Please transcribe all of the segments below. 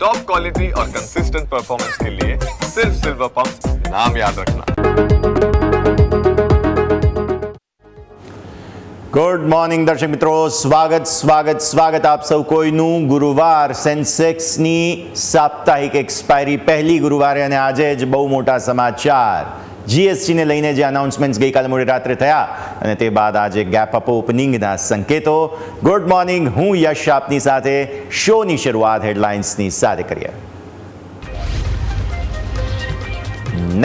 Top quality और consistent performance के लिए सिर्फ सिल्वर पंप नाम याद रखना। ગુડ મોર્નિંગ દર્શક મિત્રો, સ્વાગત આપ સૌ કોઈનું ગુરુવાર સેન્સેક્સની સાપ્તાહિક એક્સપાયરી પહેલી ગુરુવારે અને આજે જ બહુ મોટા સમાચાર જીએસટીને લઈને જે અનાઉન્સમેન્ટ્સ ગઈકાલે મોડી રાત્રે થયા અને તે બાદ આજે ગેપ અપ ઓપનિંગના સંકેતો. ગુડ મોર્નિંગ, હું યશ આપની સાથે. શોની શરૂઆત હેડલાઇન્સની સાથે કરીએ.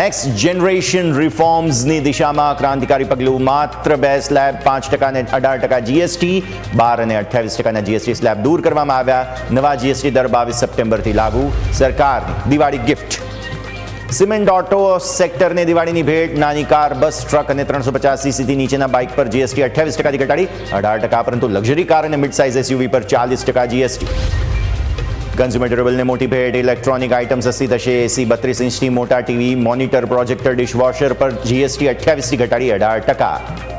નેક્સ્ટ જનરેશન રિફોર્મ્સની દિશામાં ક્રાંતિકારી પગલું. માત્ર 2 સ્લેબ 5% અને 18% જીએસટી, 12 અને 28% જીએસટી સ્લેબ દૂર કરવામાં આવ્યા. નવા જીએસટી દર 22 સપ્ટેમ્બરથી લાગુ. સરકારની દિવાળી ગિફ્ટ. સિમેન્ટ ઓટો સેક્ટરને દિવાળીની ભેટ. નાની કાર, બસ, ટ્રક અને 350 સીસીથી નીચેના બાઇક પર જીએસટી 28%થી ઘટાડી 18%, પરંતુ લક્ઝરી કાર અને મિડ સાઇઝ એસયુવી પર 40% જીએસટી. કન્ઝ્યુમર ડ્યુરેબલને મોટી ભેટ. ઇલેક્ટ્રોનિક આઇટમ્સ સસ્તી થશે. એસી, 32 ઇંચની મોટા ટીવી, મોનિટર, પ્રોજેક્ટર, ડિશવોશર પર જીએસટી 28થી ઘટાડી 18%.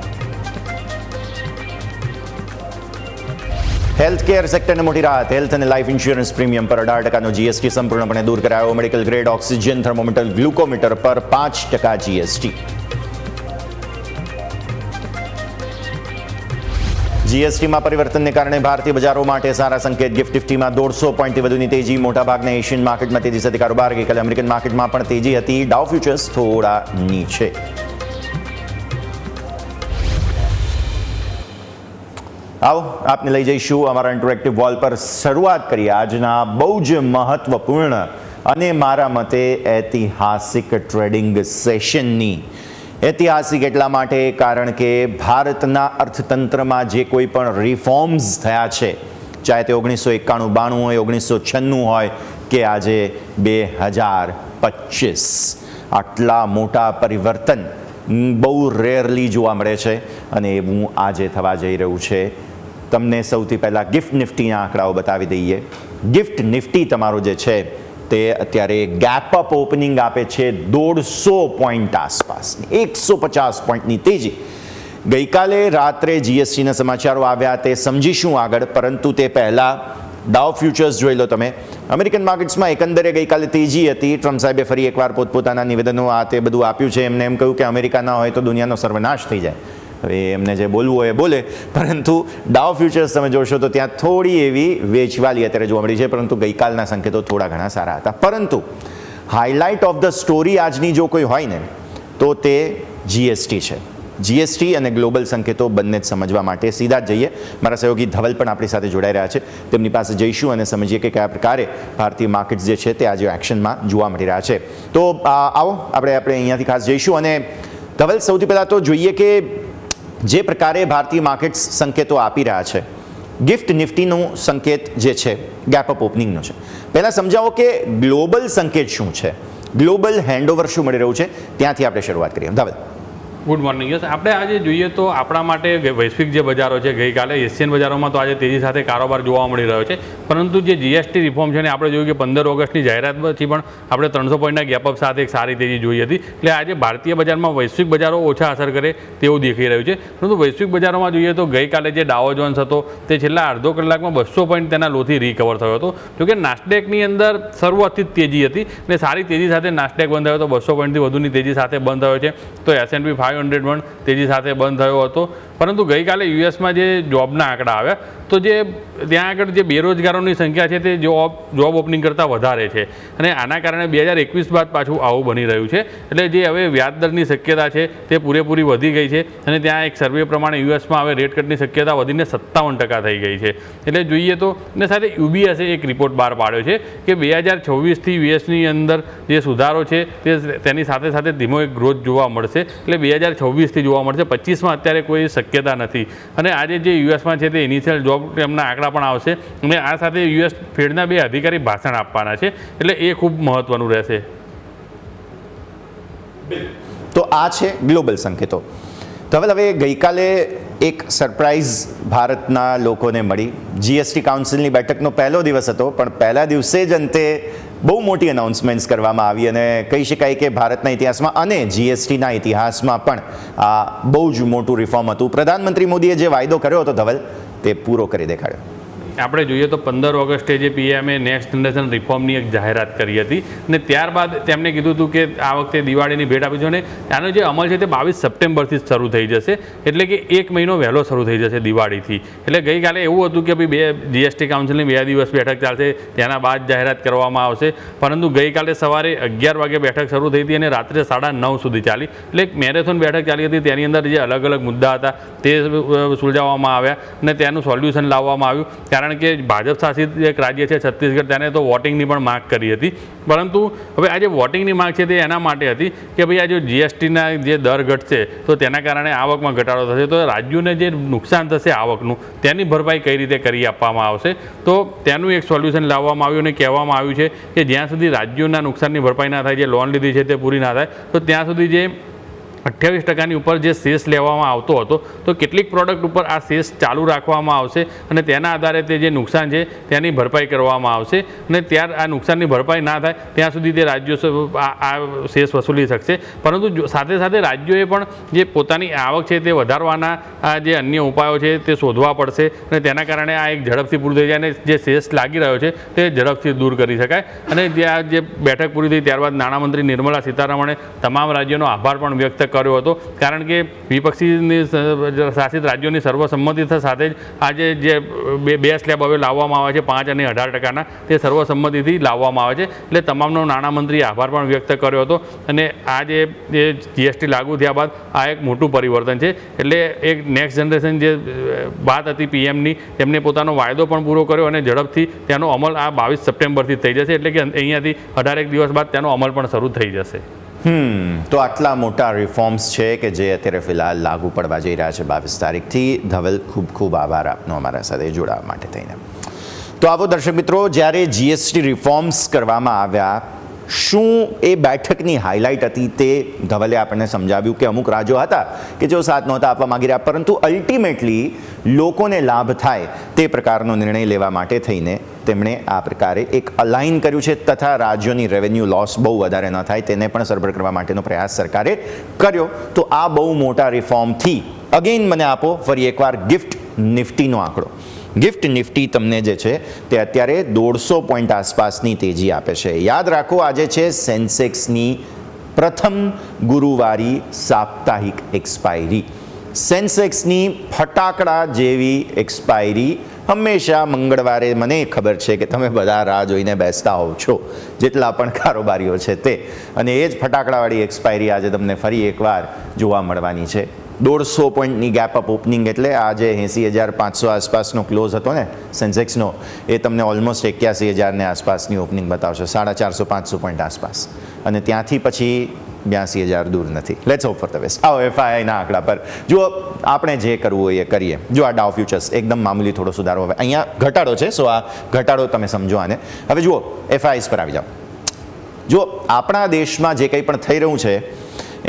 હેલ્થ કેર સેક્ટરને મોટી રાહત. હેલ્થ અને લાઈફ ઇન્સ્યોરન્સ પ્રીમિયમ પર 18%નો જીએસટી સંપૂર્ણપણે દૂર કરાયો. Medical grade oxygen, thermometer, glucometer પર 5% જીએસટી. જીએસટીમાં પરિવર્તનને કારણે ભારતીય બજારો માટે સારા સંકેત. ગિફ્ટ નિફ્ટીમાં 150 પોઈન્ટથી વધુની તેજી. મોટાભાગના એશિયન માર્કેટમાં તેજી સાથે કારોબાર. ગઈકાલે અમેરિકન માર્કેટમાં પણ તેજી હતી. ડાઉ ફ્યુચર્સ થોડા નીચે. આવો આપને લઈ જઈશું અમારા ઇન્ટરેક્ટિવ વોલ પર. શરૂઆત કરીએ આજના બહુ જ મહત્વપૂર્ણ અને મારા મતે ઐતિહાસિક ટ્રેડિંગ સેશનની. ઐતિહાસિક એટલા માટે કારણ કે ભારતના અર્થતંત્રમાં જે કોઈ પણ રિફોર્મ્સ થયા છે, ચાહે તે 1991-92 હોય, 1996 હોય કે આજે 2025, આટલા મોટા પરિવર્તન બહુ રેરલી જોવા મળે છે અને એવું આજે થવા જઈ રહ્યું છે. તમને સૌથી પહેલાં ગિફ્ટ નિફ્ટીના આંકડાઓ બતાવી દઈએ. ગિફ્ટ નિફ્ટી તમારો જે છે તે અત્યારે ગેપ અપ ઓપનિંગ આપે છે 150 પોઈન્ટ આસપાસની, 150 પોઈન્ટની તેજી. ગઈકાલે રાત્રે જીએસટીના સમાચારો આવ્યા તે સમજીશું આગળ, પરંતુ તે પહેલાં ડાઉ ફ્યુચર્સ જોઈ લો તમે. અમેરિકન માર્કેટ્સમાં એકંદરે ગઈકાલે તેજી હતી. ટ્રમ્પ સાહેબે ફરી એકવાર પોતપોતાના નિવેદનો આ તે બધું આપ્યું છે. એમને એમ કહ્યું કે અમેરિકા ના હોય તો દુનિયાનો સર્વનાશ થઈ જાય. હવે એમને જે બોલવું હોય એ બોલે, પરંતુ ડાઉ ફ્યુચર્સ તમે જોશો તો ત્યાં થોડી એવી વેચવાલી અત્યારે જોવા મળી છે, પરંતુ ગઈકાલના સંકેતો થોડા ઘણા સારા હતા. પરંતુ હાઇલાઇટ ઓફ ધ સ્ટોરી આજની જો કોઈ હોય ને તો તે જીએસટી છે. જીએસટી અને ગ્લોબલ સંકેતો બંને જ સમજવા માટે સીધા જ જઈએ. મારા સહયોગી ધવલ પણ આપણી સાથે જોડાઈ રહ્યા છે. તેમની પાસે જઈશું અને સમજીએ કે કયા પ્રકારે ભારતીય માર્કેટ્સ જે છે તે આજે એક્શનમાં જોવા મળી રહ્યા છે. તો આવો આપણે અહીંયાથી ખાસ જઈશું. અને ધવલ, સૌથી પહેલાં તો જોઈએ કે જે પ્રકારે ભારતીય માર્કેટ્સ સંકેતો આપી રહ્યા છે, ગિફ્ટ નિફ્ટીનો સંકેત જે છે ગેપ અપ ઓપનિંગનો છે. પહેલાં સમજાવો કે ગ્લોબલ સંકેત શું છે, ગ્લોબલ હેન્ડઓવર શું મળી રહ્યું છે, ત્યાંથી આપણે શરૂઆત કરીએ. ધવલ. Good morning. યસ, આપણે આજે જોઈએ તો આપણા માટે વૈશ્વિક જે બજારો છે, ગઈકાલે એશિયન બજારોમાં તો આજે તેજી સાથે કારોબાર જોવા મળી રહ્યો છે, પરંતુ જે જીએસટી રિફોર્મ છે ને આપણે જોયું કે 15 ઓગસ્ટની જાહેરાત પછી પણ આપણે 300 પોઈન્ટના ગેપઅપ સાથે એક સારી તેજી જોઈ હતી. એટલે આજે ભારતીય બજારમાં વૈશ્વિક બજારો ઓછા અસર કરે તેવું દેખાઈ રહ્યું છે. પરંતુ વૈશ્વિક બજારોમાં જોઈએ તો ગઈકાલે જે ડાઉ જોન્સ હતો તે છેલ્લા અડધો કલાકમાં 200 પોઈન્ટ તેના લોથી રિકવર થયો હતો. જોકે નાસ્ડેકની અંદર શરૂઆતથી જ તેજી હતી અને સારી તેજી સાથે નાસ્ડેક બંધ થયો હતો. 200 પોઈન્ટથી વધુની તેજી સાથે બંધ થયો છે. તો S&P 500 પણ તેજી સાથે બંધ થયો હતો. પરંતુ ગઈકાલે યુએસમાં જે જોબના આંકડા આવ્યા તો જે ત્યાં આગળ જે બેરોજગારોની સંખ્યા છે તે જોબ ઓપનિંગ કરતાં વધારે છે અને આના કારણે 2021 બાદ પાછું આવું બની રહ્યું છે. એટલે જે હવે વ્યાજદરની શક્યતા છે તે પૂરેપૂરી વધી ગઈ છે અને ત્યાં એક સર્વે પ્રમાણે યુએસમાં હવે રેટ કટની શક્યતા વધીને 57% થઈ ગઈ છે. એટલે જોઈએ તો અને સાથે યુબીએસે એક રિપોર્ટ બહાર પાડ્યો છે કે 2026થી યુએસની અંદર જે સુધારો છે તે તેની સાથે સાથે ધીમો એક ગ્રોથ જોવા મળશે. એટલે 2026થી જોવા મળશે, 25માં અત્યારે કોઈ શક્યતા નથી. અને આજે જે યુએસમાં છે તે ઇનિશિયલ જોબ એમના આંકડા પણ આવશે અને આ સાથે યુએસ ફેડના 2 અધિકારી ભાષણ આપવાના છે. એટલે એ ખૂબ મહત્વનું રહેશે. તો આ છે ગ્લોબલ સંકેતો. હવે ગઈકાલે એક સરપ્રાઇઝ ભારતના લોકોને મળી. જીએસટી કાઉન્સિલની બેઠકનો પહેલો દિવસ હતો, પણ પહેલા દિવસે જ અંતે બહુ મોટી અનાઉન્સમેન્ટ્સ કરવામાં આવી અને કહી શકાય કે ભારતના ઇતિહાસમાં અને જીએસટીના ઇતિહાસમાં પણ આ બહુ જ મોટું રિફોર્મ હતું. પ્રધાનમંત્રી મોદીએ જે વાયદો કર્યો હતો ધવલ, તે પૂરો કરી દેખાડ્યો. આપણે જોઈએ તો 15 ઓગસ્ટે જે પીએમએ નેક્સ્ટ જનરેશન રિફોર્મની એક જાહેરાત કરી હતી અને ત્યારબાદ તેમણે કીધું હતું કે આ વખતે દિવાળીની ભેટ આપી છે અને આનો જે અમલ છે તે 22 સપ્ટેમ્બરથી જ શરૂ થઈ જશે, એટલે કે 1 મહિનો વહેલો શરૂ થઈ જશે દિવાળીથી. એટલે ગઈકાલે એવું હતું કે ભાઈ જીએસટી કાઉન્સિલની 2 દિવસ બેઠક ચાલશે, તેના બાદ જાહેરાત કરવામાં આવશે, પરંતુ ગઈકાલે સવારે 11 વાગે બેઠક શરૂ થઈ હતી અને રાત્રે 9:30 સુધી ચાલી. એટલે એક મેરેથોન બેઠક ચાલી હતી, તેની અંદર જે અલગ અલગ મુદ્દા હતા તે સુલઝાવવામાં આવ્યા અને તેનું સોલ્યુશન લાવવામાં આવ્યું. કારણ કે ભાજપ શાસિત એક રાજ્ય છે છત્તીસગઢ, તેને તો વોટિંગની પણ માંગ કરી હતી, પરંતુ હવે આ જે વોટિંગની માંગ છે તે એના માટે હતી કે ભાઈ આ જો જીએસટીના જે દર ઘટશે તો તેના કારણે આવકમાં ઘટાડો થશે, તો રાજ્યોને જે નુકસાન થશે આવકનું તેની ભરપાઈ કઈ રીતે કરી આપવામાં આવશે. તો તેનું એક સોલ્યુશન લાવવામાં આવ્યું અને કહેવામાં આવ્યું છે કે જ્યાં સુધી રાજ્યોના નુકસાનની ભરપાઈ ના થાય, જે લોન લીધી છે તે પૂરી ના થાય, તો ત્યાં સુધી જે 28% ઉપર જે સેસ લેવામાં આવતો હતો તો કેટલીક પ્રોડક્ટ ઉપર આ સેસ ચાલુ રાખવામાં આવશે અને તેના આધારે તે જે નુકસાન છે તેની ભરપાઈ કરવામાં આવશે અને આ નુકસાનની ભરપાઈ ના થાય ત્યાં સુધી તે રાજ્યો આ સેસ વસૂલી શકશે. પરંતુ સાથે સાથે રાજ્યોએ પણ જે પોતાની આવક છે તે વધારવાના આ જે અન્ય ઉપાયો છે તે શોધવા પડશે અને તેના કારણે આ એક ઝડપથી પૂરું થઈ જાય અને જે સેસ લાગી રહ્યો છે તે ઝડપથી દૂર કરી શકાય. અને જે બેઠક પૂરી થઈ ત્યારબાદ નાણામંત્રી નિર્મલા સીતારમણે તમામ રાજ્યોનો આભાર પણ વ્યક્ત કર્યો હતો, કારણ કે વિપક્ષીની શાસિત રાજ્યોની સર્વસંમતિ સાથે જ આજે જે બે સ્લેબ હવે લાવવામાં આવે છે 5 અને 18%, તે સર્વસંમતિથી લાવવામાં આવે છે. એટલે તમામનો નાણામંત્રીએ આભાર પણ વ્યક્ત કર્યો હતો અને આ જે જીએસટી લાગુ થયા બાદ આ એક મોટું પરિવર્તન છે. એટલે એક નેક્સ્ટ જનરેશન જે વાત હતી પીએમની, તેમને પોતાનો વાયદો પણ પૂરો કર્યો અને ઝડપથી તેનો અમલ આ 22 સપ્ટેમ્બરથી થઈ જશે, એટલે કે અહીંયાથી 18 દિવસ બાદ તેનો અમલ પણ શરૂ થઈ જશે. તો આટલા મોટા રિફોર્મ્સ છે કે જે અત્યારે ફિલહાલ લાગુ પડવા જઈ રહ્યા છે 22 તારીખથી. ધવલ, ખૂબ ખૂબ આભાર આપનો અમારા સાથે જોડાવા માટે થઈને. તો આવો દર્શક મિત્રો, જ્યારે જીએસટી રિફોર્મ્સ કરવામાં આવ્યા, શું એ બેઠકની હાઇલાઇટ હતી તે ધવલે આપણને સમજાવ્યું કે અમુક રાજ્યો હતા કે જેઓ સાથ નહોતા આપવા માંગી રહ્યા, પરંતુ અલ્ટિમેટલી લોકોને લાભ થાય તે પ્રકારનો નિર્ણય લેવા માટે થઈને તેમણે આ પ્રકારે એક અલાઇન કર્યું છે તથા રાજ્યોની રેવન્યુ લોસ બહુ વધારે ન થાય તેને પણ સરભર કરવા માટેનો પ્રયાસ સરકારે કર્યો. તો આ બહુ મોટા રિફોર્મથી અગેન મને આપો ફરી એકવાર ગિફ્ટ નિફ્ટીનો આંકડો. ગિફ્ટ નિફ્ટી તમને જે છે તે અત્યારે 150 પોઈન્ટ આસપાસની તેજી આપે છે. યાદ રાખો, આજે છે સેન્સેક્સની પ્રથમ ગુરુવારી સાપ્તાહિક એક્સપાયરી. સેન્સેક્સની ફટાકડા જેવી એક્સપાયરી હંમેશા મંગળવારે, મને ખબર છે કે તમે બધા રાહ જોઈને બેસતા હોવ છો, જેટલા પણ કારોબારીઓ છે તે, અને એ જ ફટાકડાવાળી એક્સપાયરી આજે તમને ફરી એકવાર જોવા મળવાની છે. 150 પોઈન્ટની ગેપ અપ ઓપનિંગ, એટલે આજે 80,500 આસપાસનો ક્લોઝ હતો ને સેન્સેક્સનો, એ તમને ઓલમોસ્ટ 81,000 આસપાસની ઓપનિંગ બતાવશે, 450-500 પોઈન્ટ આસપાસ, અને ત્યાંથી પછી 82,000 દૂર નથી. Let's hope for the best. આવો એફઆઈઆઈના આંકડા પર જુઓ, આપણે જે કરવું હોય એ કરીએ. જો આ ડાઉ ફ્યુચર્સ એકદમ મામૂલી થોડો સુધારો, હવે અહીંયા ઘટાડો છે, સો આ ઘટાડો તમે સમજો આને. હવે જુઓ એફઆઈઆઈસ પર આવી જાઓ. જો આપણા દેશમાં જે કંઈ પણ થઈ રહ્યું છે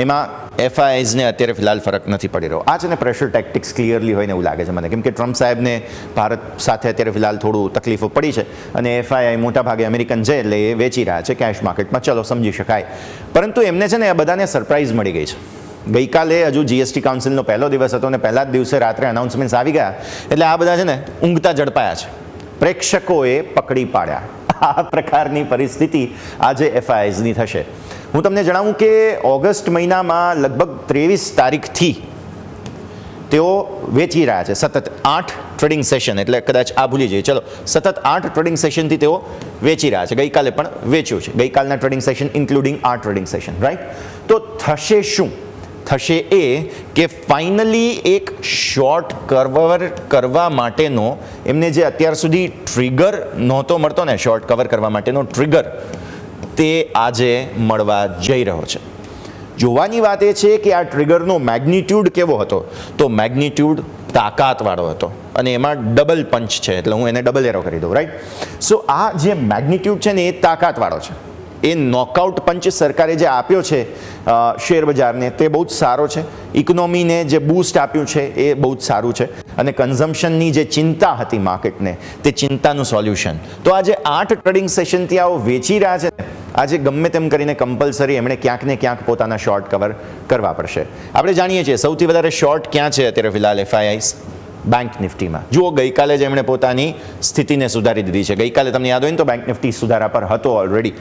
એમાં એફઆઈઆઈઝને અત્યારે ફિલહાલ ફરક નથી પડી રહ્યો. આ છે ને પ્રેશર ટેક્ટિક્સ ક્લિયરલી હોય ને એવું લાગે છે મને, કેમ કે ટ્રમ્પ સાહેબને ભારત સાથે અત્યારે ફિલહાલ થોડું તકલીફો પડી છે અને એફઆઈઆઈ મોટા ભાગે અમેરિકન છે એટલે એ વેચી રહ્યા છે કેશ માર્કેટમાં, ચલો સમજી શકાય. પરંતુ એમને છે ને એ બધાને સરપ્રાઇઝ મળી ગઈ છે. ગઈકાલે હજુ જીએસટી કાઉન્સિલનો પહેલો દિવસ હતો અને પહેલા જ દિવસે રાત્રે અનાઉન્સમેન્ટ્સ આવી ગયા, એટલે આ બધા છે ને ઊંઘતા ઝડપાયા છે, પ્રેક્ષકોએ પકડી પાડ્યા. આ પ્રકારની પરિસ્થિતિ આજે એફઆઈઆઈઝની થશે. હું તમને જણાવું કે ઓગસ્ટ મહિનામાં લગભગ 23 તારીખથી તેઓ વેચી રહ્યા છે સતત 8 ટ્રેડિંગ સેશન, એટલે કદાચ આ ભૂલી જઈએ, ચલો સતત 8 ટ્રેડિંગ સેશનથી તેઓ વેચી રહ્યા છે. ગઈકાલે પણ વેચ્યું છે, ગઈકાલના ટ્રેડિંગ સેશન ઇન્ક્લુડિંગ આ ટ્રેડિંગ સેશન, રાઈટ. તો થશે શું? થશે એ કે ફાઇનલી એક શોર્ટ કવર કરવા માટેનો એમને જે અત્યાર સુધી ટ્રિગર નહોતો મળતો ને, શોર્ટ કવર કરવા માટેનો ટ્રિગર, તે આજે મળવા જઈ રહ્યો છે. જોવાની વાત એ છે કે આ ટ્રિગરનો મેગ્નિટ્યુડ કેવો હતો, તો મેગ્નિટ્યુડ તાકાતવાળો હતો અને એમાં ડબલ પંચ છે, એટલે હું એને ડબલ એરો કરી દઉં, રાઈટ. સો આ જે મેગ્નિટ્યુડ છે ને એ તાકાતવાળો છે. એ નોકઆઉટ પંચ સરકારે જે આપ્યો છે શેર બજારને તે બહુ જ સારો છે. ઇકોનોમીને જે બૂસ્ટ આપ્યું છે એ બહુ જ સારું છે, અને કન્ઝમ્પશનની જે ચિંતા હતી માર્કેટને, તે ચિંતાનું સોલ્યુશન. તો આજે 8 ટ્રેડિંગ સેશનથી આવો વેચી રહ્યા છે, આજે ગમે તેમ કરીને કમ્પલસરી એમણે ક્યાંક ને ક્યાંક પોતાના શોર્ટ કવર કરવા પડશે. આપણે જાણીએ છીએ સૌથી વધારે શોર્ટ ક્યાં છે અત્યારે ફિલહાલ એફઆઈઆઈસ, બેંક નિફ્ટીમાં જુઓ ગઈકાલે જ એમણે પોતાની સ્થિતિને સુધારી દીધી છે. ગઈકાલે તમને યાદ હોય ને તો બેંક નિફ્ટી સુધારા પર હતો ઓલરેડી.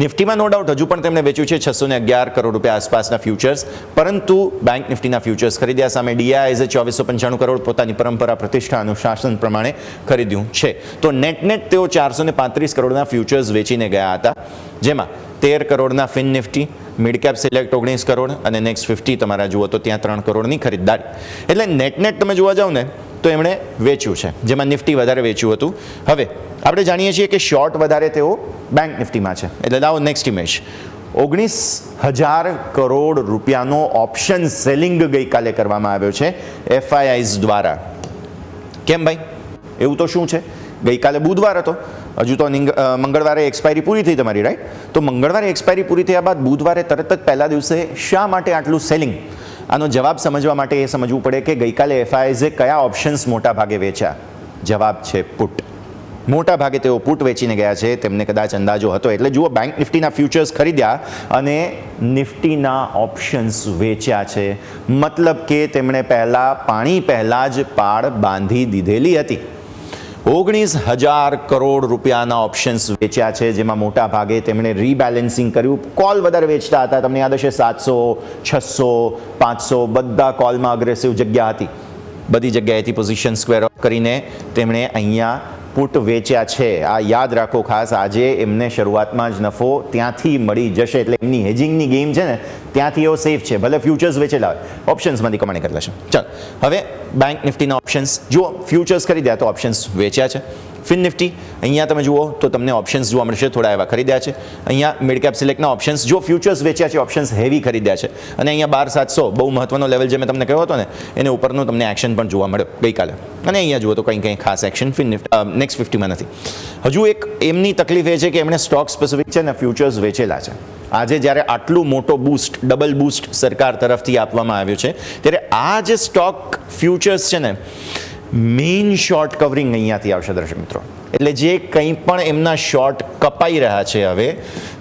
નિફ્ટીમાં નો ડાઉટ હજુ પણ તેમણે વેચ્યું છે 611 કરોડ રૂપિયા આસપાસના ફ્યુચર્સ, પરંતુ બેંક નિફ્ટીના ફ્યુચર્સ ખરીદ્યા. સામે ડીઆઈએસે 2495 કરોડ પોતાની પરંપરા પ્રતિષ્ઠા અનુશાસન પ્રમાણે ખરીદ્યું છે. તો નેટ તેઓ 435 કરોડના ફ્યુચર્સ વેચીને ગયા હતા, જેમાં 13 કરોડના fin Nifty, mid cap select 19 crore અને નેક્સ્ટ 50 તમારા જુઓ તો ત્યાં 3 કરોડની ખરીદદારી. એટલે નેટ તમે જોવા જાઓ ને તો એમણે વેચ્યું છે, જેમાં નિફ્ટી વધારે વેચ્યું હતું. હવે આપણે જાણીએ છીએ કે શોર્ટ વધારે તેઓ બેંક નિફ્ટીમાં છે. એટલે લાવો નેક્સ્ટ ઇમેજ. 19,000 કરોડ રૂપિયાનો ઓપ્શન સેલિંગ ગઈકાલે કરવામાં આવ્યો છે એફઆઈઆઈઝ દ્વારા. કેમ ભાઈ, એવું તો શું છે? ગઈકાલે બુધવાર હતો, હજુ તો મંગળવારે એક્સપાયરી પૂરી થઈ તમારી, રાઈટ? તો મંગળવારે એક્સપાયરી પૂરી થયા બાદ બુધવારે તરત જ પહેલા દિવસે શા માટે આટલું સેલિંગ? આનો જવાબ સમજવા માટે એ સમજવું પડે કે ગઈકાલે એફઆઈઆઈઝે કયા ઓપ્શન્સ મોટા ભાગે વેચ્યા. જવાબ છે પુટ. મોટા ભાગે તેઓ પુટ વેચીને ગયા છે, તેમને કદાચ અંદાજો હતો. એટલે જુઓ, બેંક નિફ્ટીના ફ્યુચર્સ ખરીદ્યા અને નિફ્ટીના ઓપ્શન્સ વેચ્યા છે. મતલબ કે તેમણે પાણી પહેલાં જ પાળ બાંધી દીધેલી હતી. 19,000 કરોડ રૂપિયાના ઓપ્શન્સ વેચ્યા છે, જેમાં મોટા ભાગે તેમણે રીબેલેન્સિંગ કર્યું. કોલ વધારે વેચતા હતા, તમને યાદ હશે 700, 600, 500 બધા કોલમાં અગ્રેસિવ જગ્યા હતી. બધી જગ્યાએથી પોઝિશન સ્ક્વેર અપ કરીને તેમણે અહીંયા પુટ વેચ્યા છે. આ યાદ રાખો ખાસ. આજે એમને શરૂઆતમાં જ નફો ત્યાંથી મળી જશે, એટલે એમની હેજિંગની ગેમ છે ને ત્યાંથી એવો સેફ છે. ભલે ફ્યુચર્સ વેચેલા હોય, ઓપ્શન્સમાંથી કમાણી કરી લેશે. ચાલો, હવે બેંક નિફ્ટીના ઓપ્શન્સ જુઓ. ફ્યુચર્સ ખરીદ્યા તો ઓપ્શન્સ વેચ્યા છે. ફિન નિફ્ટી અહીંયા તમે જુઓ તો તમને ઓપ્શન્સ જોવા મળશે, થોડા એવા ખરીદ્યા છે. અહીંયા મિડ કેપ સિલેક્ટના ઓપ્શન્સ જો ફ્યુચર્સ વેચ્યા છે, ઓપ્શન્સ હેવી ખરીદ્યા છે. અને અહીંયા 12,700 બહુ મહત્વનો લેવલ જે મેં તમને કહ્યો હતો ને, એને ઉપરનું તમને એક્શન પણ જોવા મળ્યો ગઈકાલે. અને અહીંયા જુઓ તો કંઈ ખાસ એક્શન ફિન નિફ્ટી નેક્સ્ટ 50માં નથી. હજુ એક એમની તકલીફ એ છે કે એમણે સ્ટોક સ્પેસિફિક છે ને ફ્યુચર્સ વેચેલા છે. આજે જ્યારે આટલું મોટો બૂસ્ટ, ડબલ બૂસ્ટ સરકાર તરફથી આપવામાં આવ્યો છે, ત્યારે આ જે સ્ટોક ફ્યુચર્સ છે ને, મેઇન શોર્ટ કવરિંગ અહીંયાથી આવશે દર્શક મિત્રો. એટલે જે કંઈ પણ એમના શોર્ટ કપાઈ રહ્યા છે હવે,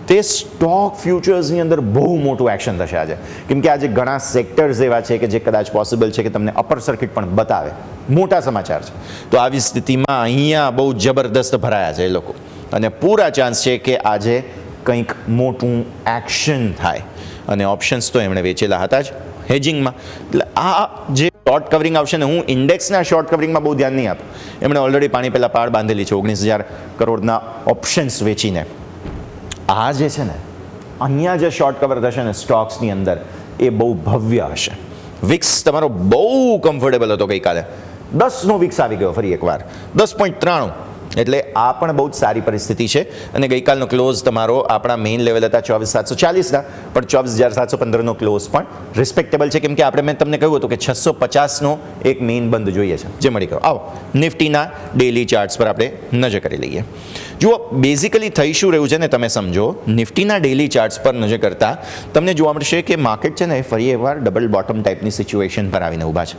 તે સ્ટોક ફ્યુચર્સની અંદર બહુ મોટું એક્શન થશે આજે. કેમ કે આજે ઘણા સેક્ટર્સ એવા છે કે જે કદાચ પોસિબલ છે કે તમને અપર સર્કિટ પણ બતાવે. મોટા સમાચાર છે. તો આવી સ્થિતિમાં અહીંયા બહુ જબરદસ્ત ભરાયા છે એ લોકો, અને પૂરા ચાન્સ છે કે આજે કંઈક મોટું એક્શન થાય. અને ઓપ્શન્સ તો એમણે વેચેલા હતા જ હેજિંગમાં. એટલે આ જે શોર્ટ કવરિંગ આવશે ને, હું ઇન્ડેક્સના શોર્ટ કવરિંગમાં બહુ ધ્યાન નહીં આપું. એમણે ઓલરેડી પાણી પહેલાં પાળ બાંધેલી છે 19,000 કરોડના ઓપ્શન્સ વેચીને. આ જે છે ને, અહીંયા જે શોર્ટ કવર થશે ને સ્ટોક્સની અંદર, એ બહુ ભવ્ય હશે. વિક્સ તમારો બહુ કમ્ફર્ટેબલ હતો ગઈકાલે. 10નો વિક્સ આવી ગયો ફરી એકવાર, 10.93. એટલે આ પણ બહુ જ સારી પરિસ્થિતિ છે. અને ગઈકાલનો ક્લોઝ તમારો આપણા મેઇન લેવલ હતા 24,740ના, પણ 24,715નો ક્લોઝ પણ રિસ્પેક્ટેબલ છે. કેમ કે મેં તમને કહ્યું હતું કે 650નો એક મેઇન બંધ જોઈએ છે, જે મળી ગયો. આવો નિફ્ટીના ડેલી ચાર્ટ્સ પર આપણે નજર કરી લઈએ. જુઓ, બેઝિકલી થઈ શું રહ્યું છે ને, તમે સમજો. નિફ્ટીના ડેલી ચાર્ટ્સ પર નજર કરતા તમને જોવા મળશે કે માર્કેટ છે ને ફરી એકવાર ડબલ બોટમ ટાઈપની સિચ્યુએશન પર આવીને ઊભા છે.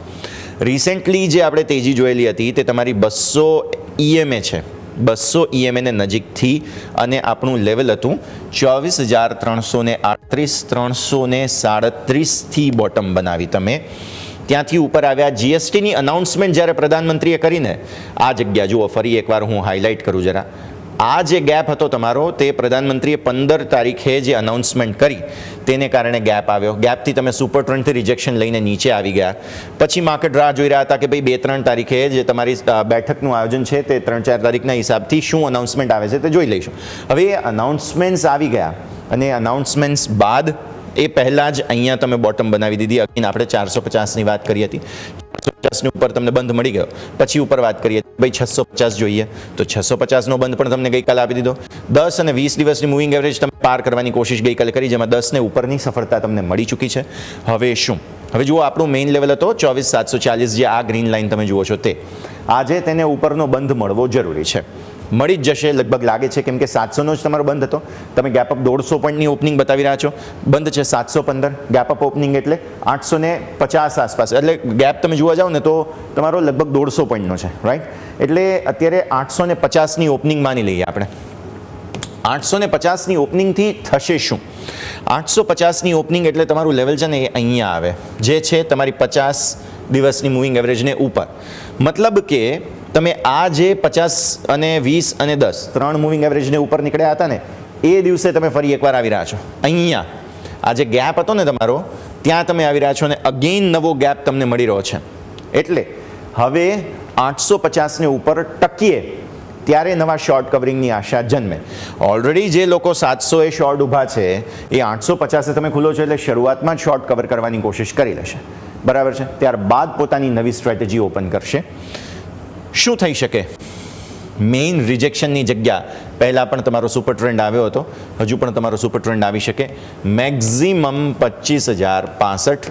રિસેન્ટલી જે આપણે તેજી જોયેલી હતી તે તમારી 200 EMA છે. 200 EMA ને નજીકથી, અને આપણું લેવલ હતું 24,338, 337થી બોટમ બનાવી તમે. ત્યાંથી ઉપર આવ્યા. જીએસટીની અનાઉન્સમેન્ટ જ્યારે પ્રધાનમંત્રીએ કરીને, આ જગ્યા જુઓ ફરી એકવાર હું હાઇલાઇટ કરું જરા. આ જે ગેપ હતો તમારો, તે પ્રધાનમંત્રીએ 15 તારીખે જે અનાઉન્સમેન્ટ કરી તેને કારણે ગેપ આવ્યો. ગેપથી તમે સુપર ટ્રેન્ડથી રિજેક્શન લઈને નીચે આવી ગયા. પછી માર્કેટ રાહ જોઈ રહ્યા હતા કે ભાઈ 2-3 તારીખે જે તમારી બેઠકનું આયોજન છે તે 3-4 તારીખના હિસાબથી શું અનાઉન્સમેન્ટ આવે છે તે જોઈ લઈશું. હવે એ અનાઉન્સમેન્ટ્સ આવી ગયા, અને અનાઉન્સમેન્ટ્સ બાદ એ પહેલાં જ અહીંયા તમે બોટમ બનાવી દીધી. અગેન આપણે 450ની વાત કરી હતી, 450ની ઉપર તમને બંધ મળી ગયો. પછી ઉપર વાત કરીએ ભાઈ 650 જોઈએ, તો 650નો બંધ પણ તમને ગઈકાલે આપી દીધો. 10 અને 20 દિવસની મૂવિંગ એવરેજ તમે પાર કરવાની કોશિશ ગઈકાલે કરી, જેમાં 10ને ઉપરની સફળતા તમને મળી ચૂકી છે. હવે શું? હવે જુઓ, આપણું મેઇન લેવલ હતો 24,740, જે આ ગ્રીન લાઇન તમે જુઓ છો તે. આજે તેને ઉપરનો બંધ મળવો જરૂરી છે. મળી જ જશે લગભગ લાગે છે, કેમ કે 700નો જ તમારો બંધ હતો. તમે ગેપ અપ 150 પોઈન્ટની ઓપનિંગ બતાવી રહ્યા છો. બંધ છે 715, ગેપ અપ ઓપનિંગ એટલે 850 આસપાસ. એટલે ગેપ તમે જોવા જાઓ ને તો તમારો લગભગ 150 પોઈન્ટનો છે, રાઈટ? એટલે અત્યારે 850ની ઓપનિંગ માની લઈએ આપણે. 850ની ઓપનિંગથી થશે શું? 850ની ઓપનિંગ એટલે તમારું લેવલ છે ને એ અહીંયા આવે, જે છે તમારી 50, દિવસની મૂવિંગ એવરેજને ઉપર. મતલબ કે તમે આ જે 50 અને 20 અને 10 ત્રણ મૂવિંગ એવરેજને ઉપર નીકળ્યા હતા ને એ દિવસે તમે ફરી એકવાર આવી રહ્યા છો અહીંયા. આ જે ગેપ હતો ને તમારો ત્યાં તમે આવી રહ્યા છો અને અગેન નવો ગેપ તમને મળી રહ્યો છે. એટલે હવે 850 ને ઉપર ટકીએ ત્યારે નવા શોર્ટ કવરિંગની આશા જન્મે. ઓલરેડી જે લોકો 700 એ શોર્ટ ઊભા છે એ 850 તમે ખુલ્લો છો એટલે શરૂઆતમાં જ શોર્ટ કવર કરવાની કોશિશ કરી લેશે, બરાબર છે. ત્યારબાદ પોતાની નવી સ્ટ્રેટેજી ઓપન કરશે. શું થઈ શકે? મેઇન રિજેક્શનની જગ્યા પહેલાં પણ તમારો સુપર ટ્રેન્ડ આવ્યો હતો, હજુ પણ તમારો સુપર ટ્રેન્ડ આવી શકે. મેક્ઝિમમ 25,065.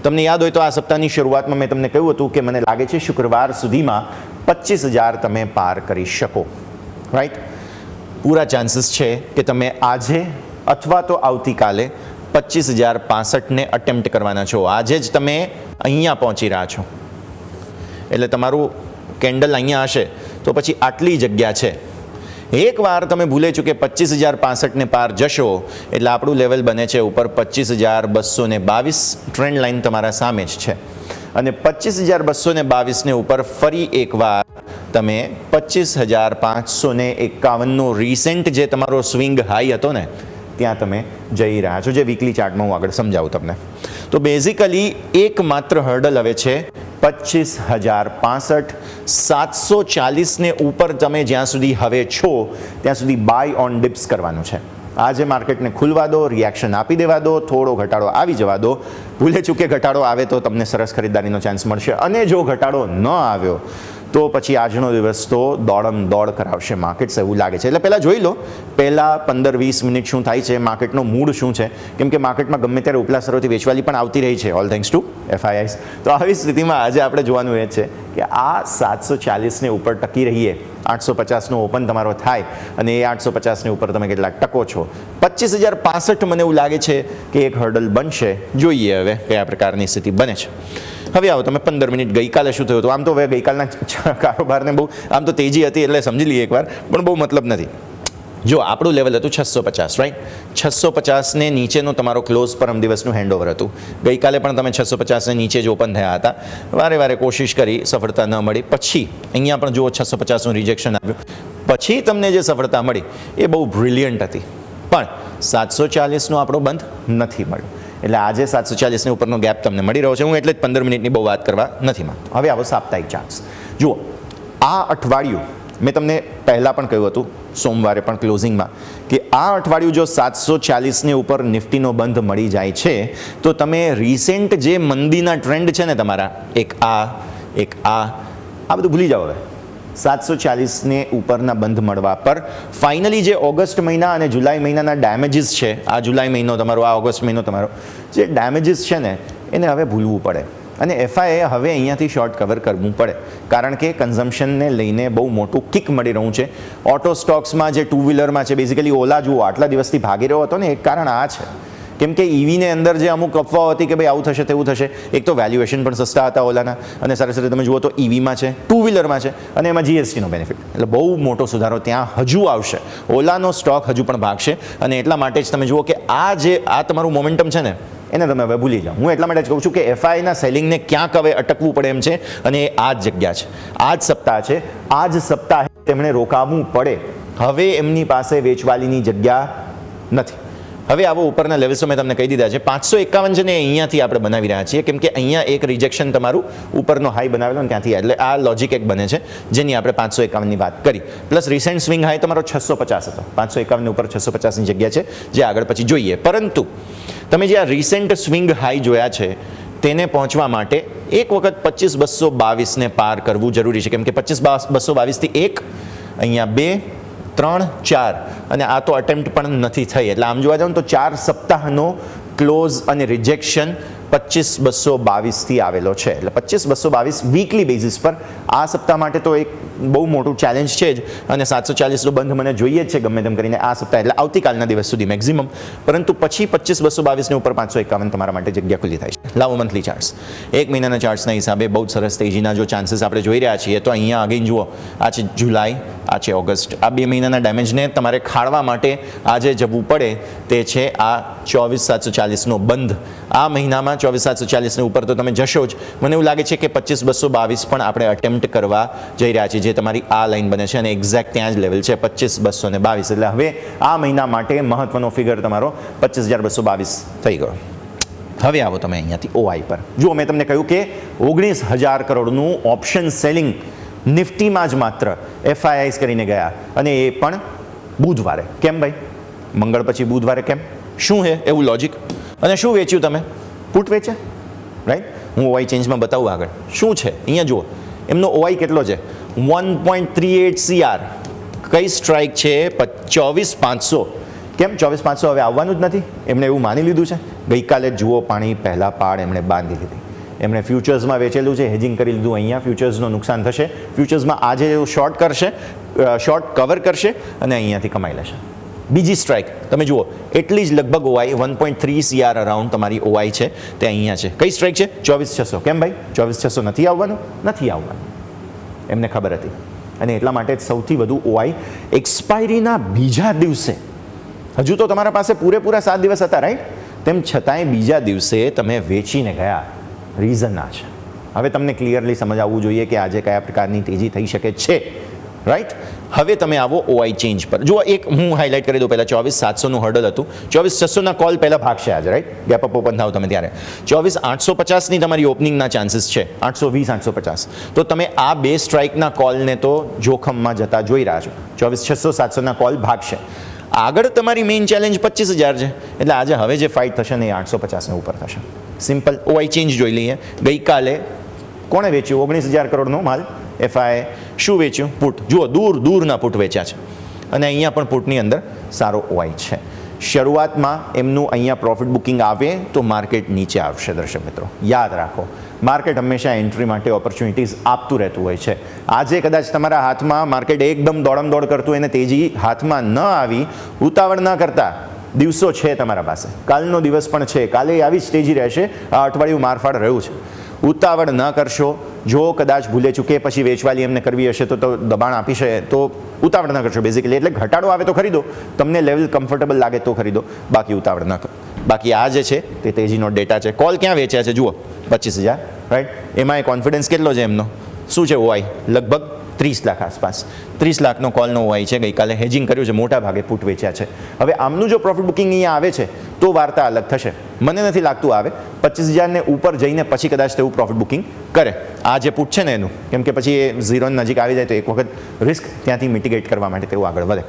તમને યાદ હોય તો આ સપ્તાહની શરૂઆતમાં મેં તમને કહ્યું હતું કે મને લાગે છે શુક્રવાર સુધીમાં 25,000 તમે પાર કરી શકો, રાઈટ. પૂરા ચાન્સીસ છે કે તમે આજે અથવા તો આવતીકાલે 25,065ને અટેમ્પ્ટ કરવાના છો. આજે જ તમે અહીંયા પહોંચી રહ્યા છો એટલે તમારું કેન્ડલ અહીંયા હશે તો પછી આટલી જગ્યા છે. એકવાર તમે ભૂલે છો કે 25,065ને પાર જશો એટલે આપણું લેવલ બને છે ઉપર 25,222. ટ્રેન્ડ લાઇન તમારા સામે જ છે અને 25,222ને ઉપર ફરી એકવાર તમે 25,551નો રિસેન્ટ જે તમારો સ્વિંગ હાઈ હતો ને ત્યાં તમે જઈ રહ્યા છો, જે વીકલી ચાર્ટમાં હું આગળ સમજાવું તમને. તો બેઝિકલી એકમાત્ર હર્ડલ હવે છે 25,065. 740ને ઉપર તમે જ્યાં સુધી હવે છો ત્યાં સુધી બાય ઓન ડિપ્સ કરવાનું છે. આજે માર્કેટને ખુલવા દો, રિએક્શન આપી દેવા દો, થોડો ઘટાડો આવી જવા દો. ભૂલે ચૂકે ઘટાડો આવે તો તમને સરસ ખરીદદારીનો ચાન્સ મળશે અને જો ઘટાડો ન આવ્યો તો પછી આજનો દિવસ તો દોડ કરાવશે માર્કેટ્સ એવું લાગે છે. એટલે પહેલાં જોઈ લો, પહેલાં 15-20 મિનિટ શું થાય છે, માર્કેટનો મૂડ શું છે, કેમ કે માર્કેટમાં ગમે ત્યારે ઉપલા સ્તરોથી વેચવાલી પણ આવતી રહી છે, ઓલ થેન્ક્સ ટુ FIIs. તો આવી સ્થિતિમાં આજે આપણે જોવાનું એ છે કે આ 740ને ઉપર ટકી રહીએ, 850નો ઓપન તમારો થાય અને એ 850ને ઉપર તમે કેટલાક ટકો છો. 25,065 મને એવું લાગે છે કે એક હર્ડલ બનશે. જોઈએ હવે કયા પ્રકારની સ્થિતિ બને છે. હવે આવો તમે 15 મિનિટ ગઈકાલે શું થયું હતું. આમ તો હવે ગઈકાલના કારોબારને બહુ આમ તો તેજી હતી એટલે સમજી લઈએ એકવાર, પણ બહુ મતલબ નથી. જો આપણું લેવલ હતું 650, રાઈટ. 650ને નીચેનો તમારો ક્લોઝ પરમ દિવસનું હેન્ડઓવર હતું. ગઈકાલે પણ તમે 650ને નીચે જ ઓપન થયા હતા, વારે કોશિશ કરી, સફળતા ન મળી. પછી અહીંયા પણ જુઓ 650નું રિજેક્શન આવ્યું, પછી તમને જે સફળતા મળી એ બહુ બ્રિલિયન્ટ હતી, પણ 740નો આપણો બંધ નથી મળ્યો. એટલે આજે 740ને ઉપરનો ગેપ તમને મળી રહ્યો છે. હું એટલે જ 15 મિનિટની બહુ વાત કરવા નથી માંગતો. હવે આવો સાપ્તાહિક ચાર્ટ્સ જુઓ. આ અઠવાડિયું મેં તમને પહેલાં પણ કહ્યું હતું, સોમવારે પણ ક્લોઝિંગમાં, કે આ અઠવાડિયું જો 740ને ઉપર નિફ્ટીનો બંધ મળી જાય છે તો તમે રિસેન્ટ જે મંદીના ટ્રેન્ડ છે ને તમારા, એક આ બધું ભૂલી જાઓ. હવે 740ને ઉપરના બંધ મળવા પર ફાઇનલી જે ઓગસ્ટ મહિના અને જુલાઈ મહિનાના ડેમેજીસ છે, આ જુલાઈ મહિનો તમારો, આ ઓગસ્ટ મહિનો તમારો, જે ડેમેજીસ છે ને એને હવે ભૂલવું પડે અને FIએ હવે અહીંયાથી શોર્ટ કવર કરવું પડે, કારણ કે કન્ઝમ્પશનને લઈને બહુ મોટું કિક મળી રહ્યું છે. ઓટો સ્ટોક્સમાં જે ટુ વ્હીલરમાં છે, બેઝિકલી ઓલા જુઓ આટલા દિવસથી ભાગી રહ્યો હતો ને, એક કારણ આ છે કેમ કે EVને અંદર જે અમુક અફવાઓ હતી કે ભાઈ આવું થશે તેવું થશે. એક તો વેલ્યુએશન પણ સસ્તા હતા ઓલાના, અને સાથે સાથે તમે જુઓ તો EVમાં છે, ટુ વ્હીલરમાં છે, અને એમાં GSTનો બેનિફિટ, એટલે બહુ મોટો સુધારો ત્યાં હજુ આવશે. ઓલાનો સ્ટોક હજુ પણ ભાગશે અને એટલા માટે જ તમે જુઓ કે આ તમારું મોમેન્ટમ છે ને એને તમે હવે ભૂલી જાઓ. હું એટલા માટે જ કહું છું કે FIના સેલિંગને ક્યાંક હવે અટકવું પડે એમ છે અને એ આ જ જગ્યા છે, આ જ સપ્તાહ છે. આ જ સપ્તાહે તેમણે રોકાવવું પડે. હવે એમની પાસે વેચવાલીની જગ્યા નથી. હવે આવો ઉપરના લેવલ્સો મેં તમને કહી દીધા છે. 551 છે ને અહીંયાથી આપણે બનાવી રહ્યા છીએ, કેમ કે અહીંયા એક રિજેક્શન તમારું ઉપરનો હાઈ બનાવેલો ને ત્યાંથી, એટલે આ લોજિક એક બને છે જેની આપણે 551ની વાત કરી. પ્લસ રિસેન્ટ સ્વિંગ હાઈ તમારો 650 હતો, 551 ઉપર 650ની જગ્યા છે જે આગળ પછી જોઈએ. પરંતુ તમે જે આ રિસેન્ટ સ્વિંગ હાઈ જોયા છે તેને પહોંચવા માટે એક વખત 25,222ને પાર કરવું જરૂરી છે, કેમ કે 25,222થી 1, અહીંયા 2, 3, 4 અને આ તો અટેમ્પ્ટ પણ નથી થઈ. એટલે આમ જોવા જાવ તો 4 સપ્તાહનો ક્લોઝ અને રિજેક્શન 25,222થી આવેલો છે. એટલે 25,222 વીકલી બેઝિસ પર આ સપ્તાહ માટે તો એક બહુ મોટું ચેલેન્જ છે જ, અને 740નો બંધ મને જોઈએ જ છે ગમે તેમ કરીને આ સપ્તાહ, એટલે આવતીકાલના દિવસ સુધી મેક્ઝિમમ. પરંતુ પછી 25,222ને ઉપર 551 તમારા માટે જગ્યા ખુલ્લી થાય છે. લાવો મંથલી ચાર્ટ્સ. એક મહિનાના ચાર્ટ્સના હિસાબે બહુ સરસ તેજીના જો ચાન્સીસ આપણે જોઈ રહ્યા છીએ તો અહીંયા અગેન જુઓ, આ છે જુલાઈ, આ છે ઓગસ્ટ. આ 2 મહિનાના ડેમેજને તમારે ખાળવા માટે આજે જવું પડે તે છે આ 24,740નો બંધ. આ મહિનામાં 24,740 ની ઉપર તો તમે જશો જ. મને એવું લાગે છે કે 25,222 પણ આપણે અટેમ્પ્ટ કરવા જઈ રહ્યા છીએ, જે તમારી આ લાઈન બને છે અને એક્ઝેક્ટ ત્યાં જ લેવલ છે 25,222. એટલે હવે આ મહિના માટે મહત્વનો ફિગર તમારો 25,222 થઈ ગયો. હવે આવો તમે અહીંયાથી ઓઆઈ પર. જુઓ, મેં તમને કહ્યું કે 19,000 કરોડનું ઓપ્શન સેલિંગ નિફ્ટીમાં જ માત્ર FIIs કરીને ગયા, અને એ પણ બુધવારે. કેમ ભાઈ? મંગળ પછી બુધવારે કેમ? શું છે એવું લોજિક? અને શું વેચ્યું તમે? પુટ વેચ્યા, રાઈટ? હું ઓઆઈ ચેન્જમાં બતાવું આગળ શું છે. અહીંયા જુઓ, એમનો ઓઆઈ કેટલો છે? 1.38 CR. કઈ સ્ટ્રાઇક છે? 24,500. કેમ 24,500 હવે આવવાનું જ નથી? એમણે એવું માની લીધું છે. ગઈકાલે જુઓ, પાણી પહેલા પાડ એમણે બાંધી લીધી. એમણે ફ્યુચર્સમાં વેચેલું છે, હેજિંગ કરી લીધું. અહીંયા ફ્યુચર્સનું નુકસાન થશે. ફ્યુચર્સમાં આજે શોર્ટ કરશે, શોર્ટ કવર કરશે અને અહીંયાથી કમાઈ લેશે. બીજી સ્ટ્રાઇક તમે જુઓ, એટલી જ લગભગ ઓઆઈ 1.3 CR અરાઉન્ડ તમારી ઓઆઈ છે તે અહીંયા છે. કઈ સ્ટ્રાઇક છે? 24,600. કેમ ભાઈ 24,600 નથી આવવાનું? નથી આવવાનું, એમને ખબર હતી. અને એટલા માટે જ સૌથી વધુ ઓઆઈ એક્સપાયરીના બીજા દિવસે, હજુ તો તમારા પાસે પૂરેપૂરા 7 દિવસ હતા, રાઈટ? તેમ છતાંય બીજા દિવસે તમે વેચીને ગયા. રીઝન આ છે. હવે તમને ક્લિયરલી સમજ આવવું જોઈએ કે આજે કયા પ્રકારની તેજી થઈ શકે છે, રાઈટ? હવે તમે આવો ઓઆઈ ચેન્જ પર. જુઓ, એક હું હાઇલાઇટ કરી દઉં. પહેલાં 24,700નું હર્ડલ હતું. 24,600ના કોલ પહેલાં ભાગશે આજે, રાઈટ? ગેપ અપ ઓપન થાવ તમે ત્યારે 24,850ની તમારી ઓપનિંગના ચાન્સીસ છે. 820, 850. તો તમે આ બે સ્ટ્રાઇકના કોલને તો જોખમમાં જતા જોઈ રહ્યા છો. 24,600, 700ના કોલ ભાગશે. આગળ તમારી મેઇન ચેલેન્જ 25,000 છે. એટલે આજે હવે જે ફાઇટ થશે ને એ 850ને ઉપર થશે. સિમ્પલ. ઓઆઈ ચેન્જ જોઈ લઈએ. ગઈકાલે કોણે વેચ્યું 19,000 કરોડનો માલ? FII. શું વેચ્યું? પુટ. જુઓ, દૂરના પુટ વેચ્યા છે અને અહીંયા પણ પુટની અંદર સારો ઓઆઈ છે. શરૂઆતમાં એમનું અહીંયા પ્રોફિટ બુકિંગ આવે તો માર્કેટ નીચે આવશે. દર્શક મિત્રો યાદ રાખો, માર્કેટ હંમેશા એન્ટ્રી માટે ઓપોર્ચ્યુનિટીઝ આપતું રહેતું હોય છે. આજે કદાચ તમારા હાથમાં માર્કેટ એકદમ દોડમ-દોડ કરતું એને તેજી હાથમાં ન આવી, ઉતાવળ ન કરતા. દિવસો છે તમારા પાસે, કાલનો દિવસ પણ છે, કાલે આવી જ તેજી રહેશે. આ અઠવાડિયું મારફાડ રહ્યું છે. ઉતાવળ ન કરશો. જો કદાચ ભૂલે ચૂકે પછી વેચવાલી એમને કરવી હશે તો દબાણ આપી છે, તો ઉતાવળ ન કરશો બેઝિકલી. એટલે ઘટાડો આવે તો ખરીદો, તમને લેવલ કમ્ફર્ટેબલ લાગે તો ખરીદો, બાકી ઉતાવળ ન કરો. બાકી આ જે છે તે તેજીનો ડેટા છે. કોલ ક્યાં વેચ્યા છે? જુઓ, 25,000, રાઈટ? એમાં એ કોન્ફિડન્સ કેટલો છે એમનો? શું છે ઓઆઈ? લગભગ 30 લાખ આસપાસ. 30 લાખનો કોલનો ઓઆઈ છે. ગઈકાલે હેજિંગ કર્યું છે, મોટા ભાગે પુટ વેચ્યા છે. હવે આમનું જો પ્રોફિટ બુકિંગ અહીંયા આવે છે તો વાર્તા અલગ થશે. મને નથી લાગતું આવે. 25,000ને ઉપર જઈને પછી કદાચ તેવું પ્રોફિટ બુકિંગ કરે. આ જે પુટ છે ને એનું, કેમ કે પછી એ ઝીરોની નજીક આવી જાય તો એક વખત રિસ્ક ત્યાંથી મિટિગેટ કરવા માટે તેવું આગળ વધે.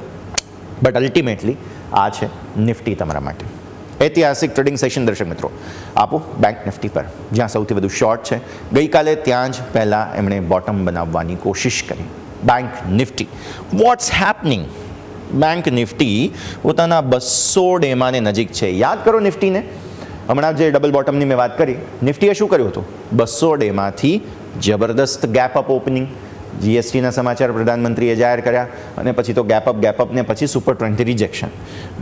બટ અલ્ટિમેટલી આ છે નિફ્ટી તમારા માટે. ઐતિહાસિક ટ્રેડિંગ સેશન દર્શક મિત્રો આપો બેંક નિફ્ટી પર, જ્યાં સૌથી વધુ શોર્ટ છે. ગઈકાલે ત્યાં જ પહેલાં એમણે બોટમ બનાવવાની કોશિશ કરી. Bank Nifty, what's happening? Bank Nifty પોતાના 200 ડેમાને નજીક છે. યાદ કરો નિફ્ટીને, હમણાં જે ડબલ બોટમની મેં વાત કરી, નિફ્ટીએ શું કર્યું હતું? 200 ડેમાંથી જબરદસ્ત ગેપ અપ ઓપનિંગ. જીએસટીના સમાચાર પ્રધાનમંત્રીએ જાહેર કર્યા અને પછી તો ગેપ અપ ને પછી super 20 rejection.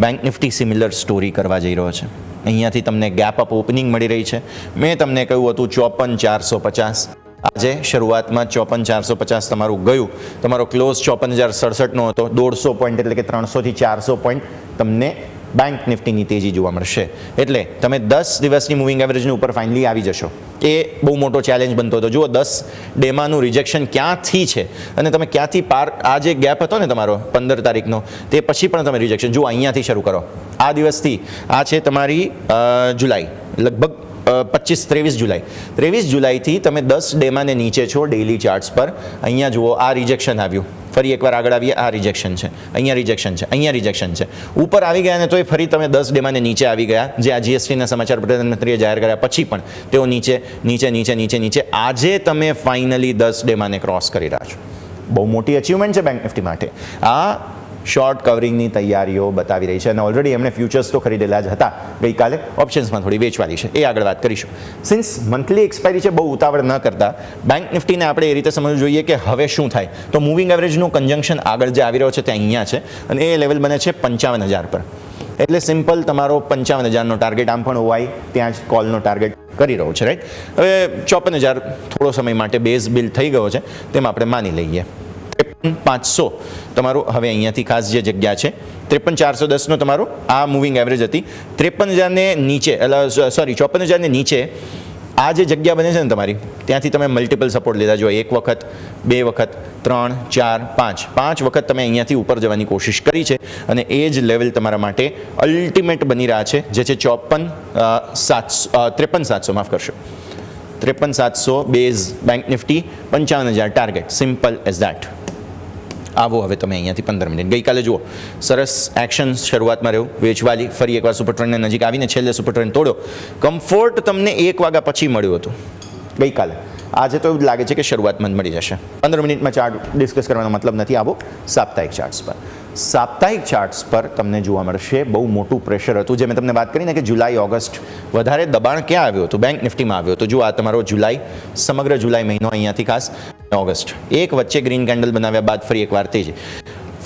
Bank Nifty similar story કરવા જઈ રહ્યો છે. અહીંયાથી તમને ગેપ અપ ઓપનિંગ મળી રહી છે. મેં તમને કહ્યું હતું 54,450. આજે શરૂઆતમાં 54,450 તમારું ગયું. તમારો ક્લોઝ 54,067નો હતો. 150 પોઈન્ટ એટલે કે 300 થી 400 પોઈન્ટ તમને બેંક નિફ્ટીની તેજી જોવા મળશે. એટલે તમે 10 દિવસની મૂવિંગ એવરેજની ઉપર ફાઇનલી આવી જશો. એ બહુ મોટો ચેલેન્જ બનતો હતો. જુઓ, 10 ડેમાનું રિજેક્શન ક્યાંથી છે અને તમે ક્યાંથી પાર, આ જે ગેપ હતો ને તમારો 15 તારીખનો, તે પછી પણ તમે રિજેક્શન જુઓ અહીંયાથી શરૂ કરો. આ દિવસથી આ છે તમારી જુલાઈ, લગભગ 23 જુલાઈ. 23 જુલાઈથી તમે 10 ડેમાને નીચે છો ડેઇલી ચાર્ટ્સ પર. અહીંયા જુઓ, આ રિજેક્શન આવ્યું. ફરી એકવાર આગળ આવીએ, આ રિજેક્શન છે, અહીંયા રિજેક્શન છે, અહીંયા રિજેક્શન છે. ઉપર આવી ગયા ને તોય ફરી તમે 10 ડેમાને નીચે આવી ગયા. જે આ જીએસટીના સમાચાર પ્રધાનમંત્રીએ જાહેર કર્યા પછી પણ તેઓ નીચે નીચે નીચે નીચે નીચે. આજે તમે ફાઇનલી 10 ડેમાને ક્રોસ કરી રહ્યા છો. બહુ મોટી અચીવમેન્ટ છે બેંક નિફ્ટી માટે. આ શોર્ટ કવરિંગની તૈયારીઓ બતાવી રહી છે અને ઓલરેડી એમણે ફ્યુચર્સ તો ખરીદેલા જ હતા. ગઈકાલે ઓપ્શન્સમાં થોડી વેચવાલી છે, એ આગળ વાત કરીશું. સિન્સ મંથલી એક્સપાયરી છે, બહુ ઉતાવળ ન કરતા બેંક નિફ્ટીને આપણે એ રીતે સમજવું જોઈએ કે હવે શું થાય. તો મૂવિંગ એવરેજનું કન્જંક્શન આગળ જે આવી રહ્યો છે તે અહીંયા છે અને એ લેવલ બને છે 55,000 પર. એટલે સિમ્પલ તમારો 55,000નો ટાર્ગેટ. આમ પણ ઓવાય ત્યાં જ કોલનો ટાર્ગેટ કરી રહ્યો છે, રાઈટ? હવે 54,000 થોડો સમય માટે બેઝ બિલ્ડ થઈ ગયો છે તેમ આપણે માની લઈએ. 53,500 તમારું હવે અહીંયાથી ખાસ જે જગ્યા છે 53,410નો તમારો આ મૂવિંગ એવરેજ હતી. 53,000ને નીચે એટલે સોરી 54,000ને નીચે આ જે જગ્યા બને છે ને તમારી, ત્યાંથી તમે મલ્ટિપલ સપોર્ટ લીધા જો, એક વખત, બે વખત, 3, 4, 5 વખત તમે અહીંયાથી ઉપર જવાની કોશિશ કરી છે અને એ જ લેવલ તમારા માટે અલ્ટિમેટ બની રહ્યા છે, જે છે 53,700 માફ કરશો 53,700 base bank Nifty, 55,000 target, simple as that. આવો હવે તમે અહીંયાથી 15 મિનિટ. ગઈકાલે જુઓ સરસ એક્શન શરૂઆતમાં રહ્યું, વેચવાલી, ફરી એકવાર સુપર ટ્રેન્ડને નજીક આવીને છેલ્લે સુપર ટ્રેન્ડ તોડ્યો. કમ્ફર્ટ તમને 1 વાગ્યા પછી મળ્યું હતું ગઈકાલે. આજે તો એવું જ લાગે છે કે શરૂઆતમાં જ મળી જશે. 15 મિનિટમાં ચાર્ટ ડિસ્કસ કરવાનો મતલબ નથી. આવો સાપ્તાહિક ચાર્ટ્સ પર. સાપ્તાહિક ચાર્ટ્સ પર તમને જોવા મળશે બહુ મોટું પ્રેશર હતું, જે મેં તમને વાત કરીને કે જુલાઈ ઓગસ્ટ વધારે દબાણ ક્યાં આવ્યું હતું? બેંક નિફ્ટીમાં આવ્યું હતું. જો આ તમારો જુલાઈ, સમગ્ર જુલાઈ મહિનો અહીંયાથી ખાસ ઓગસ્ટ, એક વચ્ચે ગ્રીન કેન્ડલ બનાવ્યા બાદ ફરી એકવાર તેજી.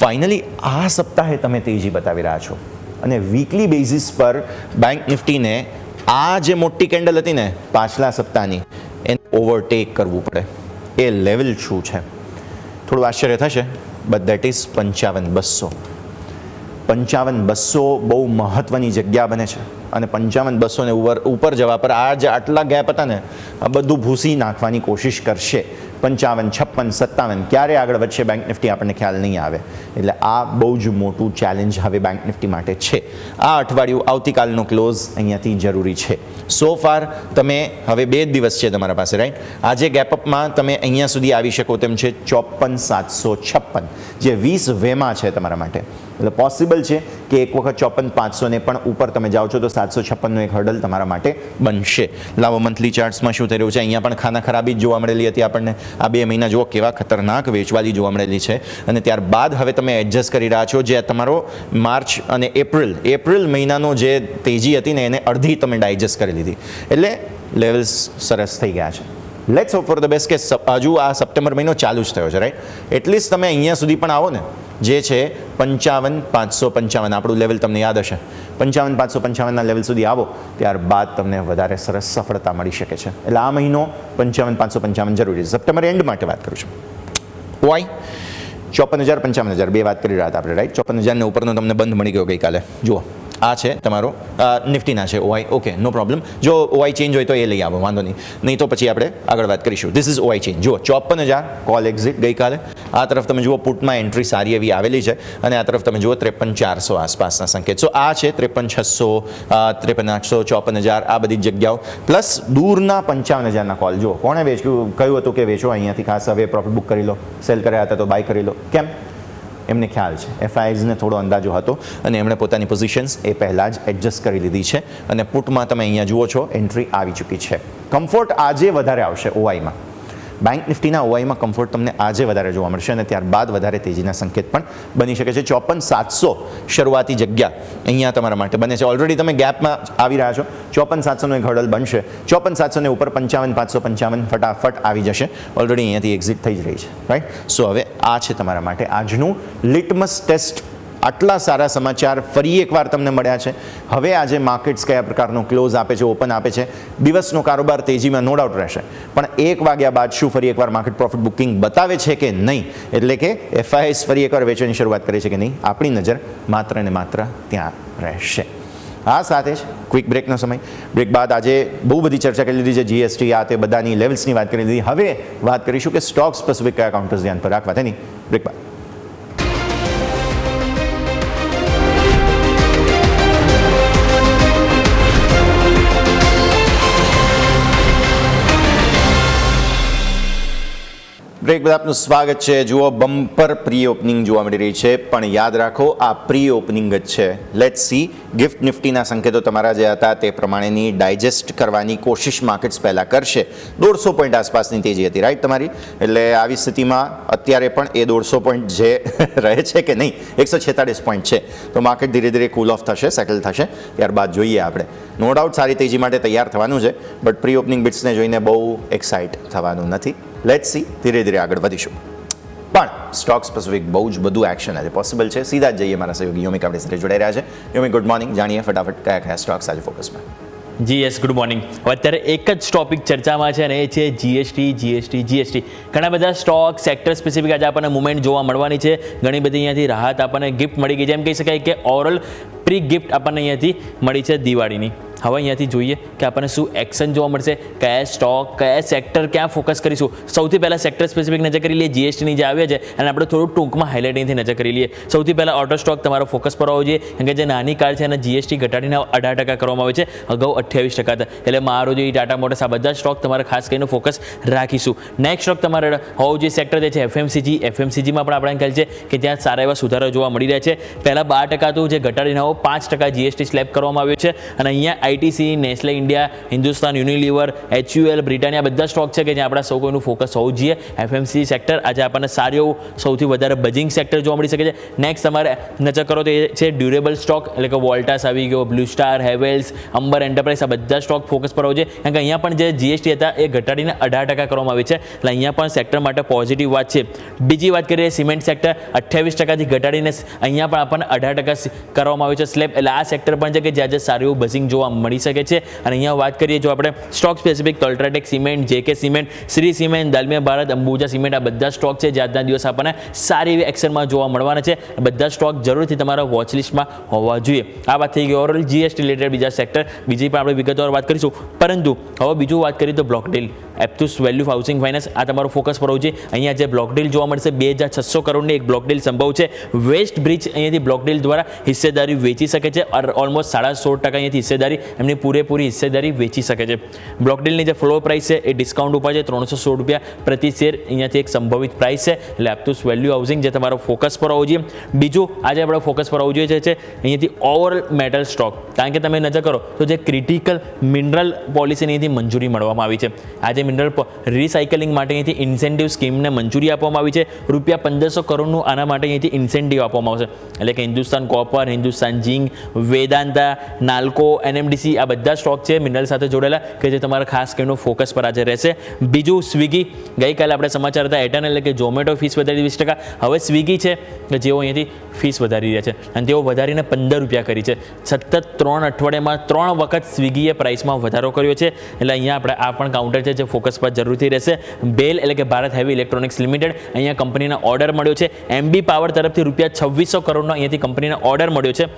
ફાઇનલી આ સપ્તાહે તમે તેજી બતાવી રહ્યા છો અને વીકલી બેઝિસ પર બેંક નિફ્ટીને આ જે મોટી કેન્ડલ હતી ને પાછલા સપ્તાહની, એને ઓવરટેક કરવું પડે. એ લેવલ શું છે? થોડું આશ્ચર્ય થશે, બટ દેટ ઇઝ 55,200. 55,200 બહુ મહત્ત્વની જગ્યા બને છે અને 55,200ને ઉપર જવા પર આ જે આટલા ગેપ હતા ને, આ બધું ભૂસી નાખવાની કોશિશ કરશે. 55, 56, 57 ક્યારે આગળ વધશે બેંક નિફ્ટી આપણને ખ્યાલ નહીં આવે. એટલે આ બહુ જ મોટું ચેલેન્જ હવે બેંક નિફ્ટી માટે છે. આ અઠવાડિયું, આવતીકાલનો ક્લોઝ અહીંયાથી જરૂરી છે. સો ફાર તમે હવે 2 દિવસ છે તમારા પાસે, રાઈટ? આજે ગેપઅપમાં તમે અહીંયા સુધી આવી શકો તેમ છે 54,756, જે 20 વેમાં છે તમારા માટે. એટલે પોસિબલ છે કે એક વખત 54,500ને પણ ઉપર તમે જાઓ છો તો 756નો એક હર્ડલ તમારા માટે બનશે. લાવો મંથલી ચાર્ટ્સમાં શું થઈ રહ્યું છે. અહીંયા પણ ખાના ખરાબી જ જોવા મળેલી હતી આપણને. આ 2 મહિના જુઓ કેવા ખતરનાક વેચવાલી જોવા મળેલી છે અને ત્યારબાદ હવે તમે એડજસ્ટ કરી રહ્યા છો. જે તમારો માર્ચ અને એપ્રિલ મહિનાનો જે તેજી હતી ને એને અડધી તમે ડાયજેસ્ટ કરી લીધી. એટલે લેવલ્સ સરસ થઈ ગયા છે. Let's hope for the best કે હજુ આ સપ્ટેમ્બર મહિનો ચાલુ જ થયો છે, રાઈટ? એટલીસ્ટ તમે અહીંયા સુધી પણ આવો ને, જે છે 55,555 આપણું લેવલ તમને યાદ હશે. 55,555ના લેવલ સુધી આવો ત્યારબાદ તમને વધારે સરસ સફળતા મળી શકે છે. એટલે આ મહિનો 55,555 જરૂરી છે. સપ્ટેમ્બર એન્ડ માટે વાત કરું છું. વાય 54,000, 55,000 બે વાત કરી રહ્યા હતા આપણે, રાઈટ? 54,000ને ઉપરનો તમને બંધ મળી ગયો ગઈકાલે. જુઓ આ છે તમારો નિફ્ટીના છે ઓઆઈ. ઓકે, નો પ્રોબ્લેમ. જો ઓઆઈ ચેન્જ હોય તો એ લઈ આવો, વાંધો નહીં તો પછી આપણે આગળ વાત કરીશું. This is OI change. જુઓ 54,000 કોલ એક્ઝિટ ગઈકાલે. આ તરફ તમે જુઓ પુટમાં એન્ટ્રી સારી એવી આવેલી છે અને આ તરફ તમે જુઓ 53,400 આસપાસના સંકેત. સો આ છે 53,600, 53,800, 54,000 આ બધી જગ્યાઓ, પ્લસ દૂરના 55,000ના કોલ. જુઓ કોણે વેચ્યું, કહ્યું હતું કે વેચો અહીંયાથી, ખાસ હવે પ્રોફિટ બુક કરી લો, સેલ કર્યા હતા તો બાય કરી લો. કેમ? એમને ખ્યાલ છે, એફઆઈઝને થોડો અંદાજો હતો અને એમણે પોતાની પોઝિશન્સ એ પહેલાં જ એડજસ્ટ કરી લીધી છે અને પુટમાં તમે અહીંયા જુઓ છો એન્ટ્રી આવી ચૂકી છે. કમ્ફર્ટ આજે વધારે આવશે ઓઆઈમાં. બેંક નિફ્ટીના ઓઆઈમાં કમ્ફર્ટ તમને આજે વધારે જોવા મળશે અને ત્યારબાદ વધારે તેજીના સંકેત પણ બની શકે છે. 54,700 શરૂઆતી જગ્યા અહીંયા તમારા માટે બને છે. ઓલરેડી તમે ગેપમાં આવી રહ્યા છો. 54,700નો એક હર્ડલ બનશે. 54,700ને ઉપર 55,555 ફટાફટ આવી જશે. ઓલરેડી અહીંયાથી એક્ઝિટ થઈ જ રહી છે, રાઈટ? સો હવે આ છે તમારા માટે આજનું લિટમસ ટેસ્ટ. આટલા સારા સમાચાર ફરી એકવાર તમને મળ્યા છે. હવે આજે માર્કેટ્સ કયા પ્રકારનો ક્લોઝ આપે છે, ઓપન આપે છે, દિવસનો કારોબાર તેજીમાં નો ડાઉટ રહેશે, પણ 1 વાગ્યા બાદ શું ફરી એકવાર માર્કેટ પ્રોફિટ બુકિંગ બતાવે છે કે નહીં, એટલે કે એફઆઈએસ ફરી એકવાર વેચવાની શરૂઆત કરે છે કે નહીં, આપણી નજર માત્ર ને માત્ર ત્યાં રહેશે. આ સાથે જ ક્વિક બ્રેકનો સમય. બ્રેક બાદ આજે બહુ બધી ચર્ચા કરી લીધી છે, જીએસટી આ તે બધાની લેવલ્સની વાત કરી લીધી. હવે વાત કરીશું કે સ્ટોક સ્પેસિફિક કયા કાઉન્ટર્સ ધ્યાન પર રાખવા તેની. બ્રેક બાદ બ્રેક બાદ આપનું સ્વાગત છે. જુઓ બમ્પર પ્રી ઓપનિંગ જોવા મળી રહી છે, પણ યાદ રાખો આ પ્રી ઓપનિંગ જ છે. લેટ્સ સી ગિફ્ટ નિફ્ટીના સંકેતો તમારા જે હતા તે પ્રમાણેની ડાયજેસ્ટ કરવાની કોશિશ માર્કેટ્સ પહેલાં કરશે. 150 પોઈન્ટ આસપાસની તેજી હતી, રાઈટ તમારી? એટલે આવી સ્થિતિમાં અત્યારે પણ એ 150 પોઈન્ટ જે રહે છે કે નહીં, 146 પોઈન્ટ છે, તો માર્કેટ ધીરે ધીરે કૂલ ઓફ થશે, સેટલ થશે. ત્યારબાદ જોઈએ આપણે. નો ડાઉટ સારી તેજી માટે તૈયાર થવાનું છે, બટ પ્રી ઓપનિંગ બિટ્સને જોઈને બહુ એક્સાઇટ થવાનું નથી. લેટ્સ સી, ધીરે ધીરે આગળ વધીશું. પણ સ્ટોક સ્પેસિફિક બહુ જ બધું એક્શન આજે પોસિબલ છે. સીધા જ જઈએ મારા સહયોગી યોમિક આપણી સાથે જોડાઈ રહ્યા છે. યોમિક, ગુડ મોર્નિંગ. જાણીએ ફટાફટ કયા કયા સ્ટોક્સ આજે ફોકસમાં. જી યસ ગુડ મોર્નિંગ. હવે અત્યારે એક જ ટોપિક ચર્ચામાં છે અને એ છે જીએસટી. ઘણા બધા સ્ટોક સેક્ટર સ્પેસિફિક આજે આપણને મુવમેન્ટ જોવા મળવાની છે. ઘણી બધી અહીંયાથી રાહત આપણને ગિફ્ટ મળી ગઈ છે. એમ કહી શકાય કે ઓવરઓલ પ્રી ગિફ્ટ આપણને અહીંયાથી મળી છે દિવાળીની. હવે અહીંયાથી જોઈએ કે આપણને શું એક્શન જોવા મળશે, કયા સ્ટોક કયા સેક્ટર ક્યાં ફોકસ કરીશું. સૌથી પહેલાં સેક્ટર સ્પેસિફિક નજર કરી લઈએ. જીએસટીની જે આવ્યા છે અને આપણે થોડું ટૂંકમાં હાઇલાઇટિંગથી નજર કરી લઈએ. સૌથી પહેલાં ઓટો સ્ટોક તમારો ફોકસ પર હોવો જોઈએ, કારણ કે જે નાની કાર છે અને જીએસટી ઘટાડીને 18% કરવામાં આવે છે, અગાઉ 28% હતા. એટલે મારુતિ, ટાટા મોટર્સ આ બધા સ્ટોક તમારે ખાસ કરીને ફોકસ રાખીશું. નેક્સ્ટ સ્ટોક તમારે હોવું જોઈએ સેક્ટર જે છે એફએમસીજીમાં પણ આપણે ખ્યાલ છે કે ત્યાં સારા એવા સુધારા જોવા મળી રહ્યા છે. પહેલાં 12% હતું, જે ઘટાડીને 5% જીએસટી સ્લેબ કરવામાં આવ્યો છે. અને અહીંયા ITC, Nestle India, Hindustan Unilever, HUL, Britannia બધા સ્ટોક છે કે જ્યાં આપણા સૌ કોઈનું ફોકસ હોવું જોઈએ. એફએમસી સેક્ટર આજે આપણને સારું એવું સૌથી વધારે બજિંગ સેક્ટર જોવા મળી શકે છે. નેક્સ્ટ તમારે નજર કરો તો એ છે ડ્યુરેબલ સ્ટોક, એટલે કે વોલ્ટાસ આવી ગયો, blue star, Havells, Amber enterprise, આ બધા સ્ટોક ફોકસ પર હોવું જોઈએ. કારણ કે અહીંયા પણ જે જીએસટી હતા એ ઘટાડીને 18% કરવામાં આવી છે. એટલે અહીંયા પણ સેક્ટર માટે પોઝિટિવ વાત છે. બીજી વાત કરીએ સિમેન્ટ સેક્ટર, 28%થી ઘટાડીને અહીંયા પણ આપણને 18% કરવામાં આવ્યું છે સ્લેબ. એટલે આ સેક્ટર પણ છે કે જ્યાં જે સારું એવું બજિંગ જોવા મળી શકે છે. અને અહીંયા વાત કરીએ જો આપણે સ્ટોક સ્પેસિફિક, તો UltraTech cement, JK cement, Shree cement, Dalmia Bharat, Ambuja cement આ બધા સ્ટોક છે જે આજના દિવસ આપણને સારી એવી એક્શનમાં જોવા મળવાના છે. બધા સ્ટોક જરૂરથી તમારા વોચ લિસ્ટમાં હોવા જોઈએ. આ વાત થઈ ગઈ ઓવરઓલ જીએસટી રિલેટેડ. બીજા સેક્ટર બીજી પણ આપણે વિગતવાર વાત કરીશું. પરંતુ હવે બીજું વાત કરીએ તો block deal, Aptus value housing finance, આ તમારું ફોકસ પર હોવું જોઈએ. અહીંયા જે બ્લોક ડીલ જોવા મળશે 2600 કરોડની એક બ્લોક ડીલ સંભવ છે. વેસ્ટ બ્રિજ અહીંયાથી બ્લોક ડીલ દ્વારા હિસ્સેદારી વેચી શકે છે. ઓલમોસ્ટ 16.5% અહીંયાથી હિસ્સેદારી એમની પૂરેપૂરી હિસ્સેદારી વેચી શકે છે. બ્લોક ડીલની જે ફ્લોર પ્રાઇસ છે એ ડિસ્કાઉન્ટ ઉપર છે, 316 રૂપિયા પ્રતિ શેર અહીંયાથી એક સંભવિત પ્રાઇસ છે. એટલે એપ્તુસ વેલ્યુ હાઉસિંગ જે તમારો ફોકસ પર હોવું જોઈએ. બીજું આજે આપણે ફોકસ પર હોવું જોઈએ છે અહીંયાથી ઓવરઓલ મેટલ સ્ટોક, કારણ કે તમે નજર કરો તો જે ક્રિટિકલ મિનરલ પોલિસીની અહીંયાથી મંજૂરી મળવામાં આવી છે. આજે મિનરલ રિસાયકલિંગ માટે અહીંથી ઇન્સેન્ટિવ સ્કીમને મંજૂરી આપવામાં આવી છે. રૂપિયા 1500 કરોડનું આના માટે અહીંથી ઇન્સેન્ટિવ આપવામાં આવશે. એટલે કે Hindustan copper, Hindustan zinc, Vedanta, Nalco, NMDC આ બધા સ્ટોક છે મિનરલ સાથે જોડેલા કે જે તમારા ખાસ કરીને ફોકસ પર આજે રહેશે. બીજું સ્વિગી, ગઈકાલે આપણે સમાચાર હતા એટર્ન એટલે કે ઝોમેટો ફીસ વધારી 20%. હવે સ્વિગી છે કે જેઓ અહીંયાથી ફીસ વધારી રહ્યા છે અને તેઓ વધારીને 15 રૂપિયા કરી છે. સતત 3 અઠવાડિયામાં 3 વખત સ્વિગીએ પ્રાઇસમાં વધારો કર્યો છે. એટલે અહીંયા આપણે આ પણ કાઉન્ટર છે જે ફોકસ પર જરૂરથી રહેશે. બેલ એટલે કે ભારત હેવી ઇલેક્ટ્રોનિક્સ લિમિટેડ, અહીંયા કંપનીને ઓર્ડર મળ્યો છે. MB પાવર તરફથી રૂપિયા 2600 કરોડનો અહીંયાથી કંપનીને ઓર્ડર મળ્યો છે.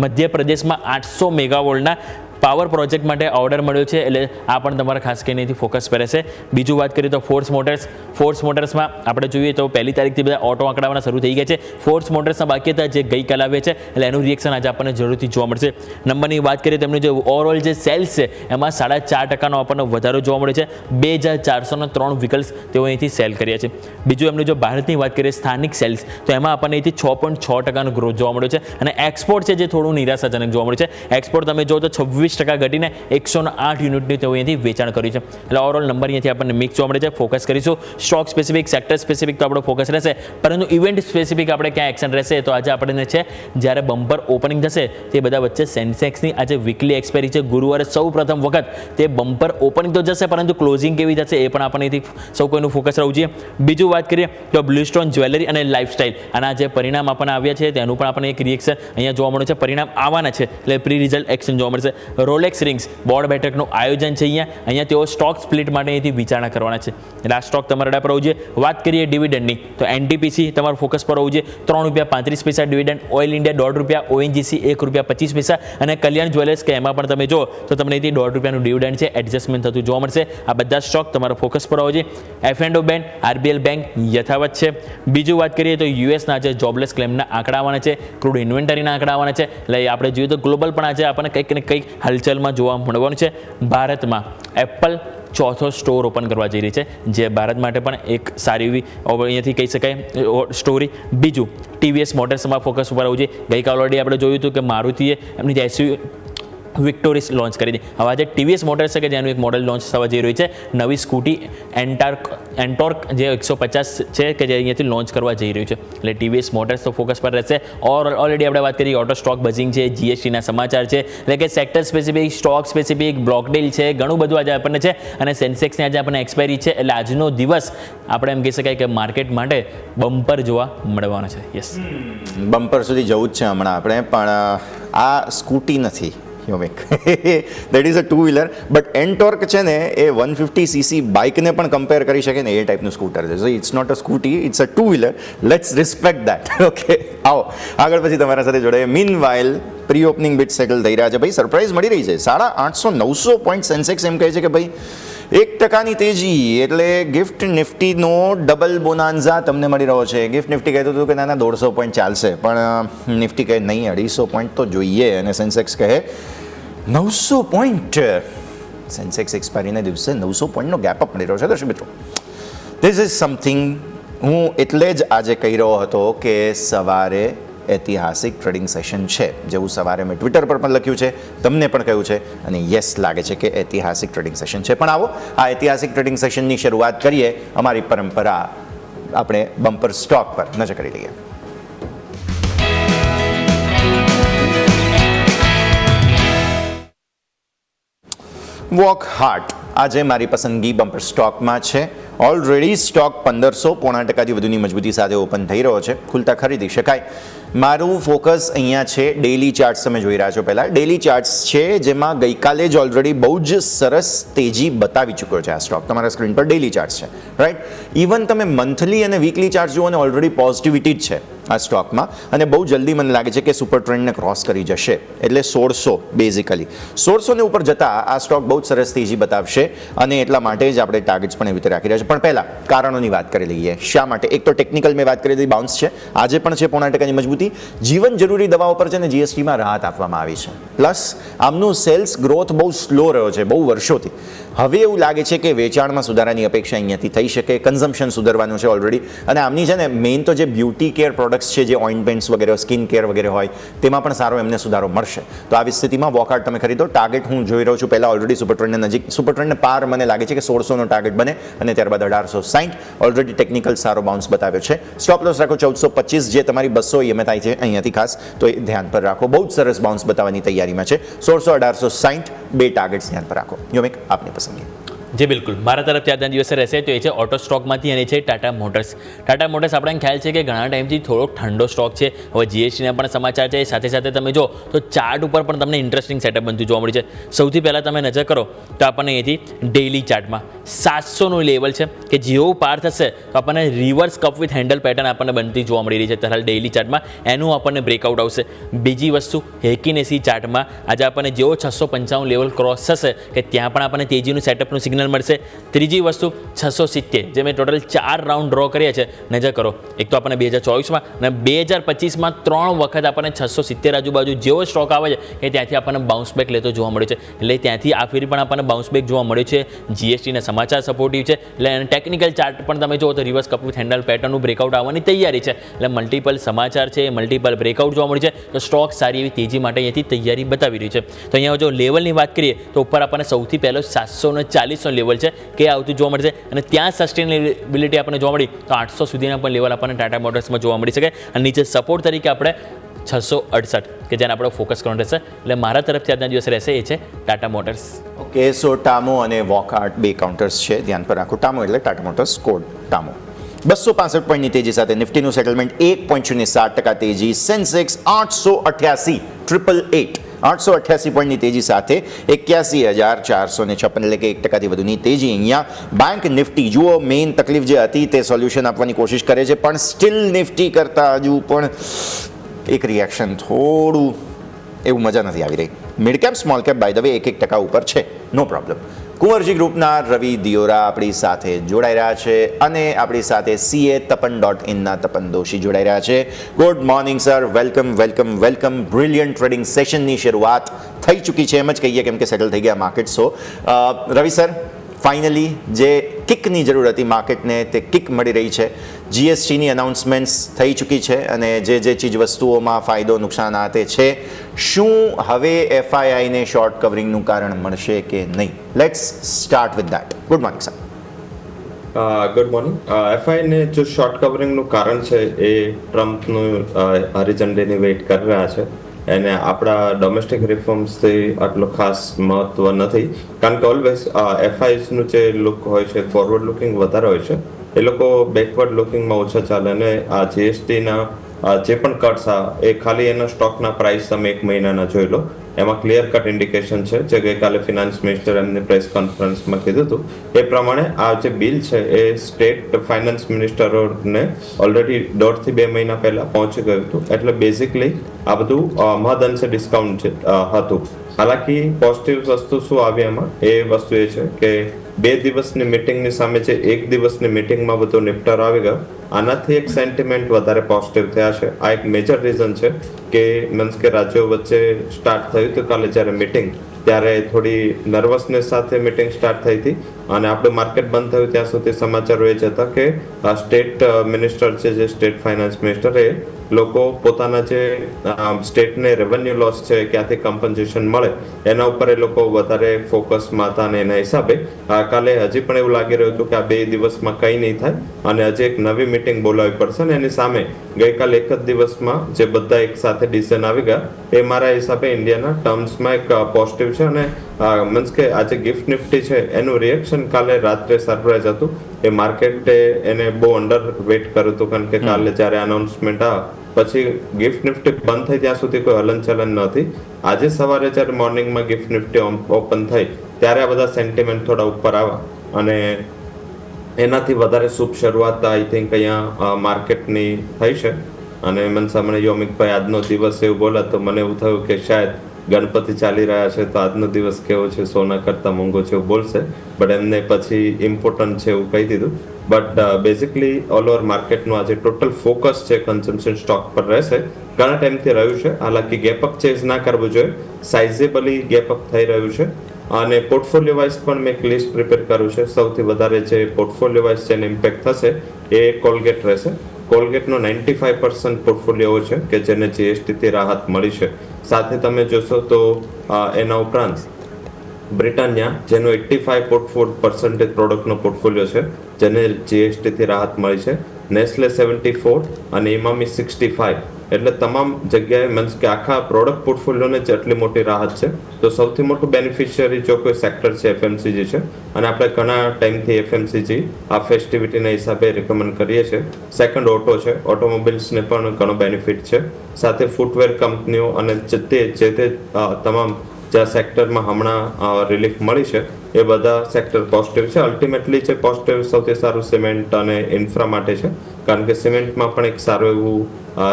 મધ્યપ્રદેશમાં 800 મેગાવોલ્ટના પાવર પ્રોજેક્ટ માટે ઓર્ડર મળ્યો છે. એટલે આ પણ તમારે ખાસ કરીને અહીંથી ફોકસ પર રહેશે. બીજું વાત કરીએ તો ફોર્સ મોટર્સમાં આપણે જોઈએ તો 1 તારીખથી બધા ઓટો આંકડાવાના શરૂ થઈ ગયા છે. ફોર્સ મોટર્સના બાકી હતા જે ગઈકાલે આવ્યા છે, એટલે એનું રિએક્શન આજે આપણને જરૂરથી જોવા મળશે. નંબરની વાત કરીએ તો એમનું જે ઓવરઓલ જે સેલ્સ છે એમાં 4.5% આપણને વધારો જોવા મળે છે. 2403 વ્હીકલ્સ તેઓ અહીંથી સેલ કર્યા છે. બીજું એમનું જો ભારતની વાત કરીએ સ્થાનિક સેલ્સ, તો એમાં આપણને અહીંથી 6.6% ગ્રોથ જોવા મળ્યો છે. અને એક્સપોર્ટ છે જે થોડું નિરાશાજનક જોવા મળ્યું છે. એક્સપોર્ટ તમે જો તો 26% ઘટીને 108 યુનિટની તેઓ અહીંથી વેચાણ કર્યું છે. એટલે ઓવરઓલ નંબર અહીંયાથી આપણને મિક્સ જોવા મળે છે. ફોકસ કરીશું સ્ટોક સ્પેસિફિક, સેક્ટર સ્પેસિફિક તો આપણો ફોકસ રહેશે, પરંતુ ઇવેન્ટ સ્પેસિફિક આપણે ક્યાં એક્શન રહેશે તો આજે આપણને છે જ્યારે બમ્પર ઓપનિંગ થશે તે બધા વચ્ચે સેન્સેક્સની આજે વીકલી એક્સપાયરી છે. ગુરુવારે સૌ પ્રથમ વખત તે બમ્પર ઓપનિંગ તો જશે, પરંતુ ક્લોઝિંગ કેવી થશે એ પણ આપણને અહીંથી સૌ કોઈનું ફોકસ રહેવું જોઈએ. બીજું વાત કરીએ તો બ્લુસ્ટોન જ્વેલરી અને લાઇફસ્ટાઇલ, આના જે પરિણામ આપણને આવ્યા છે તેનું પણ આપણને એક રિએક્શન અહીંયા જોવા મળ્યું છે. પરિણામ આવવાના છે એટલે પ્રી રિઝલ્ટ એક્શન જોવા મળશે. રોલેક્સ રિંગ્સ બોર્ડ બેઠકનું આયોજન છે. અહીંયા તેઓ સ્ટોક સ્પ્લિટ માટે અહીંથી વિચારણા કરવાના છે. એટલે આ સ્ટોક તમારા પર હોવું જોઈએ. વાત કરીએ ડિવિડન્ડની તો NTPC તમારું ફોકસ પર હોવું જોઈએ. ₹3.35 ડિવિડન્ડ, ઓઇલ ઇન્ડિયા ₹1, ONGC ₹1.25 અને કલ્યાણ જ્વેલર્સ કે એમાં પણ તમે જો તો તમને અહીંથી ₹1 ડિવિડન્ડ છે એડજસ્ટમેન્ટ થતું જોવા મળશે. આ બધા સ્ટોક તમારા ફોકસ પર હોવા જોઈએ. F&O બેન્ક, RBL બેંક યથાવત છે. બીજું વાત કરીએ તો યુએસના જે જોબલેસ ક્લેમના આંકડા આવવાના છે, ક્રૂડ ઇન્વેન્ટરીના આંકડા આવવાના છે. એટલે આપણે જોઈએ તો ગ્લોબલ પણ આજે આપણને કંઈક ને કંઈક હલચલમાં જોવા મળવાનું છે. ભારતમાં એપલ ચોથો સ્ટોર ઓપન કરવા જઈ રહી છે, જે ભારત માટે પણ એક સારી એવી અહીંયાથી કહી શકાય સ્ટોરી. બીજું TVS મોટર્સમાં ફોકસ ઉપર આવવું જોઈએ. ગઈકાલે ઓલરેડી આપણે જોયું હતું કે મારુતિએ એમની જે SUV વિક્ટોરિસ લોન્ચ કરી હતી. હવે આજે TVS મોટર્સ છે કે જેનું એક મોડલ લોન્ચ થવા જઈ રહ્યું છે. નવી સ્કૂટી એન્ટોર્ક જે 150 છે કે જે અહીંયાથી લોન્ચ કરવા જઈ રહ્યું છે. એટલે TVS મોટર્સ તો ફોકસ પર રહેશે. ઓલરેડી આપણે વાત કરી ઓટો સ્ટોક બઝિંગ છે, GSTના સમાચાર છે, એટલે કે sector specific, stock specific, block deal છે, ઘણું બધું આજે આપણને છે. અને સેન્સેક્સની આજે આપણને એક્સપાયરી છે. એટલે આજનો દિવસ આપણે એમ કહી શકાય કે માર્કેટ માટે બમ્પર જોવા મળવાનો છે. યસ, બમ્પર સુધી જવું જ છે હમણાં આપણે, પણ આ સ્કૂટી નથી. યોમિક that is a two wheeler but Ntorq છે ને એ 150cc બાઇકને પણ કમ્પેર કરી શકે ને એ ટાઈપનું સ્કૂટર છે. So it's not a Scooty, it's a two wheeler. Let's respect that. Okay, આવો આગળ પછી તમારા સાથે જોડાઈએ. Meanwhile pre opening bid settle થઈ રહ્યા છે. ભાઈ સરપ્રાઈઝ મળી રહી છે. 850-900 પોઈન્ટ સેન્સેક્સ એમ કહે છે કે ભાઈ 1% તેજી એટલે ગિફ્ટ નિફ્ટીનો ડબલ બોનાન્ઝા તમને મળી રહ્યો છે. ગિફ્ટ નિફ્ટી કહેતું હતું કે ના 150 પોઈન્ટ ચાલશે, પણ નિફ્ટી કહે નહીં 250 પોઈન્ટ તો જોઈએ, અને સેન્સેક્સ કહે 900 પોઈન્ટ. સેન્સેક્સ એક્સપાયરીના દિવસે 900 પોઈન્ટનો ગેપ અપ મળી રહ્યો છે. દર્શક મિત્રો, ધીસ ઇઝ સમથિંગ હું એટલે જ આજે કહી રહ્યો હતો કે સવારે ઐતિહાસિક ટ્રેડિંગ સેશન છે, જેવું સવારે મેં ટ્વિટર પર પણ લખ્યું છે, તમને પણ કહ્યું છે, અને યસ લાગે છે કે ઐતિહાસિક ટ્રેડિંગ સેશન છે. પણ આવો આ ઐતિહાસિક ટ્રેડિંગ સેશનની શરૂઆત કરીએ. અમારી પરંપરા આપણે બમ્પર સ્ટોક પર નજર કરી લઈએ. વોક હાર્ટ આજે મારી પસંદગી બમ્પર સ્ટોકમાં છે. ઓલરેડી સ્ટોક 1500.5% વધુની મજબૂતી સાથે ઓપન થઈ રહ્યો છે. ખુલતા ખરીદી શકાય. મારું ફોકસ અહીંયા છે ડેઇલી ચાર્ટ્સ. તમે જોઈ રહ્યા છો. પહેલાં ડેઇલી ચાર્ટ્સ છે, જેમાં ગઈકાલે જ ઓલરેડી બહુ જ સરસ તેજી બતાવી ચૂક્યો છે આ સ્ટોક. તમારા સ્ક્રીન પર ડેઇલી ચાર્ટ્સ છે, રાઈટ. ઇવન તમે મંથલી અને વીકલી ચાર્ટ જુઓ ને ઓલરેડી પોઝિટિવિટી જ છે આ સ્ટોકમાં, અને બહુ જલ્દી મને લાગે છે કે સુપર ટ્રેન્ડને ક્રોસ કરી જશે. એટલે 1600 બેઝિકલી 1600 ઉપર જતાં આ સ્ટોક બહુ જ સરસ તેજી બતાવશે, અને એટલા માટે જ આપણે ટાર્ગેટ્સ પણ એવી રીતે રાખી રહ્યા છે. પણ પહેલાં કારણોની વાત કરી લઈએ. શા માટે? એક તો ટેકનિકલ મેં વાત કરી દીધી, બાઉન્સ છે. આજે પણ છે 0.5%ની મજબૂતી. જીવન જરૂરી દવાઓ પર છે ને જીએસટીમાં રાહત આપવામાં આવી છે. પ્લસ આમનું સેલ્સ ગ્રોથ બહુ સ્લો રહ્યો છે બહુ વર્ષોથી. હવે એવું લાગે છે કે વેચાણમાં સુધારાની અપેક્ષા અહીંયાથી થઈ શકે. કન્ઝમ્પશન સુધરવાનું છે ઓલરેડી, અને આમની છે ને મેઇન તો જે બ્યુટી કેર પ્રોડક્ટ્સ છે, જે ઓઇન્ટમેન્ટ્સ વગેરે, સ્કિન કેર વગેરે હોય, તેમાં પણ સારો એમને સુધારો મળશે. તો આવી સ્થિતિમાં વોકઆઉટ તમે ખરીદો. ટાર્ગેટ હું જોઈ રહ્યો છું પહેલાં ઓલરેડી સુપર ટ્રેન્ડને નજીક, સુપર ટ્રેન્ડને પાર મને લાગે છે કે 1600નો ટાર્ગેટ બને, અને ત્યારબાદ 1860. ઓલરેડી ટેકનિકલ સારો બાઉન્સ બતાવ્યો છે. સ્ટોપ લોસ રાખો 1425, જે તમારી 200 EMA થાય છે અહીંયાથી ખાસ, તો એ ધ્યાન પર રાખો. બહુ જ સરસ બાઉન્સ બતાવવાની તૈયારીમાં છે. 1600 1860 બે ટાર્ગેટ્સ ધ્યાન પર રાખો. યોમિક, આપની પસંદગી. જી બિલકુલ, મારા તરફથી આજના દિવસે રહેશે તો એ છે ઓટો સ્ટોકમાંથી, અને છે ટાટા મોટર્સ. ટાટા મોટર્સ આપણને ખ્યાલ છે કે ઘણા ટાઈમથી થોડો ઠંડો સ્ટોક છે. હવે જીએસટીના પણ સમાચાર છે. સાથે સાથે તમે જો તો ચાર્ટ ઉપર પણ તમને ઇન્ટરેસ્ટિંગ સેટઅપ બનતું જોવા મળે છે. સૌથી પહેલાં તમે નજર કરો તો આપણને અહીંથી ડેઇલી ચાર્ટમાં 700નું લેવલ છે કે જેવું પાર થશે તો આપણને reverse cup with handle pattern આપણને બનતી જોવા મળી રહી છે હાલ ડેઇલી ચાર્ટમાં. એનું આપણને બ્રેકઆઉટ આવશે. બીજી વસ્તુ, હેકીનેસી ચાર્ટમાં આજે આપણને જેવો 655 લેવલ ક્રોસ થશે કે ત્યાં પણ આપણને તેજીનું સેટઅપનું સિગ્નલ મળશે. ત્રીજી વસ્તુ 670, જે મેં ટોટલ 4 રાઉન્ડ ડ્રો કર્યા છે. નજર કરો, એક તો આપણને 2024માં અને 2025માં 3 વખત આપણને 670 આજુબાજુ જેવો સ્ટોક આવે છે કે ત્યાંથી આપણને બાઉન્સ બેક લેતો જોવા મળે છે. એટલે ત્યાંથી આ ફેરી પણ આપણને બાઉન્સ બેક જોવા મળે છે. જીએસટીના સમાચાર સપોર્ટિવ છે, એટલે ટેકનિકલ ચાર્ટ પણ તમે જુઓ તો રિવર્સ કપ વિથ હેન્ડલ પેટર્નનું બ્રેકઆઉટ આવવાની તૈયારી છે. એટલે મલ્ટિપલ સમાચાર છે, મલ્ટિપલ બ્રેકઆઉટ જોવા મળે છે, તો સ્ટોક સારી એવી તેજી માટે અહીંયાથી તૈયારી બતાવી રહી છે. તો અહીંયા જો લેવલની વાત કરીએ તો ઉપર આપણને સૌથી પહેલો 740નો લેવલ છે કે આવતું જોવા મળશે, અને ત્યાં સસ્ટેનેબિલિટી આપણને જોવા મળી તો 800 સુધીના પણ લેવલ આપણને ટાટા મોટર્સમાં જોવા મળી શકે. અને નીચે સપોર્ટ તરીકે આપણે 668 કે જેને આપણે ફોકસ કરવાનું રહેશે. એટલે મારા તરફથી આજના દિવસે રહેશે એ છે ટાટા મોટર્સ. ઓકે, સો ટામો અને વોકહાર્ટ બે કાઉન્ટર્સ છે, ધ્યાન પર રાખો. ટામો એટલે ટાટા મોટર્સ, કોડ ટામો. 265 પોઈન્ટની તેજી સાથે નિફ્ટીનું સેટલમેન્ટ 1.07% તેજી. સેન્સેક્સ 888 888 પોઈન્ટની તેજી સાથે 81,456, એટલે કે 1%થી વધુની તેજી. અહીંયા બેંક નિફ્ટી જુઓ, મેઇન તકલીફ જે હતી તે સોલ્યુશન આપવાની કોશિશ કરે છે, પણ સ્ટીલ નિફ્ટી કરતાં હજુ પણ એક રિએક્શન થોડું એવું મજા નથી આવી રહી. Mid cap small cap by the way 1% ઉપર છે, નો પ્રોબ્લેમ. કુંવરજી ગ્રુપના રવિ દિયોરા આપણી સાથે જોડાઈ રહ્યા છે, અને આપણી સાથે CA-Tapan.in તપન દોશી જોડાઈ રહ્યા છે. Good morning sir, welcome welcome welcome. Brilliant trading સેશનની શરૂઆત થઈ ચૂકી છે એમ જ કહીએ, કેમ કે સેટલ થઈ ગયા માર્કેટ. સો રવિ સર, ફાઇનલી જે કિકની જરૂર હતી માર્કેટને તે કિક મળી રહી છે. જીએસટીની અનાઉન્સમેન્ટ્સ થઈ ચૂકી છે, અને જે ચીજ વસ્તુઓમાં ફાયદો નુકસાન આ તે છે. શું હવે એફઆઈઆઈને શોર્ટ કવરિંગનું કારણ મળશે કે નહીં? Let's start with that. Good morning sir. Good morning. એફઆઈને જો શોર્ટ કવરિંગનું કારણ છે એ ટ્રમ્પનું હરિજન ડેની વેઇટ કરી રહ્યા છે, એને આપણા ડોમેસ્ટિક રિફોર્મ્સથી આટલો ખાસ મહત્વ નથી, કારણ કે ઓલવેઝ એફઆઈસનું જે લુક હોય છે ફોરવર્ડ લુકિંગ વધારે હોય છે. એ લોકો બેકવર્ડ લુકિંગમાં ઓછા ચાલે, અને આ જીએસટીના જે પણ કટ્સ એ ખાલી એના સ્ટોકના પ્રાઇસ તમે 1 મહિનાના જોઈ લો એમાં ક્લિયર કટ ઇન્ડિકેશન છે જે ગઈકાલે ફિનાન્સ મિનિસ્ટર એમની પ્રેસ કોન્ફરન્સમાં કીધું હતું એ પ્રમાણે આ જે બિલ છે એ સ્ટેટ ફાઇનાન્સ મિનિસ્ટરોને ઓલરેડી 1.5 થી 2 મહિના પહેલા પહોંચી ગયું હતું. એટલે બેઝિકલી આ બધું મહદઅંશે ડિસ્કાઉન્ટ હતું. હાલાકી પોઝિટિવ વસ્તુ શું આવી એમાં એ વસ્તુ એ છે કે 2 દિવસની મિટિંગની સામે જે 1 દિવસની મિટિંગમાં બધો નિપટારો આવી ગયો આનાથી એક સેન્ટિમેન્ટ વધારે પોઝિટિવ થયા છે. આ એક મેજર રીઝન છે કે મીન્સ કે રાજ્યો વચ્ચે સ્ટાર્ટ થયું હતું કાલે જ્યારે મિટિંગ ત્યારે થોડી નર્વસનેસ સાથે મિટિંગ સ્ટાર્ટ થઈ હતી અને આપણું માર્કેટ બંધ થયું ત્યાં સુધી સમાચારો એ જ હતા કે સ્ટેટ મિનિસ્ટર છે જે સ્ટેટ ફાઇનાન્સ મિનિસ્ટર એ લોકો પોતાના જે સ્ટેટને રેવન્યુ લોસ છે ક્યાંથી કમ્પન્સેશન મળે એના ઉપર એ લોકો વધારે ફોકસમાં હતા અને એના હિસાબે કાલે હજી પણ એવું લાગી રહ્યું હતું કે આ 2 દિવસમાં કંઈ નહીં થાય અને હજી એક નવી મિટિંગ બોલાવવી પડશે ને એની સામે ગઈકાલે એક જ દિવસમાં જે બધા એક સાથે ડિસિઝન આવી ગયા એ મારા હિસાબે ઇન્ડિયાના ટર્મ્સમાં એક પોઝિટિવ છે અને મીન્સ કે આજે ગિફ્ટ નિફ્ટી છે એનું રિએક્શન કાલે રાત્રે સરપ્રાઈઝ હતું. એ માર્કેટે એને બહુ અંડર વેટ કર્યું હતું કારણ કે કાલે જ્યારે અનાઉન્સમેન્ટ આ પછી ગિફ્ટ નિફ્ટી બંધ થઈ ત્યાં સુધી કોઈ હલનચલન નહોતી. આજે સવારે જ્યારે મોર્નિંગમાં ગિફ્ટ નિફ્ટી ઓપન થઈ ત્યારે આ બધા સેન્ટિમેન્ટ થોડા ઉપર આવ્યા અને એનાથી વધારે શુભ શરૂઆત આઈ થિંક અહીંયા માર્કેટની થઈ છે. અને મને સામે યોમિકભાઈ આજનો દિવસ એવું બોલા તો મને એવું થયું કે શાયદ ગણપતિ ચાલી રહ્યા છે તો આજનો દિવસ કેવો છે સોના કરતા મોંઘો છે એવું બોલશે બટ એમને પછી ઇમ્પોર્ટન્ટ છે એવું કહી દીધું. બટ બેઝિકલી ઓલ ઓવર માર્કેટનું આજે ટોટલ ફોકસ છે કન્ઝમ્પશન સ્ટોક પર રહેશે. ઘણા ટાઈમથી રહ્યું છે. હાલાકી ગેપઅપ ચેઝ ના કરવું જોઈએ. સાઇઝેબલી ગેપઅપ થઈ રહ્યું છે અને પોર્ટફોલિયો વાઇઝ પણ મેં એક લિસ્ટ પ્રિપેર કર્યું છે. સૌથી વધારે જે પોર્ટફોલિયો વાઇઝ જેને ઇમ્પેક્ટ થશે એ કોલગેટ રહેશે. કોલગેટનો 95% પોર્ટફોલિયો છે કે જેને જીએસટીથી રાહત મળી છે. સાથે તમે જોશો તો એના ઉપરાંત બ્રિટાનિયા જેનો 85% પ્રોડક્ટનો પોર્ટફોલિયો છે જેને જીએસટીથી રાહત મળી છે. નેસ્લે 74 અને ઇમામી 65 એટલે તમામ જગ્યાએ મીન્સ કે આખા પ્રોડક્ટ પોર્ટફોલિયોને જ આટલી મોટી રાહત છે. તો સૌથી મોટું બેનિફિશિયરી જો કોઈ સેક્ટર છે એફએમસીજી છે અને આપણે ઘણા ટાઈમથી એફએમસીજી આ ફેસ્ટિવિટીના હિસાબે રિકમેન્ડ કરીએ છીએ. સેકન્ડ ઓટો છે. ઓટોમોબાઈલ્સને પણ ઘણો બેનિફિટ છે. સાથે ફૂટવેર કંપનીઓ અને જે તે તમામ જ્યાં સેક્ટરમાં હમણાં રિલીફ મળી છે એ બધા સેક્ટર પોઝિટિવ છે. અલ્ટિમેટલી જે પોઝિટિવ સૌથી સારું સિમેન્ટ અને ઇન્ફ્રા માટે છે કારણ કે સિમેન્ટમાં પણ એક સારું એવું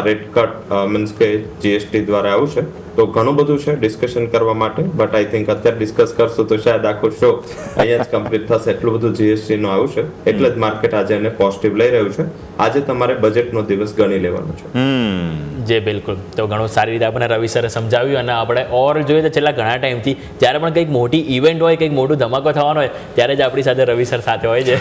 રેટ કટ મીન્સ કે જીએસટી દ્વારા આવ્યું છે. તો ઘણું બધું છે ડિસ્કશન કરવા માટે બટ આઈ થિંક અત્યારે ડિસ્કસ કરશું તો શાયદ આખો શો અહીંયા જ કમ્પ્લીટ થશે. એટલું બધું જીએસટીનું આવ્યું છે એટલે જ માર્કેટ આજે એને પોઝિટિવ લઈ રહ્યું છે. આજે તમારે બજેટનો દિવસ ગણી લેવાનો છે. જે બિલકુલ તો ઘણું સારી રીતે આપણને રવિ સરે સમજાવ્યું અને આપણે ઓવરઓલ જોઈએ તો છેલ્લા ઘણા ટાઈમથી જ્યારે પણ કંઈક મોટી ઇવેન્ટ હોય કંઈક મોટું ધમાકો થવાનો હોય ત્યારે જ આપણી સાથે રવિ સર સાથે હોય છે.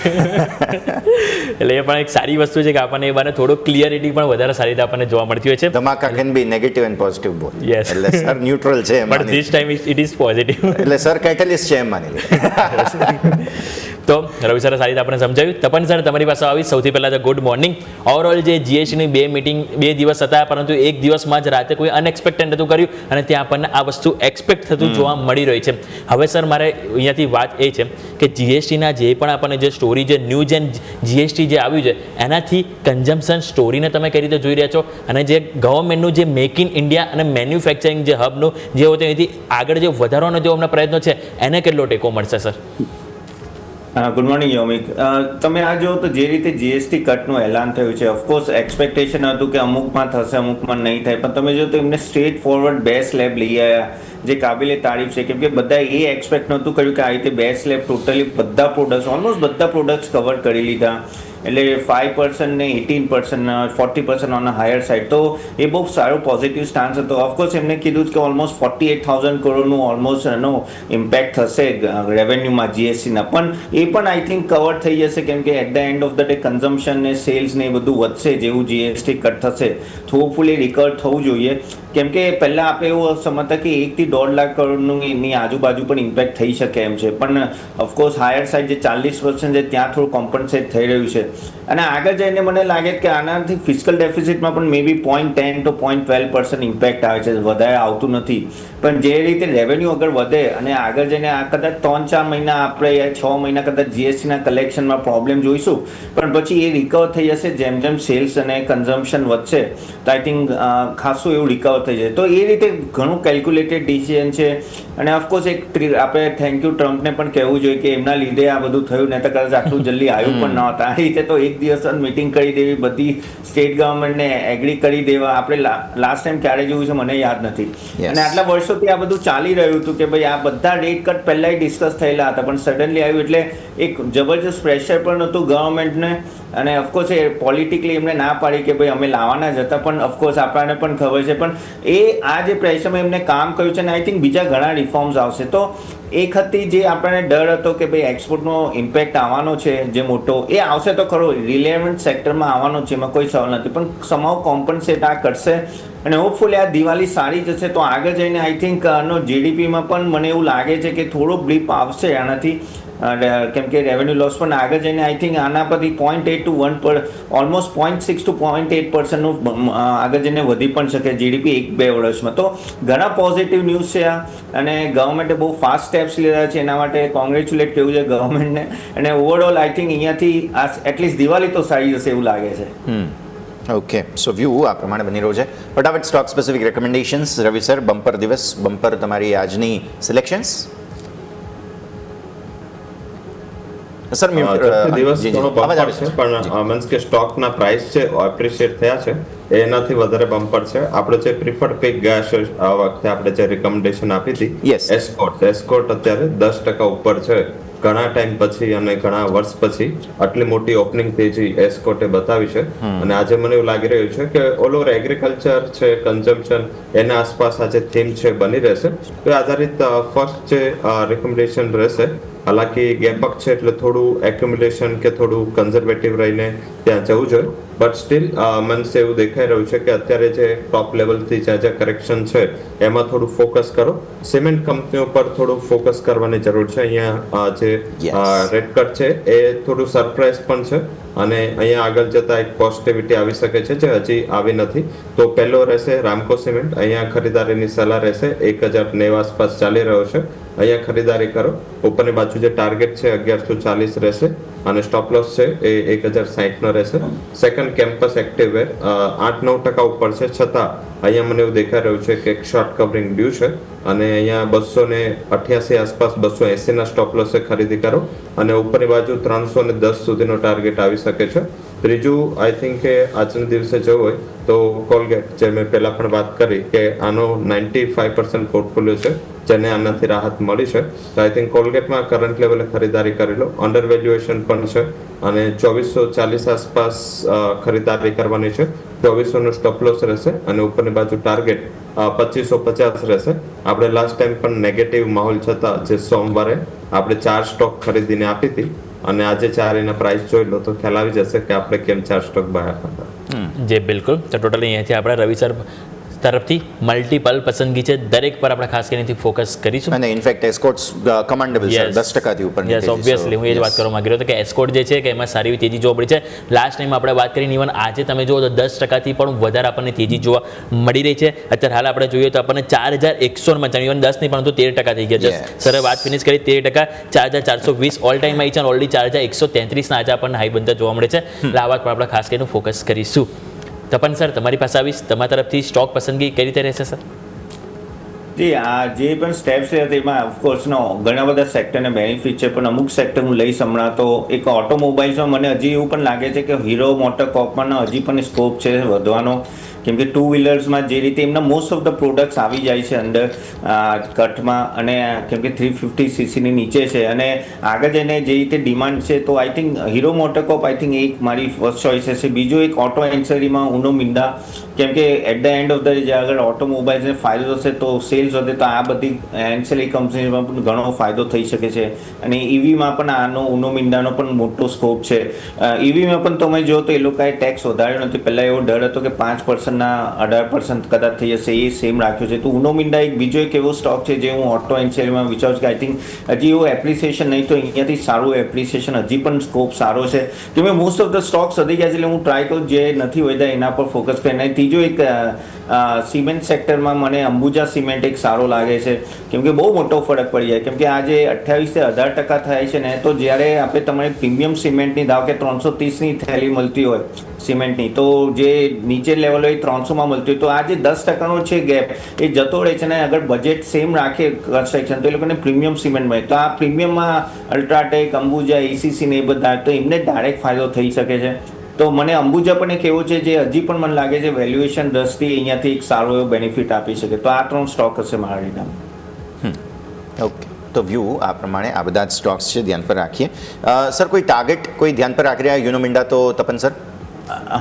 એટલે એ પણ એક સારી વસ્તુ છે કે આપણને એ બાને થોડું ક્લિયરિટી પણ વધારે સારી રીતે આપણને જોવા મળતી હોય છે. ધમાકા can be negative and positive both. Yes. એટલે સર ન્યુટ્રલ છે એમ but this time it is positive. એટલે સર કેટેલિસ્ટ છે એમ માની લે. તો રવિ સરે સારી રીતે આપણે સમજાવ્યું. તપન સર તમારી પાસે આવી સૌથી પહેલાં તો ગુડ મોર્નિંગ. ઓવરઓલ જે જીએસટીની 2 દિવસ હતા પરંતુ એક દિવસમાં જ રાતે કોઈ અનએક્સપેક્ટેડ હતું કર્યું અને ત્યાં આપણને આ વસ્તુ એક્સપેક્ટ થતું જોવા મળી રહી છે. હવે સર મારે અહીંયાથી વાત એ છે કે જીએસટીના જે પણ આપણને જે સ્ટોરી જે ન્યૂ જેન જીએસટી જે આવ્યું છે એનાથી કન્ઝમ્પશન સ્ટોરીને તમે કઈ રીતે જોઈ રહ્યા છો અને જે ગવર્મેન્ટનું જે મેક ઇન ઇન્ડિયા અને મેન્યુફેક્ચરિંગ જે હબનું જે હોય એથી આગળ જે વધારવાનો જે હમણાં પ્રયત્નો છે એને કેટલો ટેકો મળશે સર? Good morning યોમિક. તમે આ જો તો જે રીતે જીએસટી કટનું એલાન થયું છે ઓફકોર્સ એક્સપેક્ટેશન હતું કે અમુકમાં થશે અમુકમાં નહીં થાય પણ તમે જો તો એમને સ્ટ્રેટ ફોરવર્ડ 2 સ્લેબ લઈ આવ્યા જે કાબિલે તારીફ છે કેમ કે બધા એ એક્સપેક્ટ નહોતું કર્યું કે આ રીતે 2 સ્લેબ ટોટલી બધા પ્રોડક્ટ્સ ઓલમોસ્ટ બધા પ્રોડક્ટ્સ કવર કરી લીધા. એટલે 5% ને 18% 40% ઓન હાયર સાઇડ તો એ બહુ સારો પોઝિટિવ સ્ટાન્સ હતો. ઓફકોર્સ એમને કીધું કે ઓલમોસ્ટ 48,000 કરોડનું ઓલમોસ્ટ એનો ઇમ્પેક્ટ થશે રેવન્યુમાં જીએસટીના પણ એ પણ આઈ થિંક કવર થઈ જશે કેમ કે at the end of the day consumption ને સેલ્સ ને એ બધું વધશે જેવું જીએસટી કટ થશે હોપફુલી રિકવર થવું જોઈએ કેમ કે પહેલાં આપણે એવું સમજતા કે 1 થી 1.5 લાખ કરોડનું એની આજુબાજુ પણ ઇમ્પેક્ટ થઈ શકે એમ છે પણ ઓફકોર્સ હાયર સાઇડ જે 40% છે ત્યાં થોડું કોમ્પન્સેટ થઈ રહ્યું છે અને આગળ જઈને મને લાગે કે આનાથી ફિસ્કલ ડેફિસિટમાં પણ મે બી 0.10 to 0.12% ઇમ્પેક્ટ આવે છે, વધારે આવતું નથી. પણ જે રીતે રેવન્યુ આગળ વધે અને આગળ જઈને આ કદાચ 3-4 મહિના આપણે 6 મહિના કદાચ જીએસટીના કલેક્શનમાં પ્રોબ્લેમ જોઈશું, પણ પછી એ રિકવર થઈ જશે જેમ જેમ સેલ્સ અને કન્ઝમ્પશન વધશે, તો આઈ થિંક ખાસું એવું રિકવર થઈ જાય. તો એ રીતે ઘણું કેલ્ક્યુલેટેડ ડિસિઝન છે. અને ઓફકોર્સ આપણે થેન્ક યુ ટ્રમ્પને પણ કહેવું જોઈએ કે એમના લીધે આ બધું થયું, નહીં તો કદાચ આટલું જલ્દી આવ્યું પણ ન હતા. આ રીતે તો એક દિવસ મીટિંગ કરી દેવી, બધી સ્ટેટ ગવર્મેન્ટને એગ્રી કરી દેવા, આપણે લાસ્ટ ટાઈમ ક્યારે જોયું છે મને યાદ નથી. અને આટલા વર્ષોથી આ બધું ચાલી રહ્યું હતું કે ભાઈ આ બધા રેટ કટ પહેલાંય ડિસ્કસ થયેલા હતા, પણ સડનલી આવ્યું એટલે એક જબરજસ્ત પ્રેશર પણ હતું ગવર્મેન્ટને. અને ઓફકોર્સ એ પોલિટિકલી એમને ના પાડી કે ભાઈ અમે લાવવાના જ હતા, પણ ઓફકોર્સ આપણને પણ ખબર છે, પણ એ આ જે પ્રેશરમાં એમને કામ કર્યું છે. અને આઈ થિંક બીજા ઘણા રિફોર્મ્સ આવશે. તો એક હતી જે આપણને ડર હતો કે ભાઈ એક્સપોર્ટનો ઇમ્પેક્ટ આવવાનો છે જે મોટો, એ આવશે તો ખરો, રિલેવન્ટ સેક્ટરમાં આવવાનો છે, એમાં કોઈ સવાલ નથી, પણ સમાવ કોમ્પન્સેટ આ કરશે. અને હોપફુલી આ દિવાળી સારી જશે તો આગળ જઈને આઈ થિંક આનો જીડીપીમાં પણ મને એવું લાગે છે કે થોડો બ્લીપ આવશે આનાથી, કેમ કે રેવન્યુ લોસ પણ આગળ જઈને આઈ થિંક આના પરથી 0.8 to 1 પર ઓલમોસ્ટ 0.6 to 0.8% આગળ જઈને વધી પણ શકે જીડીપી 1-2 વર્ષમાં. તો ઘણા પોઝિટિવ ન્યૂઝ છે આ, અને ગવર્મેન્ટે બહુ ફાસ્ટ સ્ટેપ્સ લીધા છે, એના માટે કોંગ્રેચ્યુલેટ કરવું છે ગવર્મેન્ટને. અને ઓવરઓલ આઈ થિંક અહીંયાથી આ એટલીસ્ટ દિવાળી તો સારી જશે એવું લાગે છે. ઓકે, સો વ્યૂ આ પ્રમાણે બની રહ્યું છે. ફટાફટ સ્ટોક સ્પેસિફિક રેકમેન્ડેશન્સ. રવિ સર, બમ્પર દિવસ, બમ્પર તમારી આજની સિલેક્શન્સ. સર દિવસ ઘણો બમ્પર છે, પણ મીન્સ કે સ્ટોકના પ્રાઇસ છે એપ્રિશિએટ થયા છે, એનાથી વધારે બમ્પર છે. આપણે જે પ્રિફર્ડ પિક ગયા છે આ વખતે, આપણે જે રિકમેન્ડેશન આપી હતી એસ્કોર્ટ અત્યારે 10% ઉપર છે ઘણા ટાઈમ પછી, અને ઘણા વર્ષ પછી આટલી મોટી ઓપનિંગ તેજી એસ્કોર્ટે બતાવી છે. અને આજે મને એવું લાગી રહ્યું છે કે ઓલ ઓવર એગ્રીકલ્ચર છે, કન્ઝમ્પશન, એના આસપાસ આજે થીમ છે બની રહેશે. તો આધારિત ફર્સ્ટ જે રિકમેન્ડેશન રહેશે. હાલાકી ગેપ અપ છે એટલે થોડું એક્યુમ્યુલેશન કે થોડું કન્ઝર્વેટિવ રહીને ત્યાં જવું જોઈએ, બટ સ્ટીલ મને એવું દેખાઈ રહ્યું છે કે અત્યારે જે ટોપ લેવલથી જ્યાં કરેક્શન છે એમાં થોડું ફોકસ કરો. સિમેન્ટ કંપનીઓ પર થોડું ફોકસ કરવાની જરૂર છે. અહીંયા જે રેટ કટ છે એ થોડું સરપ્રાઈઝ પણ છે, અને અહીંયા આગળ જતા એક પોઝિટિવિટી આવી શકે છે જે હજી આવી નથી. તો પહેલો રહેશે રામકો સિમેન્ટ. અહીંયા ખરીદારીની સલાહ રહેશે. 1090 આસપાસ ચાલી રહ્યો છે, અહીંયા ખરીદારી કરો. ઉપરની બાજુ જે ટાર્ગેટ છે 1140 રહેશે, અને સ્ટોપ લોસ છે એ 1060 નો રહેશે. સેકન્ડ કેમ્પસ એક્ટિવવેર 8-9% ઉપર છે, છતાં અહીંયા મને એવું દેખાઈ રહ્યું છે કે એક શોર્ટ કવરિંગ ડ્યુ છે, અને અહીંયા 288 આસપાસ 280 ના સ્ટોપ લોસે ખરીદી કરો, અને ઉપરની બાજુ 310 સુધીનો ટાર્ગેટ આવી શકે છે. ત્રીજું આઈ થિંક કે આજના દિવસે જવું હોય તો કોલગેટ, જે મેં પહેલા પણ વાત કરી કે આનો 95% પોર્ટફોલિયો છે જેને આનાથી રાહત મળી છે. તો આઈ થિંક કોલગેટમાં કરંટ લેવલે ખરીદારી કરી લો. અંડર વેલ્યુએશન પણ છે, અને 2440 આસપાસ ખરીદારી કરવાની છે. 2400 નો સ્ટોપ લોસ રહેશે, અને ઉપરની બાજુ ટાર્ગેટ 2550 રહેશે. આપણે લાસ્ટ ટાઈમ પણ નેગેટિવ માહોલ છતાં જે સોમવારે આપણે 4 સ્ટોક ખરીદીને આપી હતી, અને આજે 4 એના પ્રાઇસ જોઈ લો તો ખ્યાલ આવી જશે કે આપણે કેમ 4 સ્ટોક બાય હતા. જે બિલકુલ. તો ટોટલી અહીંયાથી આપણે રવિ સર તરફથી મલ્ટિપલ પસંદગી છે, દરેક પર આપણે ખાસ કરીને ફોકસ કરીશું. અને ઇનફેક્ટ એસ્કોર્ટ્સ કમાન્ડેબલ છે, 10%થી ઉપર. યસ, ઓબ્વિયસલી હું એ જ વાત કરવા માંગી રહ્યો હતો કે એસ્કોર્ટ જે છે કે એમાં સારી એવી તેજી જોવા મળી છે. લાસ્ટ ટાઈમ આપણે વાત કરીને ઇવન આજે તમે જુઓ તો 10%થી પણ વધારે આપણને તેજી જોવા મળી રહી છે. અત્યારે હાલ આપણે જોઈએ તો આપણને 4195, ઇવન 10 નહીં પરંતુ 13% થઈ ગયા છે. સરે વાત ફિનિશ કરી 13%, 4420 ઓલ ટાઈમ હાઈ છે, અને ઓલરેડી 4133 ના આજે આપણને હાઈ બનતા જોવા મળે છે. એટલે આ વાત પર આપણે ખાસ કરીને ફોકસ કરીશું. તપન સર, તમારી પાસે આવીશ, તમારા તરફથી સ્ટોક પસંદગી કઈ રીતે રહેશે સર? જી, આ જે પણ સ્ટેપ્સ છે તેમાં ઓફકોર્સનો ઘણા બધા સેક્ટરને બેનિફિટ છે, પણ અમુક સેક્ટર હું લઈશ હમણાં. તો એક ઓટોમોબાઈલ્સમાં મને હજી એવું પણ લાગે છે કે હીરો મોટર કોર્પમાં હજી પણ સ્કોપ છે વધવાનો, કેમ કે 2 વ્હીલર્સમાં જે રીતે એમના મોસ્ટ ઓફ ધ પ્રોડક્ટ્સ આવી જાય છે અંડર કટમાં, અને કેમ કે 350 સીસીની નીચે છે, અને આગળ જઈને જે રીતે ડિમાન્ડ છે, તો I think Hero MotoCorp I think એક મારી ફર્સ્ટ ચોઇસ હશે. બીજું એક ઓટો એન્સરીમાં ઉનો મિંડા, કેમ કે at the end of the જે આગળ ઓટોમોબાઈલ્સને ફાયદો થશે તો સેલ્સ વધે, તો આ બધી એન્સરી કંપનીમાં પણ ઘણો ફાયદો થઈ શકે છે. અને ઈવીમાં પણ આનો ઉનો મિંડાનો પણ મોટો સ્કોપ છે. ઈવીમાં પણ તમે જો તો એ લોકોએ ટેક્સ વધાર્યો નથી. પહેલાં એવો ડર હતો કે 5% 15% 18% કદાચ થઈ જશે એ સેમ રાખ્યો છે. તો ઉનો મિન્ડા એક બીજો એક એવો સ્ટોક છે જે હું ઓટો એન્ડ વિચારું છું કે આઈ થિંક હજી એવું એપ્રિસિએશન નહીં તો અહીંયાથી સારું એપ્રિસિએશન હજી પણ સ્કોપ સારો છે. કે મેં મોસ્ટ ઓફ ધ સ્ટોક્સ વધી ગયા છે એટલે હું ટ્રાય કરું જે નથી વધ્યા એના પર ફોકસ કરીને. અને ત્રીજો એક સિમેન્ટ સેક્ટરમાં મને અંબુજા સિમેન્ટ એક સારો લાગે છે કેમ કે બહુ મોટો ફરક પડી જાય કેમ કે આજે 28 થી 18% થાય છે ને તો જ્યારે આપણે તમારે પ્રીમિયમ સિમેન્ટની ધારો કે 330ની થેલી મળતી હોય સિમેન્ટની તો જે નીચે લેવલ હોય 300માં મળતી હોય તો આ જે 10%નો છે ગેપ એ જતો રહે છે ને અગર બજેટ સેમ રાખે કન્સ્ટ્રક્શન તો એ લોકોને પ્રીમિયમ સિમેન્ટ મળે તો આ પ્રીમિયમમાં અલ્ટ્રાટેક અંબુજા એસીસી ને એ બધા તો એમને ડાયરેક્ટ ફાયદો થઈ શકે છે. તો મને અંબુજા પણ એક એવો છે જે હજી પણ મને લાગે છે વેલ્યુએશન દ્રષ્ટિએ અહીંયાથી એક સારો એવો બેનિફિટ આપી શકે. તો આ 3 સ્ટોક હશે મારા રીતના. ઓકે, તો વ્યૂ આ પ્રમાણે આ બધા જ સ્ટોક્સ છે, ધ્યાન પર રાખીએ. સર કોઈ ટાર્ગેટ કોઈ ધ્યાન પર રાખી રહ્યા યુનો મિન્ડા તો તપન સર?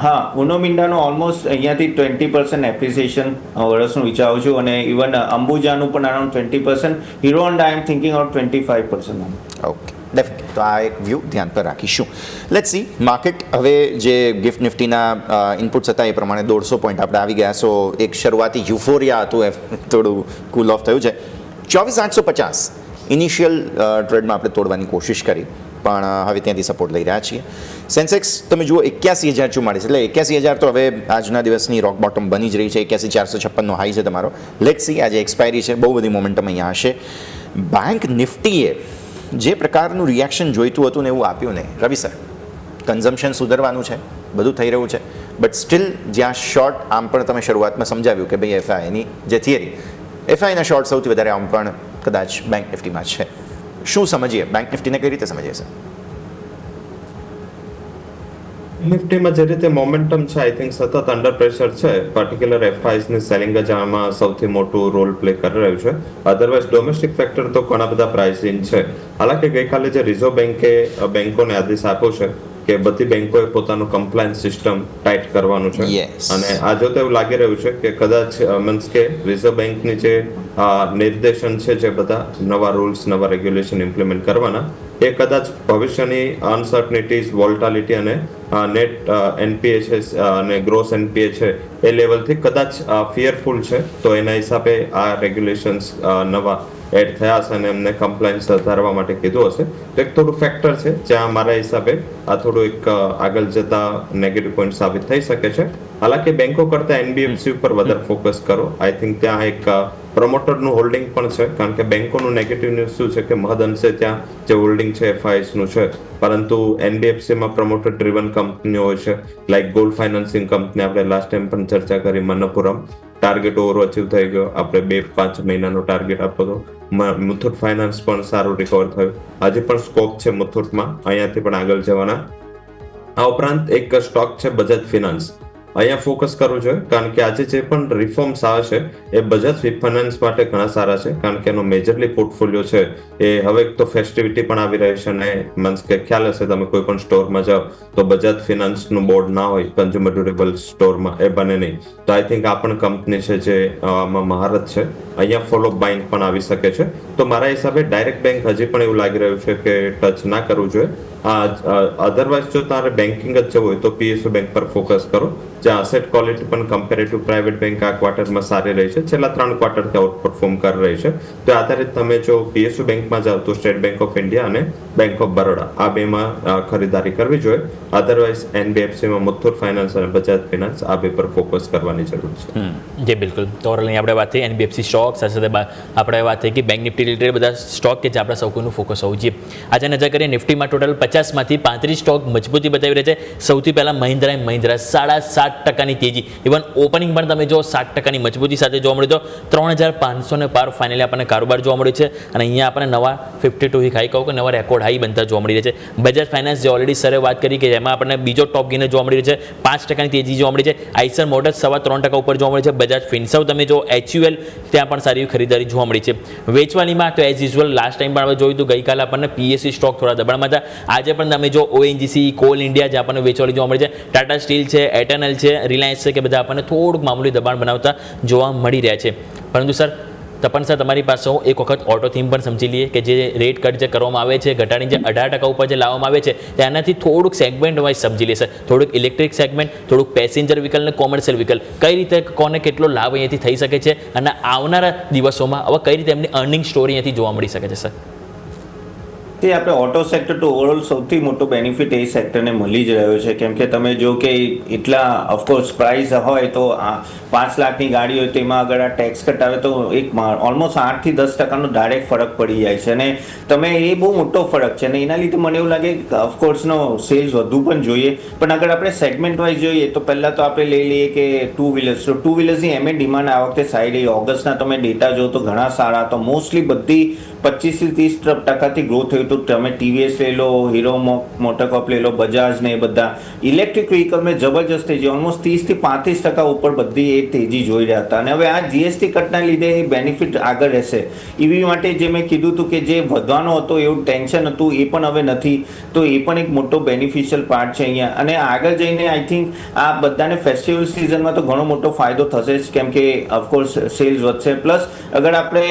હા, ઉનો મિન્ડાનો ઓલમોસ્ટ અહીંયાથી 20% એપ્રિસિએશન વર્ષનું વિચારું છું અને ઇવન અંબુજાનું પણ around 20%. Hero Honda I am thinking of 25%. Okay, definite. તો આ એક વ્યૂ ધ્યાન પર રાખીશું. લેટ્સ સી માર્કેટ હવે જે ગિફ્ટ નિફ્ટીના ઇનપુટ્સ હતા એ પ્રમાણે 150 પોઈન્ટ આપણે આવી ગયા. સો એક શરૂઆતી યુફોરિયા હતું એ થોડું કૂલ ઓફ થયું છે. 24,850 ઇનિશિયલ ટ્રેડમાં આપણે તોડવાની કોશિશ કરી પણ હવે ત્યાંથી સપોર્ટ લઈ રહ્યા છીએ. સેન્સેક્સ તમે જુઓ 81,044 એટલે 81,000 તો હવે આજના દિવસની રોક બોટમ બની જ રહી છે. 81,456નો હાઈ છે તમારો. લેટ્સ સી આજે એક્સપાયરી છે, બહુ બધી મોમેન્ટમ અહીંયા હશે. બેંક નિફ્ટીએ જે પ્રકારનું રિએક્શન જોઈતું હતું ને એવું આપ્યું નહીં. રવિ સર, કન્ઝમ્પશન સુધરવાનું છે, બધું થઈ રહ્યું છે, બટ સ્ટીલ જ્યાં શોર્ટ આમ પણ તમે શરૂઆતમાં સમજાવ્યું કે ભાઈ એફઆઈની જે થિયરી એફઆઈના શોર્ટ સૌથી વધારે આમ પણ કદાચ બેંક નિફ્ટીમાં છે. શું સમજીએ બેંક નિફ્ટીને કઈ રીતે સમજીએ સર? નિફ્ટીમાં જે રીતે મોમેન્ટમ છે આઈ થિંક સતત અંડર પ્રેશર છે. પર્ટિક્યુલર એફઆઈસની સેલિંગ જ આમાં સૌથી મોટું રોલ પ્લે કરી રહ્યું છે. અધરવાઇઝ ડોમેસ્ટિક ફેક્ટર તો ઘણા બધા પ્રાઇસિંગ છે. હાલાકી ગઈકાલે જે રિઝર્વ બેન્કે બેંકોને આદેશ આપ્યો છે કે બધી બેંકોએ પોતાનું કમ્પ્લાયન્સ સિસ્ટમ ટાઈટ કરવાનું છે અને આ જોતા એવું લાગી રહ્યું છે કે કદાચ મીન્સ કે રિઝર્વ બેંકની જે નિર્દેશન છે જે બધા નવા રૂલ્સ નવા રેગ્યુલેશન ઇમ્પ્લિમેન્ટ કરવાના એ કદાચ ભવિષ્યની અનસર્ટનિટીઝ વોલ્ટાલિટી અને નેટ એનપીએ છે અને ગ્રોસ એનપીએ છે એ લેવલથી કદાચ ફિયરફુલ છે. તો એના હિસાબે આ રેગ્યુલેશન્સ નવા એડ થયા હશે અને એમને કમ્પ્લાયન્સ વધારવા માટે કીધું હશે. તો એક થોડું ફેક્ટર છે જ્યાં મારા હિસાબે આ થોડું એક આગળ જતા નેગેટિવ પોઈન્ટ સાબિત થઈ શકે છે. હાલાકી બેંકો કરતા એનબીએફસી ઉપર વધારે ફોકસ કરો. આઈ થિંક ત્યાં એક પ્રમોટરનું હોલ્ડિંગ પણ છે કારણ કે બેંકોનું નેગેટિવ ન્યૂઝ શું છે કે મહદ અંશે ત્યાં જે હોલ્ડિંગ છે એફઆઈએસનું છે પરંતુ એનબીએફસીમાં પ્રમોટર ડ્રીવન કંપનીઓ હોય છે લાઈક ગોલ્ડ ફાઇનાન્સિંગ કંપની આપણે લાસ્ટ ટાઈમ પણ ચર્ચા કરી. મનપ્પુરમ ટાર્ગેટ ઓવર અચીવ થઈ ગયો. આપણે 2-5 મહિનાનો ટાર્ગેટ આપ્યો હતો. મુથુટ ફાઇનાન્સ પણ સારું રિકવર થયું. આજે પણ સ્કોપ છે મુથુટમાં અહીંયાથી પણ આગળ જવાના. આ ઉપરાંત એક સ્ટોક છે બજાજ ફિનાન્સ. અહીંયા ફોકસ કરવું જોઈએ કારણ કે આજે જે પણ રિફોર્મ્સ આવે છે એ બજાજ ફાઇનાન્સ માટે ઘણા સારા છે કારણ કે એનો મેજરલી પોર્ટફોલિયો છે એ હવે તો ફેસ્ટિવિટી પણ આવી રહી છે અને મીન્સ કે ખ્યાલ હશે તમે કોઈ પણ સ્ટોરમાં જાઓ તો બજાજ ફિનાન્સનું બોર્ડ ના હોય કન્ઝ્યુમર ડ્યુરેબલ સ્ટોરમાં એ બને નહીં. તો આઈ થિંક આ પણ કંપની છે જે આમાં મહારત છે. અહીંયા ફોલો બાઇંગ પણ આવી શકે છે. તો મારા હિસાબે ડાયરેક્ટ બેંક હજી પણ એવું લાગી રહ્યું છે કે ટચ ના કરવું જોઈએ. અધરવાઇઝ જો તમારે બેન્કિંગ જ જવું હોય તો પીએસયુ બેંક પર ફોકસ કરો જ્યાં અસેટ ક્વોલિટી પણ કમ્પેરેટિવ પ્રાઇવેટ બેંક આ ક્વાર્ટરમાં સારી રહી છે. છેલ્લા 3 ક્વાર્ટરથી આઉટ પરફોર્મ કરી રહી છે. તો આધારિત તમે જો પીએસયુ બેંકમાં જાઓ તો સ્ટેટ બેંક ઓફ ઇન્ડિયા અને બેંક ઓફ બરોડા આ બેમાં ખરીદારી કરવી જોઈએ. અધરવાઇઝ એનબીએફસીમાં મુથુટ ફાઇનાન્સ અને બજાજ ફિનાન્સ આ બે પર ફોકસ કરવાની જરૂર છે. જી બિલકુલ. તો ઓવરઓલ આપણે વાત થઈ એનબીએફસી સ્ટોક સાથે સાથે આપણે વાત થઈ કે બેંક નિફ્ટી રિલેટેડ બધા સ્ટોક કે જે આપણા સૌનું ફોકસ હોવું જોઈએ. આજે નજર કરીએ નિફ્ટીમાં ટોટલ 50માંથી 35 સ્ટોક મજબૂતી બતાવી રહ્યા છે. સૌથી પહેલા મહિન્દ્રા એન્ડ મહિન્દ્રા 7.5% તેજી. ઇવન ઓપનિંગ પણ તમે જો 7% મજબૂતી સાથે જોવા મળ્યું તો 3,500 ને પાર ફાઇનલી આપણને કારોબાર જોવા મળ્યું છે અને અહીંયા આપણને નવા 52 વીક હાઈ કહું કે નવા રેકોર્ડ હાઈ બનતા જોવા મળી રહ્યા છે. બજાજ ફાઇનાન્સ જે ઓલરેડી સરે વાત કરી કે જેમાં આપણને બીજો ટોપ ગેઇનર જોવા મળી રહ્યો છે 5% તેજી જોવા મળી છે. આઈસર મોટર્સ 3% ઉપર જોવા મળી છે. બજાજ ફિનસર્વ તમે જો HUL ત્યાં પણ સારી ખરીદારી જોવા મળી છે. વેચવાલીમાં તો એઝ યુઝ્યુઅલ લાસ્ટ ટાઈમ પણ આપણે જોયું હતું ગઈકાલે આપણને પીએસસી સ્ટોક થોડા દબાણમાં હતા. આજે પણ તમે જો ONGC કોલ ઇન્ડિયા જે આપણને વેચવાલી જોવા મળી છે, ટાટા સ્ટીલ છે, એટર્નલ છે, રિલાયન્સ છે કે બધા આપણને થોડુંક મામૂલી દબાણ બનાવતા જોવા મળી રહ્યા છે. પરંતુ સર તપન સર તમારી પાસે હું એક વખત ઓટો થીમ પણ સમજી લઈએ કે જે રેટ કટ જે કરવામાં આવે છે ઘટાડીને જે 18% ઉપર જે લાવવામાં આવે છે તેનાથી થોડુંક સેગમેન્ટ વાઇઝ સમજી લેશે, થોડુંક ઇલેક્ટ્રિક સેગમેન્ટ, થોડુંક પેસેન્જર વ્હીકલ અને કોમર્શિયલ વ્હીકલ કઈ રીતે કોને કેટલો લાભ અહીંયાથી થઈ શકે છે અને આવનારા દિવસોમાં હવે કઈ રીતે એમની અર્નિંગ સ્ટોરી અહીંયાથી જોવા મળી શકે છે સર? તે આપણે ઓટો સેક્ટર તો ઓવરઓલ સૌથી મોટો બેનિફિટ એ સેક્ટરને મળી જ રહ્યો છે, કેમ કે તમે જો કે એટલા ઓફકોર્સ પ્રાઇસ હોય તો 5 લાખની ગાડી હોય તેમાં અગર આ ટેક્સ કટ આવે તો એક ઓલમોસ્ટ 8 થી 10% ડાયરેક્ટ ફરક પડી જાય છે અને તમે એ બહુ મોટો ફરક છે અને એના લીધે મને એવું લાગે કે ઓફકોર્સનો સેલ્સ વધુ પણ જોઈએ. પણ અગર આપણે સેગમેન્ટ વાઇઝ જોઈએ તો પહેલાં તો આપણે લઈ લઈએ કે ટુ વ્હીલર્સ, તો ટુ વ્હીલર્સની ડિમાન્ડ આ વખતે સાઈડ ઓગસ્ટના તમે ડેટા જો તો ઘણા સારા, તો મોસ્ટલી બધી 25 થી 30% ગ્રોથ થયું. તો તમે ટીવીએસ લઈ લો, હીરો મોટરકોપ લઈ લો, બજાજ ને એ બધા ઇલેક્ટ્રિક વ્હીકલમાં જબરજસ્ત તેજી, ઓલમોસ્ટ 30 થી 35% ઉપર બધી એ તેજી જોઈ રહ્યા હતા. અને હવે આ જીએસટી કટના લીધે એ બેનિફિટ આગળ રહેશે. ઈવી માટે જે મેં કીધું હતું કે જે વધવાનો હતો એવું ટેન્શન હતું એ પણ હવે નથી, તો એ પણ એક મોટો બેનિફિશિયલ પાર્ટ છે અહીંયા. અને આગળ જઈને આઈ થિંક આ બધાને ફેસ્ટિવલ સિઝનમાં તો ઘણો મોટો ફાયદો થશે જ, કેમ કે ઓફકોર્સ સેલ્સ વધશે. પ્લસ અગર આપણે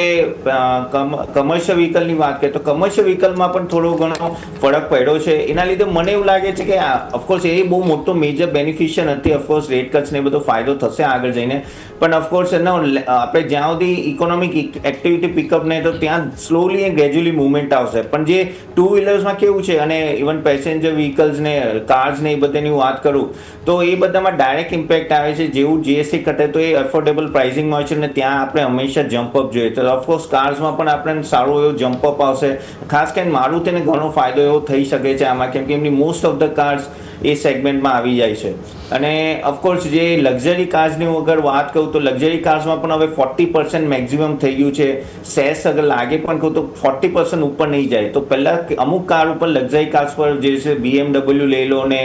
કમર્શિયલ વ્હીકલની વાત કરીએ તો કમર્શિયલ વ્હીકલમાં પણ થોડો ઘણો ફરક પડ્યો છે. એના લીધે મને એવું લાગે છે કે ઓફકોર્સ એ બહુ મોટો મેજર બેનિફિશિયલ હતી. ઓફકોર્સ રેટ કટ્સ ને બધો ફાયદો થશે આગળ જઈને, પણ ઓફકોર્સ આપણે જ્યાં સુધી ઇકોનોમિક એક્ટિવિટી પિકઅપ નહીં તો ત્યાં સ્લોલી એન્ડ ગ્રેજ્યુઅલી મુવમેન્ટ આવશે. પણ જે ટુ વ્હીલર્સમાં કેવું છે અને ઇવન પેસેન્જર વ્હીકલ્સ ને કાર્સ ને એ બધાની વાત કરું તો એ બધામાં ડાયરેક્ટ ઇમ્પેક્ટ આવે છે. જેવું જીએસટી કટે તો એ અફોર્ડેબલ પ્રાઇસિંગમાં હોય છે અને ત્યાં આપણે હંમેશા જમ્પઅપ જોઈએ. તો ઓફકોર્સ કાર્સમાં પણ આપણે સારું એવું જમ્પઅપ આવશે. ખાસ કરીને મારું તેને ઘણો ફાયદો એવો થઈ શકે છે આમાં, કેમ કે એમની મોસ્ટ ઓફ ધ કાર્સ એ સેગમેન્ટમાં આવી જાય છે. અને ઓફકોર્સ જે લક્ઝરી કાર્સની હું અગર વાત કરું તો લક્ઝરી કાર્સમાં પણ હવે 40% મેક્સિમમ થઈ ગયું છે. સેસ અગર લાગે પણ કહું તો 40% ઉપર નહીં જાય. તો પહેલાં અમુક કાર ઉપર લક્ઝરી કાર્સ પર જે છે BMW લઈ લો ને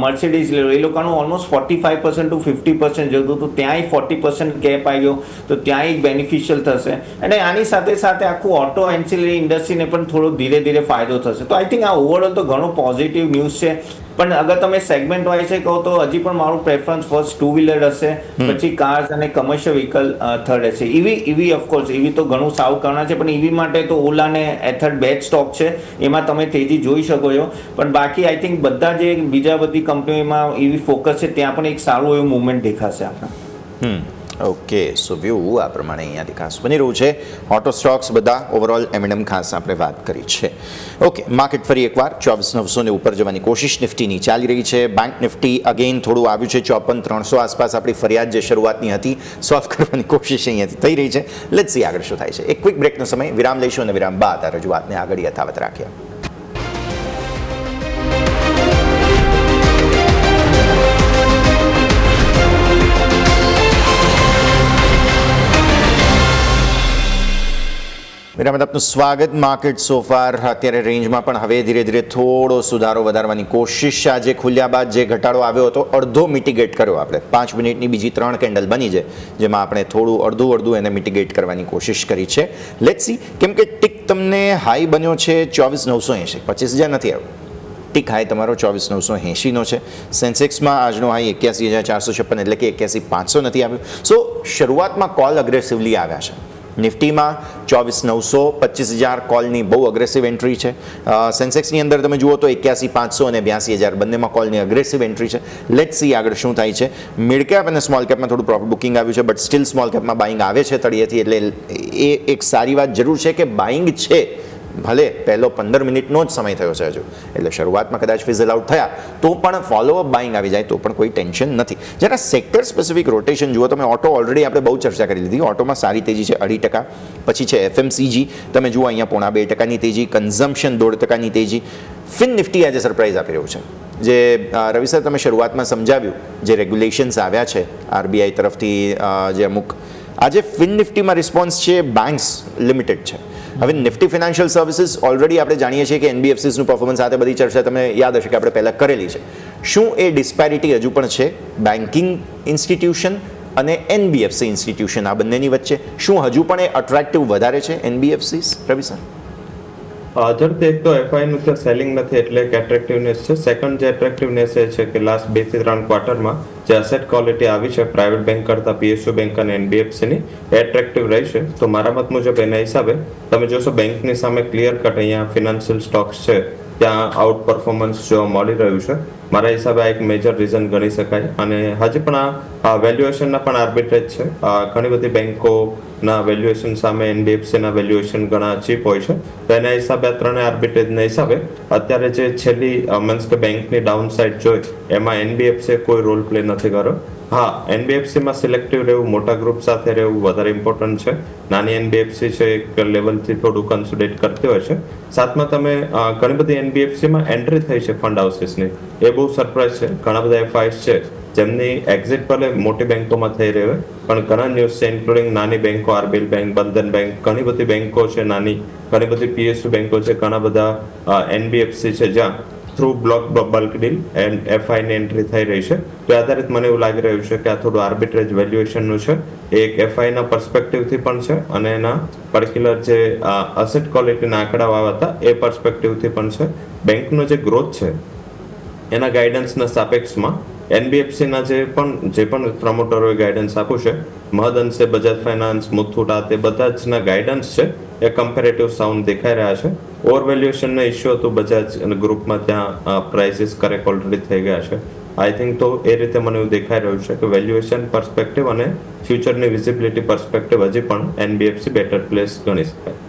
મર્સિડીઝ લઈ લો, એ લોકોનું ઓલમોસ્ટ 45% ટુ 50% જતું હતું, ત્યાંય 40% કેપ આવી ગયો, તો ત્યાં એક બેનિફિશિયલ થશે. અને આની સાથે સાથે આખું ઓટો એન્સિલરી ઇન્ડસ્ટ્રીને પણ થોડો ધીરે ધીરે ફાયદો થશે. તો આઈ થિંક આ ઓવરઓલ તો ઘણો પોઝિટિવ ન્યૂઝ છે. પણ અગર તમે સેગમેન્ટ વાઇઝ કહો તો હજી પણ મારું પ્રેફરન્સ ફર્સ્ટ ટુ વ્હીલર હશે, પછી કાર્સ અને કમર્શિયલ વ્હીકલ થર્ડ હશે. ઈવી ઓફકોર્સ ઈવી તો ઘણું સારું કરणार છે, પણ ઈવી માટે તો ઓલા ને એથર બે જ સ્ટોક છે, એમાં તમે તેજી જોઈ શકો છો. પણ બાકી આઈ થિંક બધા જે બીજા બધી કંપનીઓમાં ઈવી ફોકસ છે ત્યાં પણ એક સારું એવું મુવમેન્ટ દેખાશે આપણે. ઓકે, સો વ્યૂ આ પ્રમાણે અહીંયાથી ખાસ બની રહ્યું છે. ઓટો સ્ટોક્સ બધા ઓવરઓલ એમએનએમ ખાસ આપણે વાત કરી છે. ઓકે, માર્કેટ ફરી એકવાર 24,900 ઉપર જવાની કોશિશ નિફ્ટીની ચાલી રહી છે. બેંક નિફ્ટી અગેન થોડું આવ્યું છે 54,300 આસપાસ. આપણી ફરિયાદ જે શરૂઆતની હતી સોલ્વ કરવાની કોશિશ અહીંયાથી થઈ રહી છે. લેટ્સ સી આગળ શું થાય છે. એક ક્વિક બ્રેકનો સમય, વિરામ લઈશું અને વિરામ બાદ આ રજૂઆતને આગળ યથાવત રાખીએ. વિરામ આપનું સ્વાગત. માર્કેટ સોફાર અત્યારે રેન્જમાં પણ હવે ધીરે ધીરે થોડો સુધારો વધારવાની કોશિશ. આજે ખુલ્યા બાદ જે ઘટાડો આવ્યો હતો અડધો મિટિગેટ કર્યો આપણે. 5 મિનિટની બીજી 3 કેન્ડલ બની છે જેમાં આપણે થોડું અડધું એને મિટિગેટ કરવાની કોશિશ કરી છે. લેટ્સ સી, કેમ કે ટિક તમને હાઈ બન્યો છે 24,980, 25,000 નથી આવ્યો. ટિક હાઈ તમારો 24,980નો છે. સેન્સેક્સમાં આજનો હાઈ 81,456 એટલે કે 81,500 નથી આવ્યો. સો શરૂઆતમાં કોલ અગ્રેસિવલી આવ્યા છે. નિફ્ટીમાં 24,900, 25,000 કોલની બહુ અગ્રેસિવ એન્ટ્રી છે. સેન્સેક્સની અંદર તમે જુઓ તો 81,500 અને 82,000 બંનેમાં કોલની અગ્રેસિવ એન્ટ્રી છે. લેટ્સ સી આગળ શું થાય છે. મિડ કેપ અને સ્મોલ કેપમાં થોડું પ્રોફિટ બુકિંગ આવ્યું છે, બટ સ્ટીલ સ્મોલ કેપમાં બાઇંગ આવે છે તળિયેથી, એટલે એ એક સારી વાત જરૂર છે કે બાઇંગ છે. ભલે પહેલો 15 મિનિટનો જ સમય થયો છે હજુ, એટલે શરૂઆતમાં કદાચ ફિઝલ આઉટ થયા તો પણ ફોલોઅપ બાઇંગ આવી જાય તો પણ કોઈ ટેન્શન નથી. જરા સેક્ટર સ્પેસિફિક રોટેશન જુઓ તમે. ઓટો ઓલરેડી આપણે બહુ ચર્ચા કરી લીધી. ઓટોમાં સારી તેજી છે 2.5%. પછી છે એફએમસીજી, તમે જુઓ અહીંયા 0.5% તેજી. કન્ઝમ્પશન 0.5% તેજી. ફિન નિફ્ટી આજે સરપ્રાઇઝ આપી રહ્યું છે. જે રવિ સર તમે શરૂઆતમાં સમજાવ્યું, જે રેગ્યુલેશન્સ આવ્યા છે આરબીઆઈ તરફથી, જે અમુક આજે ફિન નિફ્ટીમાં રિસ્પોન્સ છે બેંક્સ લિમિટેડ છે. હવે નિફ્ટી ફિનાન્શિયલ સર્વિસીસ ઓલરેડી આપણે જાણીએ છીએ કે એનબીએફસીસનું પરફોર્મન્સ સાથે બધી ચર્ચા તમને યાદ હશે કે આપણે પહેલાં કરેલી છે. શું એ ડિસ્પેરિટી હજુ પણ છે બેન્કિંગ ઇન્સ્ટિટ્યુશન અને એનબીએફસી ઇન્સ્ટિટ્યુશન આ બંનેની વચ્ચે? શું હજુ પણ એ અટ્રેક્ટિવ વધારે છે એનબીએફસીસ, રવિ સર? ઝડપથી એક તો એફઆઈ નું ત્યાં સેલિંગ નથી એટલે એક એટ્રેક્ટિવનેસ છે. સેકન્ડ જે એટ્રેક્ટિવનેસ એ છે કે લાસ્ટ 2 થી 3 ક્વાર્ટરમાં જે અસેટ ક્વોલિટી આવી છે પ્રાઇવેટ બેંક કરતા PSU બેંક અને NBFC ની એટ્રેક્ટિવ રહી છે. તો મારા મત મુજબ એના હિસાબે તમે જોશો બેંકની સામે ક્લિયર કટ અહીંયા ફિનાન્શિયલ સ્ટોક્સ છે ત્યાં આઉટ પરફોર્મન્સ જોવા મળી રહ્યું છે. મારા હિસાબે આ એક મેજર રીઝન ગણી શકાય. અને હજી પણ આ વેલ્યુએશનના પણ આર્બિટ્રેજ છે. ઘણી બધી બેંકોના વેલ્યુએશન સામે NBFCના વેલ્યુએશન ઘણા ચીપ હોય છે. તો એના હિસાબે આ ત્રણેય આર્બિટ્રેજના હિસાબે અત્યારે જે છેલ્લી મીન્સ કે બેંકની ડાઉન સાઇડ જોઈ એમાં NBFC કોઈ રોલ પ્લે નથી કર્યો. હા, NBFCમાં સિલેક્ટિવ રહેવું, મોટા ગ્રુપ સાથે રહેવું વધારે ઇમ્પોર્ટન્ટ છે. નાની NBFC છે એક લેવલથી થોડું કન્સિડરેટ કરતી હોય છે. સાથમાં તમે ઘણી બધી NBFCમાં એન્ટ્રી થઈ છે ફંડ હાઉસીસની, એ બહુ સરપ્રાઈઝ છે. ઘણા બધા FIs છે જેમની એક્ઝિટ ભલે મોટી બેંકોમાં થઈ રહી હોય પણ ઘણા ન્યૂઝ છે ઇન્ક્લુડિંગ નાની બેંકો, RBL બેંક, બંધન બેંક, ઘણી બધી બેંકો છે નાની, ઘણી બધી PSU બેંકો છે, ઘણા બધા NBFC છે જ્યાં through block bulk deal and FI ની એન્ટ્રી થઈ રહી છે. તો આધારિત મને એવું લાગી રહ્યું છે કે આ થોડું આર્બિટ્રેજ વેલ્યુએશનનું છે. એક FI ના પર્સપેક્ટિવથી પણ છે અને એના પર્ટિક્યુલર જે અસેટ ક્વોલિટીના આંકડાઓ આવ્યા હતા એ પર્સપેક્ટિવથી પણ છે. બેંકનો જે ગ્રોથ છે એના ગાઈડન્સના સાપેક્ષમાં NBFCના જે પણ પ્રમોટરોએ ગાઈડન્સ આપ્યું છે, મહદ અંશે બજાજ ફાઇનાન્સ, મુથુટ, આ તે બધા જના ગાઈડન્સ છે એ કમ્પેરેટિવ સાઉન્ડ દેખાઈ રહ્યા છે. ઓવર વેલ્યુએશનનો ઇસ્યુ હતું બજાજ અને ગ્રુપમાં, ત્યાં પ્રાઇસીસ કરેક્ટ ઓલરેડી થઈ ગયા છે. આઈ થિંક તો એ રીતે મને એવું દેખાઈ રહ્યું છે કે વેલ્યુએશન પર્સપેક્ટિવ અને ફ્યુચરની વિઝિબિલિટી પર્સપેક્ટિવ હજી પણ NBFC બેટર પ્લેસ ગણી શકાય.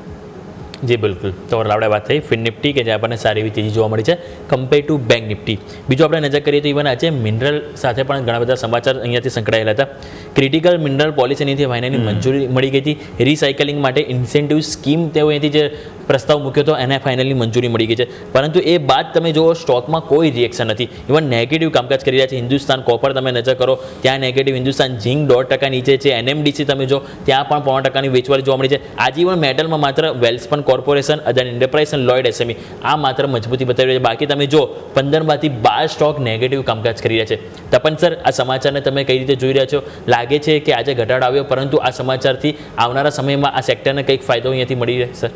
જી બિલકુલ. તો આપણે વાત થઈ ફિન નિફ્ટી કે જે આપણને સારી એવી તેજી જોવા મળી છે કમ્પેર ટુ બેંક નિફ્ટી. બીજું આપણે નજર કરીએ તો ઇવન આજે મિનરલ સાથે પણ ઘણા બધા સમાચાર અહીંયાથી સંકળાયેલા હતા. ક્રિટિકલ મિનરલ પોલિસીની ફાઇનલી મંજૂરી મળી ગઈ હતી. રિસાયકલિંગ માટે ઇન્સેન્ટિવ સ્કીમ તેઓ અહીંથી જે પ્રસ્તાવ મૂક્યો હતો એને ફાઇનલી મંજૂરી મળી ગઈ છે. પરંતુ એ બાદ તમે જુઓ સ્ટોકમાં કોઈ રિએક્શન નથી. ઇવન નેગેટિવ કામકાજ કરી રહ્યા છે. હિન્દુસ્તાન કોપર તમે નજર કરો ત્યાં નેગેટિવ, હિન્દુસ્તાન ઝીંક 1% નીચે છે, NMDC તમે જો ત્યાં પણ 0.5% વેચવાલી જોવા મળી છે. આજીવન મેટલમાં માત્ર વેલ્સપન કોર્પોરેશન, અદાની એન્ટરપ્રાઇઝ અને લોયડ SME આ માત્ર મજબૂતી બતાવી રહ્યા છે. બાકી તમે જો 15માંથી 12 સ્ટોક નેગેટિવ કામકાજ કરી રહ્યા છે. તપન સર, આ સમાચારને તમે કઈ રીતે જોઈ રહ્યા છો? લાગે છે કે આજે ઘટાડો આવ્યો પરંતુ આ સમાચારથી આવનારા સમયમાં આ સેક્ટરને કંઈક ફાયદો અહીંયાથી મળી રહેશે?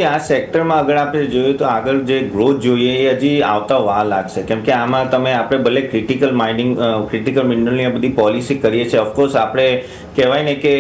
આ સેક્ટરમાં આગળ આપણે જોયું તો આગળ જે ગ્રોથ જોઈએ એ હજી આવતા વાર લાગશે. કેમ કે આમાં આપણે ભલે ક્રિટિકલ મિનરલની બધી પોલિસી કરીએ છીએ, ઓફકોર્સ આપણે કહેવાય ને કે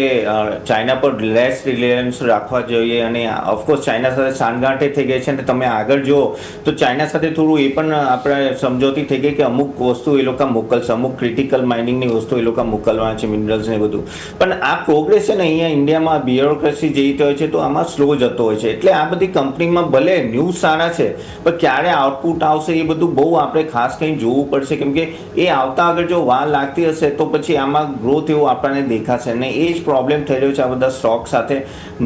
ચાઇના પર લેસ રિલાયન્સ રાખવા જોઈએ અને ઓફકોર્સ ચાઇના સાથે સાંઠગાંઠે થઈ ગઈ છે. અને તમે આગળ જુઓ તો ચાઇના સાથે થોડું એ પણ આપણે સમજોતી થઈ ગઈ કે અમુક વસ્તુ એ લોકો મોકલશે, અમુક ક્રિટિકલ માઇનિંગની વસ્તુ એ લોકો મોકલવાના છે, મિનરલ્સ ને બધું. પણ આ પ્રોગ્રેસ છે ને અહીંયા ઇન્ડિયામાં બ્યુરોક્રેસી જે રીતે હોય છે તો આમાં સ્લો જતો હોય છે. એટલે આ બધી કંપનીમાં ભલે ન્યૂઝ સારા છે પણ ક્યારે આઉટપુટ આવશે એ બધું બહુ આપણે ખાસ કંઈ જોવું પડશે. કેમ કે એ આવતા આગળ જો વાર લાગતી હશે તો પછી આમાં ગ્રોથ એવું આપણને દેખાશે અને એ જ પ્રોબ્લેમ થઈ રહ્યો છે આ બધા સ્ટોક સાથે.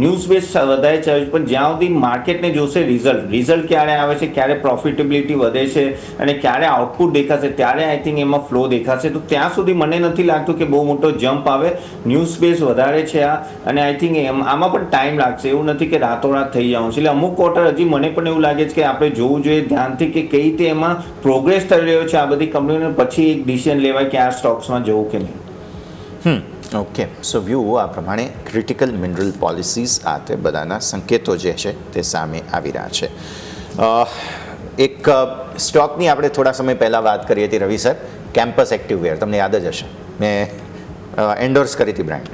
ન્યૂઝ બેઝ વધારે છે પણ જ્યાં સુધી માર્કેટને જોશે રિઝલ્ટ ક્યારે આવે છે, ક્યારે પ્રોફિટેબિલિટી વધે છે અને ક્યારે આઉટપુટ દેખાશે ત્યારે આઈ થિંક એમાં ફ્લો દેખાશે. તો ત્યાં સુધી મને નથી લાગતું કે બહુ મોટો જમ્પ આવે. ન્યૂઝ બેઝ વધારે છે આ અને આઈ થિંક આમાં પણ ટાઈમ લાગશે. એવું નથી કે રાતોરાત થઈ જવાનું છે. એટલે અમુક ક્વાર્ટર હજી મને પણ એવું લાગે છે કે આપણે જોવું જોઈએ ધ્યાનથી કે કઈ રીતે એમાં પ્રોગ્રેસ થઈ રહ્યો છે આ બધી કંપનીઓને, પછી એક ડિસિઝન લેવાય કે આ સ્ટોક્સમાં જવું કે નહીં. ઓકે, સો વ્યૂ આ પ્રમાણે ક્રિટિકલ મિનરલ પોલિસીઝ આ તે બધાના સંકેતો જે છે તે સામે આવી રહ્યા છે. એક સ્ટોકની આપણે થોડા સમય પહેલાં વાત કરી હતી રવિ સર, કેમ્પસ એક્ટિવવેર, તમને યાદ જ હશે, મેં એન્ડોર્સ કરી હતી બ્રાન્ડ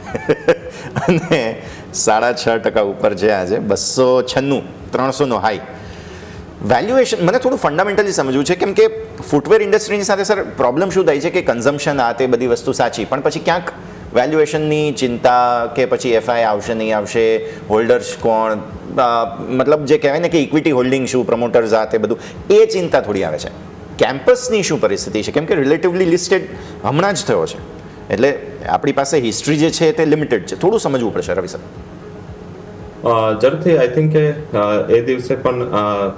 અને 6.5% ઉપર છે આજે, 296, 300નો હાઈ. વેલ્યુએશન મને થોડું ફંડામેન્ટલી સમજવું છે કેમ કે ફૂટવેર ઇન્ડસ્ટ્રીની સાથે સર પ્રોબ્લેમ શું થાય છે કે કન્ઝમ્પશન આ તે બધી વસ્તુ સાચી પણ પછી ક્યાંક વેલ્યુએશનની ચિંતા કે પછી FI આવશે નહીં આવશે, હોલ્ડર્સ કોણ, મતલબ જે કહેવાય ને કે ઇક્વિટી હોલ્ડિંગ શું, પ્રમોટર્સ આ તે બધું, એ ચિંતા થોડી આવે છે. કેમ્પસની શું પરિસ્થિતિ છે કેમ કે રિલેટિવલી લિસ્ટેડ હમણાં જ થયો છે એટલે આપણી પાસે હિસ્ટ્રી જે છે તે લિમિટેડ છે, થોડું સમજવું પડશે રવિ સર. ઝડપથી આઈ થિંક કે એ દિવસે પણ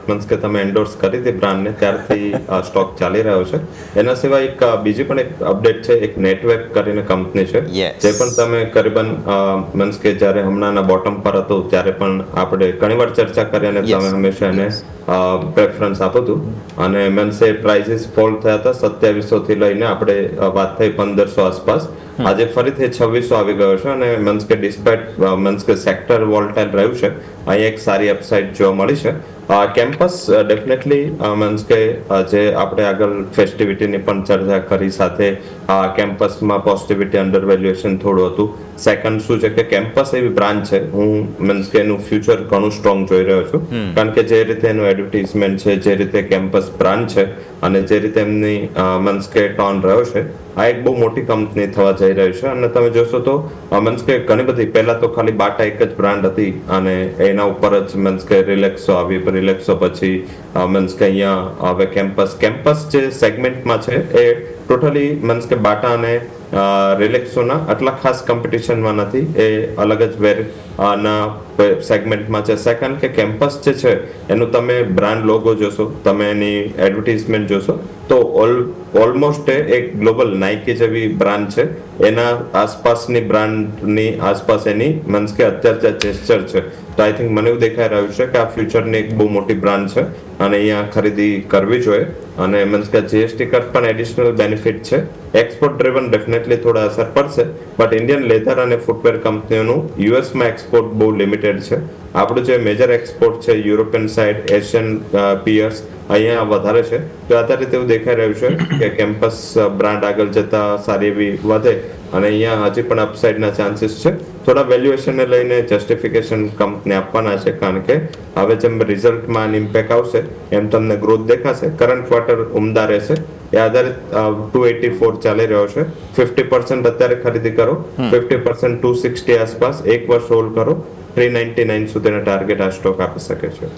મીન્સ કે તમે એન્ડોર્સ કરી હતી બ્રાન્ડને ત્યારથી સ્ટોક ચાલી રહ્યો છે. એના સિવાય એક બીજી પણ એક અપડેટ છે, એક નેટવેબ કરીને કંપની છે જે પણ તમે કરીબન મીન્સ કે જ્યારે હમણાંના બોટમ પર હતું ત્યારે પણ આપણે ઘણીવાર ચર્ચા કરી અને તમે હંમેશા એને પ્રેફરન્સ આપો હતું અને મીન્સ એ પ્રાઇસીસ ફોલ થયા હતા 2700 થી લઈને આપણે વાત થઈ 1500 આસપાસ આજે ફરીથી 2600 આવી ગયો છે અને મીન્સ કે ડિસ્પાઇટ મીન્સ કે સેક્ટર વોલ્ટાઇલ રહ્યું છે, અહીં એક સારી અપસાઇડ જોવા મળી છે. કેમ્પસ ડેફિનેટલી મીન્સ કે જે આપણે આગળ ફેસ્ટિવિટીની પણ ચર્ચા કરી સાથે કેમ્પસમાં પોઝિટિવિટી અંડર વેલ્યુએશન થોડું હતું. સેકન્ડ શું છે કે કેમ્પસ એવી બ્રાન્ચ છે, હું મીન્સ કે એનું ફ્યુચર ઘણું સ્ટ્રોંગ જોઈ રહ્યો છું, કારણ કે જે રીતે એનું એડવર્ટાઇઝમેન્ટ છે, જે રીતે કેમ્પસ બ્રાન્ચ છે અને જે રીતે એમની મીન્સ કે ટર્ન રહ્યો છે, આ એક બહુ મોટી કંપની થવા જઈ રહી છે. અને તમે જોશો તો મીન્સ કે ઘણી બધી, પહેલા તો ખાલી બાટા એક જ બ્રાન્ડ હતી અને એના ઉપર જ મીન્સ કે રિલેક્સો આવી, રિલેક્સો પછી મીન્સ કે અહીંયા હવે કેમ્પસ જે સેગમેન્ટમાં છે એ ટોટલી મીન્સ કે બાટા અને રિલેક્સોના આટલા ખાસ કોમ્પિટિશનમાં નથી, એ અલગ જ ના સેગમેન્ટમાં છે. સેકન્ડ કે કેમ્પસ જે છે એનું તમે બ્રાન્ડ લોગો જોશો, તમે એની એડવર્ટાઇઝમેન્ટ જોશો તો ઓલમોસ્ટ એક ગ્લોબલ નાઇકી જેવી બ્રાન્ડ છે, એના આસપાસની બ્રાન્ડની આસપાસ એની મીન્સ કે અત્યારે જે જેસ્ચર છે. તો આઈ થિંક મને એવું દેખાઈ રહ્યું છે કે આ ફ્યુચરની એક બહુ મોટી બ્રાન્ડ છે અને અહીંયા ખરીદી કરવી જોઈએ. અને મીન્સ કે જીએસટી કટ પણ એડિશનલ બેનિફિટ છે. એક્સપોર્ટ ડ્રિવન ડેફિનેટલી થોડા અસર પડશે, બટ ઇન્ડિયન લેધર અને ફૂટવેર કંપનીઓનું યુએસમાં એક્સપોર્ટ બહુ લિમિટેડ છે. આપણું જે મેજર એક્સપોર્ટ છે યુરોપિયન સાઇડ, એશિયન પિયર્સ અહીંયા વધારે છે. તો અત્યારે તેવું દેખાઈ રહ્યું છે કે કેમ્પસ બ્રાન્ડ આગળ જતા સારી એવી વધે અને અહીંયા હજી પણ અપસાઇડના ચાન્સીસ છે. થોડા વેલ્યુએશનને લઈને જસ્ટિફિકેશન કંપની આપવાના છે, કારણ કે હવે જેમ રિઝલ્ટમાં ઇમ્પેક્ટ આવશે એમ તમને ગ્રોથ દેખાશે. કરંટ ક્વાર્ટર ઉમદા રહેશે, એ આધારિત 284 ચાલી રહ્યો છે. 50% અત્યારે ખરીદી કરો, 50% 260 આસપાસ એક વર્ષ હોલ્ડ કરો, 399 સુધીના ટાર્ગેટ આ સ્ટોક આપી શકે છે.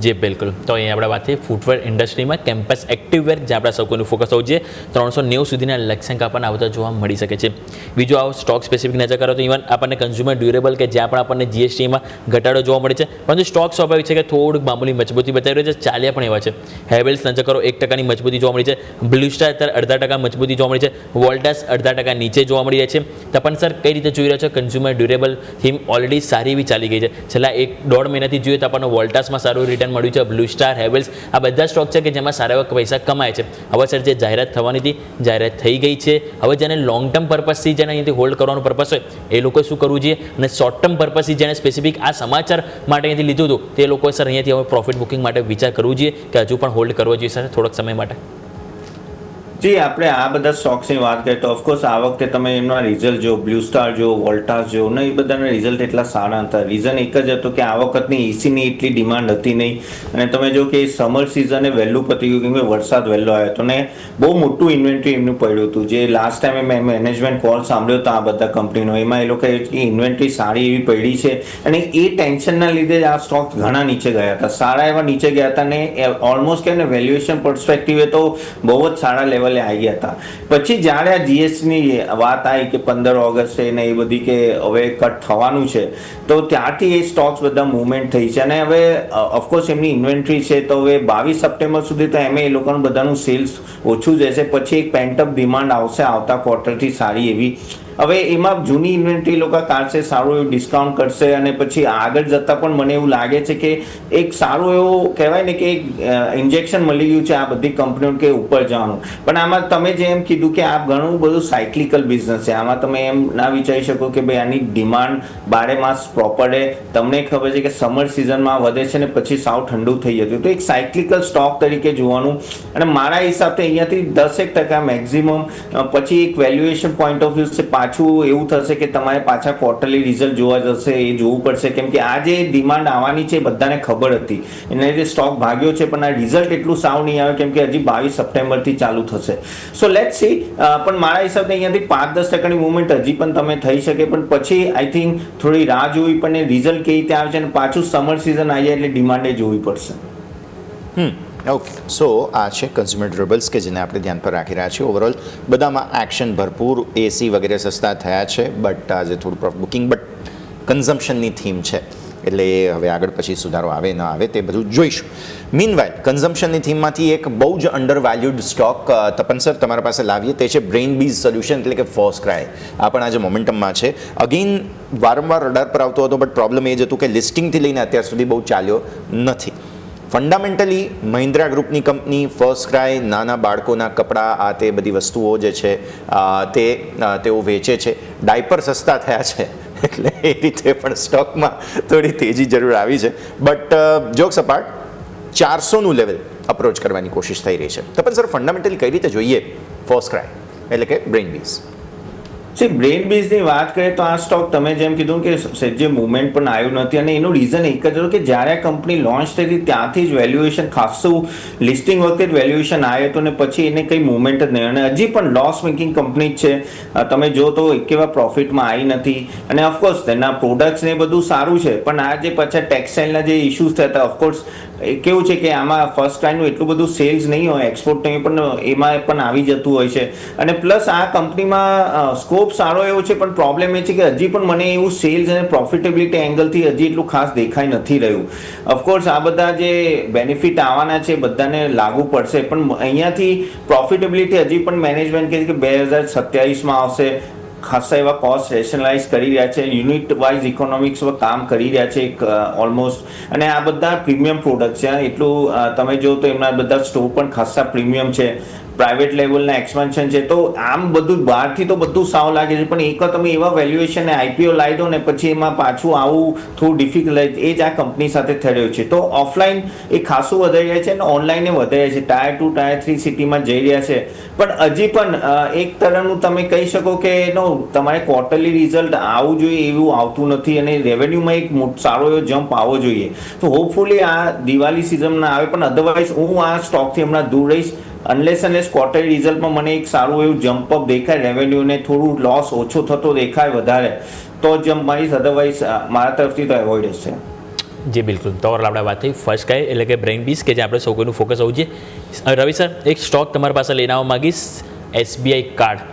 જી બિલકુલ. તો અહીંયા આપણે વાત થઈ ફૂટવેર ઇન્ડસ્ટ્રીમાં કેમ્પસ એક્ટિવવેર, જે આપણા સૌકોનું ફોકસ હોવું જોઈએ. 390 સુધીના લક્ષ્યાંક આપણને આવતા જોવા મળી શકે છે. બીજું આવો સ્ટોક સ્પેસિફિક નજર કરો તો ઇવન આપણને કન્ઝ્યુમર ડ્યુરેબલ કે જ્યાં પણ આપણને જીએસટીમાં ઘટાડો જોવા મળે છે, પરંતુ સ્ટોક સ્વાભાવિક છે કે થોડુંક મામૂલી મજબૂતી બતાવી રહ્યો છે, ચાલ્યા પણ એવા છે. હેવેલ્સ નજર કરો 1% મજબૂતી જોવા મળી છે, બ્લુ સ્ટાર અત્યારે 0.5% મજબૂતી જોવા મળી છે, વોલ્ટાસ 0.5% નીચે જોવા મળી રહ્યા છે. તપન સર કઈ રીતે જોઈ રહ્યા છે? કન્ઝ્યુમર ડ્યુરેબલ થીમ ઓલરેડી સારી એવી ચાલી ગઈ છે. છેલ્લા 1-1.5 મહિનાથી જોઈએ તો આપણને વોલ્ટાસમાં સારું રિટર્ન મળ્યું છે, બ્લુ સ્ટાર, હેવેલ્સ આ બધા સ્ટોક છે કે જેમાં સારા એવા પૈસા કમાય છે. હવે સર જે જાહેરાત થવાની હતી, જાહેરાત થઈ ગઈ છે. હવે જેને લોંગ ટર્મ પર્પઝથી જેને અહીંથી હોલ્ડ કરવાનું પર્પઝ હોય એ લોકો શું કરવું જોઈએ, અને શોર્ટ ટર્મ પર્પઝથી જેને સ્પેસિફિક આ સમાચાર માટે અહીંથી લીધું હતું તે લોકોએ સર અહીંયાથી હવે પ્રોફિટ બુકિંગ માટે વિચાર કરવું જોઈએ કે હજુ પણ હોલ્ડ કરવો જોઈએ સર થોડોક સમય માટે? જી, આપણે આ બધા સ્ટોક્સની વાત કરીએ તો ઓફકોર્સ આ વખતે તમે એમના રિઝલ્ટ જો, બ્લુ સ્ટાર જો, વોલ્ટાસ જો ને, એ બધાના રિઝલ્ટ એટલા સારા હતા. રીઝન એક જ હતું કે આ વખતની એસીની એટલી ડિમાન્ડ હતી નહીં, અને તમે જો કે સમર સિઝને વહેલું પતી ગયું કેમ કે વરસાદ વહેલો આવ્યો હતો ને બહુ મોટું ઇન્વેન્ટરી એમનું પડ્યું હતું. જે લાસ્ટ ટાઈમે મેં મેનેજમેન્ટ કોલ સાંભળ્યો હતો આ બધા કંપનીનો, એમાં એ લોકોએ ઇન્વેન્ટરી સારી એવી પડી છે અને એ ટેન્શનના લીધે જ આ સ્ટોક ઘણા નીચે ગયા હતા, સારા એવા નીચે ગયા હતા ને ઓલમોસ્ટ કે વેલ્યુએશન પર્સપેક્ટિવે તો બહુ જ સારા લેવલ આવી ગયા હતા. પછી જ્યારે આ જીએસટીની વાત આવી કે 15 ઓગસ્ટે ને એ બધી કે હવે કટ થવાનું છે, તો ત્યારથી એ સ્ટોક્સ બધા મૂવમેન્ટ થઈ છે. અને હવે ઓફકોર્સ એમની ઇન્વેન્ટરી છે તો હવે 22 સપ્ટેમ્બર સુધી તો એમ એ લોકોનું બધાનું સેલ્સ ઓછું જ રહેશે. પછી એક પેન્ટઅપ ડિમાન્ડ આવશે આવતા ક્વાર્ટરથી સારી એવી. હવે એમાં જૂની ઇન્વેન્ટરી લોકો કાઢશે, સારું એવું ડિસ્કાઉન્ટ કરશે અને પછી આગળ જતાં પણ મને એવું લાગે છે કે એક સારું એવું કહેવાય ને કે એક ઇન્જેક્શન મળી ગયું છે આ બધી કંપનીઓ કે ઉપર જવાનું. પણ આમાં તમે જે એમ કીધું કે આ ઘણું બધું સાયક્લિકલ બિઝનેસ છે, આમાં તમે એમ ના વિચારી શકો કે ભાઈ આની ડિમાન્ડ 12 માસ પ્રોપર રહે. તમને ખબર છે કે સમર સિઝનમાં વધે છે ને પછી સાવ ઠંડુ થઈ જતું, તો એક સાયક્લિકલ સ્ટોક તરીકે જોવાનું. અને મારા હિસાબથી અહીંયાથી 10% મેક્સિમમ પછી એક વેલ્યુએશન પોઈન્ટ ઓફ વ્યૂ છે પાછું એવું થશે કે તમારે પાછા ક્વાર્ટરલી રિઝલ્ટ જોવા જશે, એ જોવું પડશે કેમ કે આ જે ડિમાન્ડ આવવાની છે બધાને ખબર હતી, એને જે સ્ટોક ભાગ્યો છે પણ આ રિઝલ્ટ એટલું સાવ નહીં આવે કેમ કે હજી 22 સપ્ટેમ્બરથી ચાલુ થશે. So let's see. પણ મારા હિસાબથી અહીંયાથી 5-10%ની મૂવમેન્ટ હજી પણ તમે થઈ શકે, પણ પછી આઈ થિંક થોડી રાહ જોવી પણ રિઝલ્ટ કેવી રીતે આવે છે અને પાછું સમર સિઝન આવી જાય એટલે ડિમાન્ડે જોવી પડશે. ઓકે, સો આ છે કન્ઝ્યુમર ડ્યુરેબલ્સ કે જેને આપણે ધ્યાન પર રાખી રહ્યા છીએ. ઓવરઓલ બધામાં એક્શન ભરપૂર, એસી વગેરે સસ્તા થયા છે, બટ આજે થોડું પ્રોફિટ બુકિંગ, બટ કન્ઝમ્પશનની થીમ છે એટલે હવે આગળ પછી સુધારો આવે ન આવે તે બધું જોઈશું. મીનવાઇલ કન્ઝમ્પશનની થીમમાંથી એક બહુ જ under valued stock Tapan sir તમારા પાસે લાવીએ, તે છે બ્રેઇનબીઝ સોલ્યુશન એટલે કે ફોસ્ક્રાય. આ પણ આજે મોમેન્ટમમાં છે. અગેન વારંવાર રડાર પર આવતો હતો, બટ પ્રોબ્લેમ એ જ હતું કે લિસ્ટિંગથી લઈને અત્યાર સુધી બહુ ચાલ્યો નથી. ફંડામેન્ટલી મહિન્દ્રા ગ્રુપની કંપની ફર્સ્ટ ક્રાય નાના બાળકોના કપડાં આ તે બધી વસ્તુઓ જે છે તેઓ વેચે છે. ડાયપર સસ્તા થયા છે એટલે એ રીતે પણ સ્ટોકમાં થોડી તેજી જરૂર આવી છે. બટ જોક્સ અપાર્ટ 400નું લેવલ અપ્રોચ કરવાની કોશિશ થઈ રહી છે. તપન સર, ફંડામેન્ટલી કઈ રીતે જોઈએ ફર્સ્ટ ક્રાય એટલે કે બ્રેઇનબીઝ? બ્રેન બીઝની વાત કરીએ તો આ સ્ટોક તમે જેમ કીધું કે જે મુવમેન્ટ પણ આવ્યું નથી, અને એનું રીઝન એક જ હતું કે જ્યારે આ કંપની લોન્ચ થઈ હતી ત્યાંથી જ વેલ્યુએશન ખાસું લિસ્ટિંગ વખતે જ વેલ્યુએશન આવ્યું હતું, અને પછી એને કંઈ મુવમેન્ટ જ નહીં, અને હજી પણ લોસ મેકિંગ કંપની જ છે. તમે જો તો એકેવા પ્રોફિટમાં આવી નથી, અને ઓફકોર્સ તેના પ્રોડક્ટ્સ ને બધું સારું છે, પણ આ જે પાછા ટેક્સટાઇલના જે ઇશ્યુઝ થયા હતા, ઓફકોર્સ કેવું છે કે આમાં ફર્સ્ટ ક્રાયનું એટલું બધું સેલ્સ નહીં હોય, એક્સપોર્ટ નહીં, પણ એમાં પણ આવી જતું હોય છે. અને પ્લસ આ કંપનીમાં સ્કોપ સારો એવો છે, પણ પ્રોબ્લેમ એ છે કે હજી પણ મને એવું સેલ્સ અને પ્રોફિટેબિલિટી એંગલથી હજી એટલું ખાસ દેખાઈ નથી રહ્યું. ઓફકોર્સ આ બધા જે બેનિફિટ આવવાના છે બધાને લાગુ પડશે, પણ અહીંયાથી પ્રોફિટેબિલિટી હજી પણ મેનેજમેન્ટ કહે છે કે 2027માં આવશે. ખાસા એવા કોસ્ટ રેશનલાઇઝ કરી રહ્યા છે, યુનિટ વાઇઝ ઇકોનોમિક્સ પર કામ કરી રહ્યા છે ઓલમોસ્ટ, અને આ બધા પ્રીમિયમ પ્રોડક્ટ છે. એટલું તમે જો તો એમના બધા સ્ટોર પણ ખાસા પ્રીમિયમ છે, પ્રાઇવેટ લેવલના એક્સપાન્શન છે, તો આમ બધું બહારથી તો બધું સાવ લાગે છે, પણ એકવાર તમે એવા વેલ્યુએશન આઈપીઓ લાવી દો ને પછી એમાં પાછું આવું થોડું ડિફિકલ્ટ, એ જ આ કંપની સાથે થઈ રહ્યું છે. તો ઓફલાઈન એ ખાસું વધી રહ્યા છે અને ઓનલાઈન એ વધી રહ્યા છે, ટાયર 2 ટાયર 3 સિટીમાં જઈ રહ્યા છે. પણ હજી પણ એક તરહનું તમે કહી શકો કે એનો તમારે ક્વાર્ટરલી રિઝલ્ટ આવવું જોઈએ એવું આવતું નથી, અને રેવન્યુમાં એક સારો એવો જમ્પ આવવો જોઈએ. તો હોપફુલી આ દિવાળી સિઝનમાં આવે, પણ અધરવાઇઝ હું આ સ્ટોકથી હમણાં દૂર રહીશ, અનલેસ ક્વાર્ટરલી રિઝલ્ટમાં મને એક સારું એવું જમ્પ અપ દેખાય, રેવન્યુને થોડું લોસ ઓછો થતો દેખાય વધારે, તો જમ્પ મારીશ, અધરવાઇઝ મારા તરફથી તો એવોઇડ છે. જી બિલકુલ. તો આપણે વાત થઈ ફર્સ્ટ ક્રાય એટલે કે બ્રેઇનબીઝ, કે જે આપણે સૌ કોઈનું ફોકસ હોવું જોઈએ. રવિ સર, એક સ્ટોક તમારી પાસે લઈને આવવા માગીશ, SBI કાર્ડ.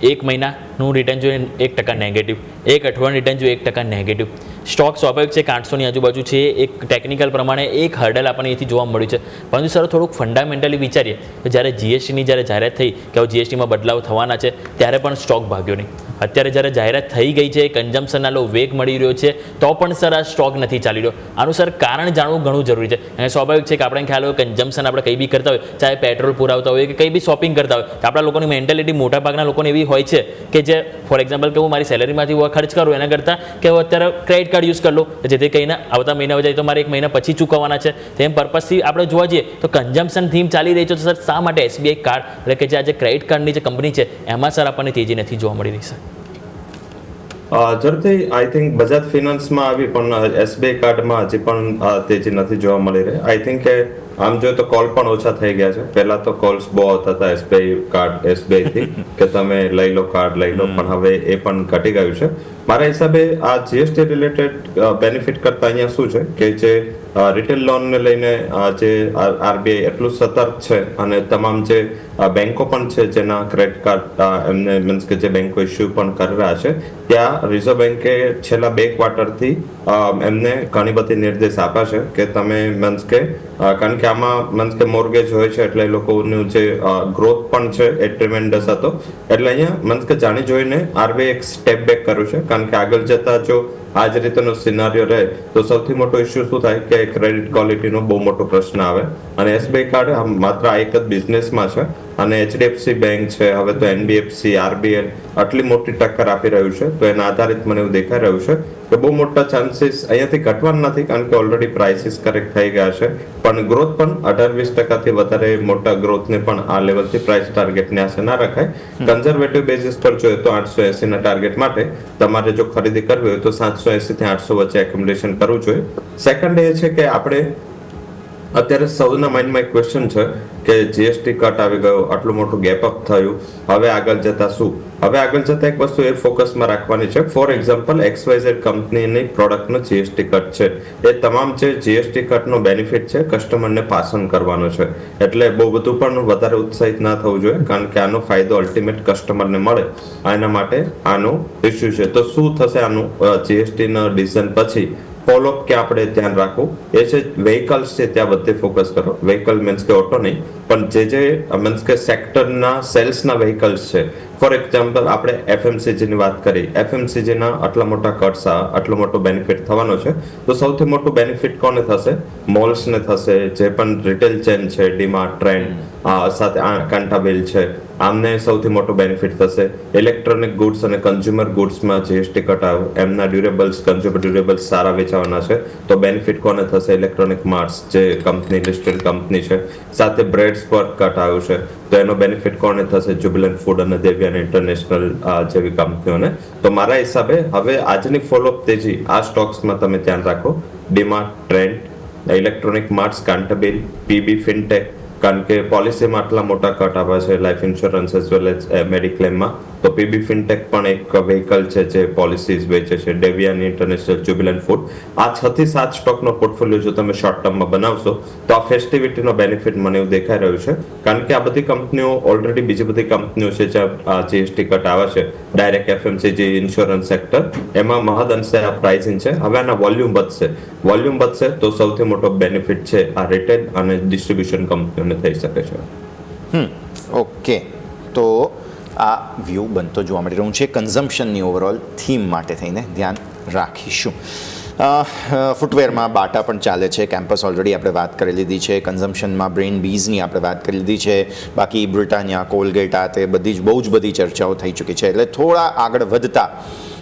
1 મહિનાનું રિટર્ન જોઈએ 1% નેગેટિવ, 1 અઠવાડિયાનું રિટર્ન જોઈએ 1% નેગેટિવ. સ્ટોક સ્વાભાવિક છે 800ની આજુબાજુ છે, એક ટેકનિકલ પ્રમાણે એક હર્ડલ આપણને અહીંથી જોવા મળ્યું છે. પરંતુ સર થોડુંક ફંડામેન્ટલી વિચારીએ તો જ્યારે જીએસટીની જ્યારે જાહેરાત થઈ કે હવે જીએસટીમાં બદલાવ થવાના છે, ત્યારે પણ સ્ટોક ભાગ્યો નહીં. અત્યારે જ્યારે જાહેરાત થઈ ગઈ છે, કન્ઝમ્પશનના લો વેગ મળી રહ્યો છે, તો પણ સર આ સ્ટોક નથી ચાલી રહ્યો. આનું સર કારણ જાણવું ઘણું જરૂરી છે. અને સ્વાભાવિક છે કે આપણે ખ્યાલ હોય કન્ઝમ્પશન આપણે કંઈ બી કરતા હોય, ચાહે પેટ્રોલ પુરાવતા હોય કે કંઈ બી શોપિંગ કરતા હોય, તો આપણા લોકોની મેન્ટેલિટી મોટાભાગના લોકોને એવી હોય છે કે જે ફોર એક્ઝામ્પલ કે હું મારી સેલેરીમાંથી ખર્ચ કરું એના કરતાં કે હું અત્યારે ક્રેડિટ કાર્ડ યુઝ કરી લો, જેથી કહીને આવતા મહિના જાય તો મારે 1 મહિના પછી ચૂકવવાના છે. તેમ પર્પઝથી આપણે જોવા જઈએ તો કન્ઝમ્પશન થીમ ચાલી રહી છે. તો સર શા માટે SBI કાર્ડ એટલે કે જે આજે ક્રેડિટ કાર્ડની જે કંપની છે એમાં સર આપણને તેજી નથી જોવા મળી રહી? સર ઝડપથી આઈ થિંક બજાજ ફિનાન્સમાં આવી, પણ SBI કાર્ડમાં હજી પણ તેજી નથી જોવા મળી રહી. આઈ થિંક કે આમ જોઈએ તો કોલ પણ ઓછા થઈ ગયા છે. પહેલા તો કોલ્સ બહુ આવતા હતા SBI થી કે તમે લઈ લો કાર્ડ લઈ લો, પણ હવે એ પણ ઘટી ગયું છે. મારા હિસાબે આ જીએસટી રિલેટેડ બેનિફિટ કરતા અહીંયા શું છે કે જે રિટેલ લોનને લઈને જે RBI એટલું સતર્ક છે, અને તમામ જે બેન્કો પણ છે જેના ક્રેડિટ કાર્ડ એમને મીન્સ કે જે બેન્કો ઇસ્યુ પણ કરી રહ્યા છે, ત્યાં રિઝર્વ બેન્કે છેલ્લા 2 ક્વાર્ટરથી એમને ઘણી બધી નિર્દેશ આપ્યા છે કે તમે મીન્સ કે કારણ કે આમાં મીન્સ કે મોર્ગેજ હોય છે, એટલે એ લોકોનું જે ગ્રોથ પણ છે એ ટ્રીમેન્ડસ હતો. એટલે અહીંયા મીન્સ કે જાણી જોઈને RBI એક સ્ટેપ બેક કર્યું છે, કારણ કે આગળ જતા જો આ જ રીતેનો સિનારીઓ રહે તો સૌથી મોટો ઇસ્યુ શું થાય કે ક્રેડિટ ક્વોલિટીનો બહુ મોટો પ્રશ્ન આવે. અને SBI કાર્ડ માત્ર આ એક જ બિઝનેસમાં છે, અને HDFC બેંક છે, હવે તો NBFC, RBL આટલી મોટી ટક્કર આપી રહ્યું છે, તો એના આધારિત મને એવું દેખાઈ રહ્યું છે કે બહુ મોટા ચાન્સીસ અહીંયાથી ઘટવાના નથી, કારણ કે ઓલરેડી પ્રાઇસીસ કરેક્ટ થઈ ગયા છે. પણ ગ્રોથ પણ 18-20% વધારે મોટા ગ્રોથને પણ આ લેવલથી પ્રાઇસ ટાર્ગેટને આશે ના રખાય. કન્ઝર્વેટિવ બેઝિસ પર જોઈએ તો 880ના ટાર્ગેટ માટે તમારે જો ખરીદી કરવી હોય તો 780 થી 800 વચ્ચે એક્યુમ્યુલેશન કરવું જોઈએ. સેકન્ડ એ છે કે આપણે અત્યારે સૌના માઇન્ડમાં એક ક્વેશ્ચન છે કે જીએસટી કટ આવી ગયો, આટલું મોટું ગેપ અપ થયું, હવે આગળ જતા શું? હવે આગળ જતા એક વસ્તુ એ ફોકસમાં રાખવાની છે. ફોર એક્ઝામ્પલ XYZ કંપનીની પ્રોડક્ટનો જીએસટી કટ છે, એ તમામ જે જીએસટી કટનો બેનિફિટ છે કસ્ટમરને પાસ ઓન કરવાનો છે. એટલે બહુ બધું પણ વધારે ઉત્સાહિત ના થવું જોઈએ, કારણ કે આનો ફાયદો અલ્ટિમેટ કસ્ટમરને મળે, એના માટે આનો ઇસ્યુ છે. તો શું થશે આનું જીએસટીના ડિસિઝન પછી? ફોલોઅપ કે આપણે ધ્યાન રાખવું એ છે વ્હીકલ્સ છે ત્યાં બધે ફોકસ કરો. વ્હીકલ મીન્સ કે ઓટો નહીં, પણ જે મીન્સ કે સેક્ટરના સેલ્સના વ્હીકલ્સ છે. ફોર એક્ઝામ્પલ આપણે FMCG ની વાત કરી, FMCG ના આટલા મોટા કટ્સ, આટલો મોટો બેનિફિટ થવાનો છે, તો સૌથી મોટું બેનિફિટ કોને થશે? મોલ્સને થશે. જે પણ રિટેલ ચેન છે, ડીમાર્ટ, ટ્રેન્ડ સાથે કાંટાબિલ છે, આમને સૌથી મોટો બેનિફિટ થશે. ઇલેક્ટ્રોનિક ગુડ્સ અને કન્ઝ્યુમર ગુડ્સમાં GST કટ આવ્યું, એમના ડ્યુરેબલ્સ, કન્ઝ્યુમર ડ્યુરેબલ્સ સારા વેચાવાના છે, તો બેનિફિટ કોને થશે? ઇલેક્ટ્રોનિક માર્ટ્સ, જે કંપની લિસ્ટેડ કંપની છે. સાથે બ્રેડ્સ પર કટ આવ્યું છે, તો એનો બેનિફિટ કોને થશે? જ્યુબિલન્ટ ફૂડ અને દેવ્યાન ઇન્ટરનેશનલ જેવી કંપનીઓને. તો મારા હિસાબે હવે આજની ફોલોઅપ તેજી આ સ્ટોક્સમાં તમે ધ્યાન રાખો. DMart, Trent, electronic marts, Cantabil, PB fintech, કારણ કે પોલિસીમાં આટલા મોટા કટ આવ્યા છે, life insurance as well as મેડિક્લેમમાં, તો PB ફિનટેક પણ એક વ્હીકલ છે જે પોલિસીઝ વેચે છે. ડેવિયાન ઇન્ટરનેશનલ, જ્યુબિલન્ટ ફૂડ, આ 6 થી 7 સ્ટોકનો પોર્ટફોલિયો જો તમે શોર્ટ ટર્મમાં બનાવશો તો આ ફેસ્ટિવિટીનો બેનિફિટ મને એવું દેખાઈ રહ્યું છે. કારણ કે આ બધી કંપનીઓ ઓલરેડી, બીજી બધી કંપનીઓ છે જ્યાં GST કટ આવે છે, ડાયરેક્ટ FMCG, ઇન્સ્યોરન્સ સેક્ટર, એમાં મહદઅંશે આ પ્રાઇસિંગ છે. હવે આના વોલ્યુમ વધશે તો સૌથી મોટો બેનિફિટ છે આ રિટેલ અને ડિસ્ટ્રીબ્યુશન કંપનીઓને થઈ શકે છે. ઓકે, તો આ વ્યૂ બનતો જોવા મળી રહ્યું છે. કન્ઝમ્પશનની ઓવરઓલ થીમ માટે થઈને ધ્યાન રાખીશું. ફૂટવેરમાં બાટા પણ ચાલે છે. કેમ્પસ ઓલરેડી આપણે વાત કરી લીધી છે. કન્ઝમ્પશનમાં બ્રેન બીઝની આપણે વાત કરી લીધી છે. બાકી બ્રિટાનિયા, કોલગેટ, આ તે બધી જ બહુ જ બધી ચર્ચાઓ થઈ ચૂકી છે. એટલે થોડા આગળ વધતા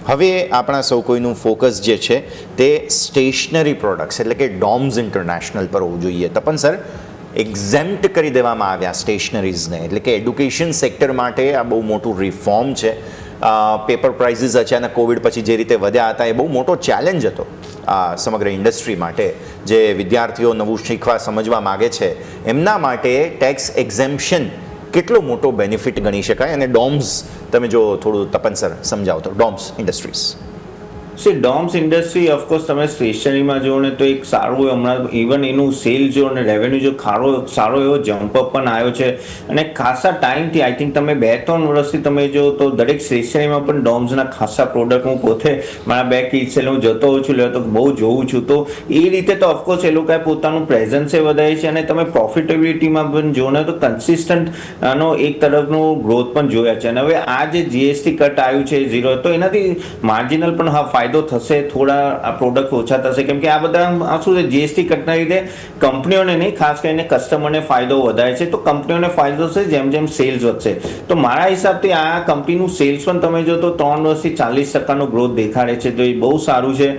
હવે આપણા સૌ કોઈનું ફોકસ જે છે તે સ્ટેશનરી પ્રોડક્ટ્સ એટલે કે ડોમ્સ ઇન્ટરનેશનલ પર હોવું જોઈએ. તપન સર, એક્ઝેમ્પ્ટ કરી દેવામાં આવ્યા સ્ટેશનરીઝને, એટલે કે એડ્યુકેશન સેક્ટર માટે આ બહુ મોટું રિફોર્મ છે. પેપર પ્રાઇઝીસ અચાનક કોવિડ પછી જે રીતે વધ્યા હતા એ બહુ મોટો ચેલેન્જ હતો આ સમગ્ર ઇન્ડસ્ટ્રી માટે. જે વિદ્યાર્થીઓ નવું શીખવા સમજવા માગે છે એમના માટે ટેક્સ એક્ઝેમ્પશન કેટલો મોટો બેનિફિટ ગણી શકાય? અને ડોમ્સ તમે જો થોડું તપન સર સમજાવો તો, domes industries. Domes industry of course તમે સ્ટેશનરીમાં જુઓ ને તો એક સારું હમણાં ઇવન એનું સેલ જો અને રેવન્યુ જો સારો એવો જમ્પઅપ પણ આવ્યો છે. અને ખાસા ટાઈમથી આઈ થિંક તમે 2-3 વર્ષથી તમે જો તો દરેક સ્ટેશનરીમાં પણ ડોમ્સના ખાસા પ્રોડક્ટ, હું પોતે મારા 2 કિડ્સ છે હું જતો હોઉં છું, તો બહુ જોઉં છું. તો એ રીતે તો ઓફકોર્સ એ લોકોએ પોતાનું પ્રેઝન્સ એ વધારે છે. અને તમે પ્રોફિટેબિલિટીમાં પણ જો ને તો કન્સિસ્ટન્ટ આનો એક તરફનો ગ્રોથ પણ જોયા છે. અને હવે આ જે GST કટ આવ્યું છે 0, તો એનાથી માર્જિનલ પણ ફાયદો થશે, થોડા આ પ્રોડક્ટ ઓછા થશે. કેમ કે આ બધા શું છે, GST કટના લીધે કંપનીઓને નહીં, ખાસ કરીને કસ્ટમરને ફાયદો વધારે છે. તો કંપનીઓને ફાયદો થશે જેમ જેમ સેલ્સ વધશે. તો મારા હિસાબથી આ કંપનીનું સેલ્સ પણ તમે જો તો 3 વર્ષથી 40% ગ્રોથ દેખાડે છે, તો એ બહુ સારું છે.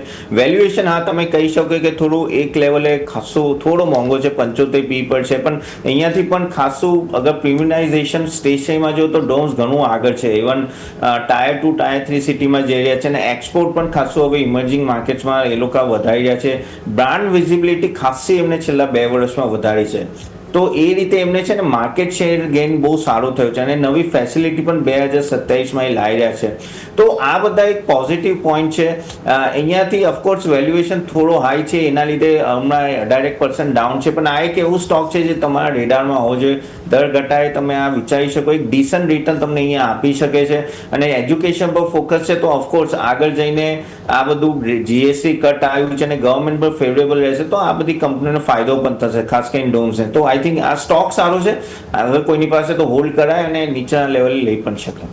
વેલ્યુએશન હા તમે કહી શકો કે થોડું એક લેવલે ખાસું થોડો મોંઘો છે, 75 PE પર છે, પણ અહીંયાથી પણ ખાસું અગર પ્રીમિયમાઇઝેશન સ્ટેશનરીમાં જો તો ડોમ્સ ઘણું આગળ છે. ઇવન ટાયર 2, ટાયર 3 સિટીમાં જઈ રહ્યા છે. અને એક્સપોર્ટ પણ ખાસું હવે ઇમર્જિંગ માર્કેટ્સમાં એ લોકો વધારી રહ્યા છે. બ્રાન્ડ વિઝિબિલિટી ખાસી એમને છેલ્લા 2 વર્ષમાં વધારી છે. તો એ રીતે એમને છે ને માર્કેટ શેર ગેઇન બહુ સારો થયો છે. અને નવી ફેસિલિટી પણ 2027માં એ લાવી રહ્યા છે. તો આ બધા એક પોઝિટિવ પોઈન્ટ છે. અહીંયાથી ઓફકોર્સ વેલ્યુએશન થોડો હાઈ છે, એના લીધે હમણાં 18% ડાઉન છે. પણ આ એક એવું સ્ટોક છે જે તમારા રેડારમાં હોવો જોઈએ. દર ઘટાડે તમે આ વિચારી શકો, એક ડિસન્ટ રિટર્ન તમને અહીંયા આપી શકે છે. અને એજ્યુકેશન પર ફોકસ છે, તો ઓફકોર્સ આગળ જઈને આ બધું GST કટ આવ્યું છે અને ગવર્મેન્ટ પર ફેવરેબલ રહેશે, તો આ બધી કંપનીઓને ફાયદો પણ થશે, ખાસ કરીને ડોમ્સને. તો આઈ થિંક આ સ્ટોક સારો છે. હવે કોઈની પાસે તો હોલ્ડ કરાય અને નીચેના લેવલે લઈ પણ શકે.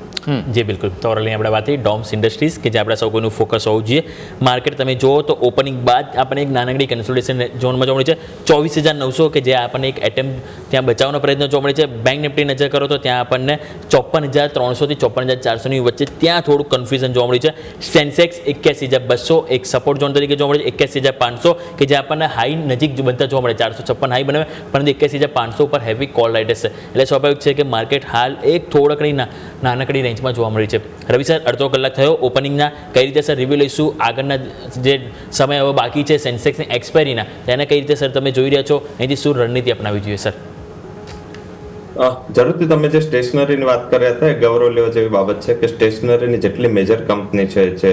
જી બિલકુલ. તો ઓરલી આપણે વાત કરી ડોમ્સ ઇન્ડસ્ટ્રીઝ કે જે આપણા સૌ કોઈનું ફોકસ હોવું જોઈએ. માર્કેટ તમે જુઓ તો ઓપનિંગ બાદ આપણને એક નાનકડી કન્સોલિડેશન ઝોનમાં જોવા મળી છે. 24,900 કે જે આપણને એક એટેમ્પ ત્યાં બચાવવાનો પ્રયત્ન જોવા મળે છે. બેંક નિફ્ટી નજર કરો તો ત્યાં આપણને 54,300 થી 54,400 ની વચ્ચે ત્યાં થોડું કન્ફ્યુઝન જોવા મળ્યું છે. સેન્સેક્સ 81,200 એક સપોર્ટ ઝોન તરીકે જોવા મળે છે. 81,500 કે જે આપણને હાઈ નજીક બનતા જોવા મળે. 456 હાઈ બનાવે, પરંતુ 81,500 ઉપર હેવી કોલ રાઇડર્સ છે. એટલે સ્વાભાવિક છે કે માર્કેટ હાલ એક થોડકડી નાનકડી રેન્જમાં જોવા મળી છે. રવિ સર, અડધો કલાક થયો ઓપનિંગના, કઈ રીતે સર રિવ્યુ લઈશું? આગળના જે સમય હવે બાકી છે સેન્સેક્સની એક્સપાયરીના, તેને કઈ રીતે સર તમે જોઈ રહ્યા છો? અહીંથી શું રણનીતિ અપનાવવી જોઈએ સર? જરૂરથી તમે જે સ્ટેશનરીની વાત કર્યા હતા એ ગૌરવ લેવા જેવી બાબત છે કે સ્ટેશનરીની જેટલી મેજર કંપની છે જે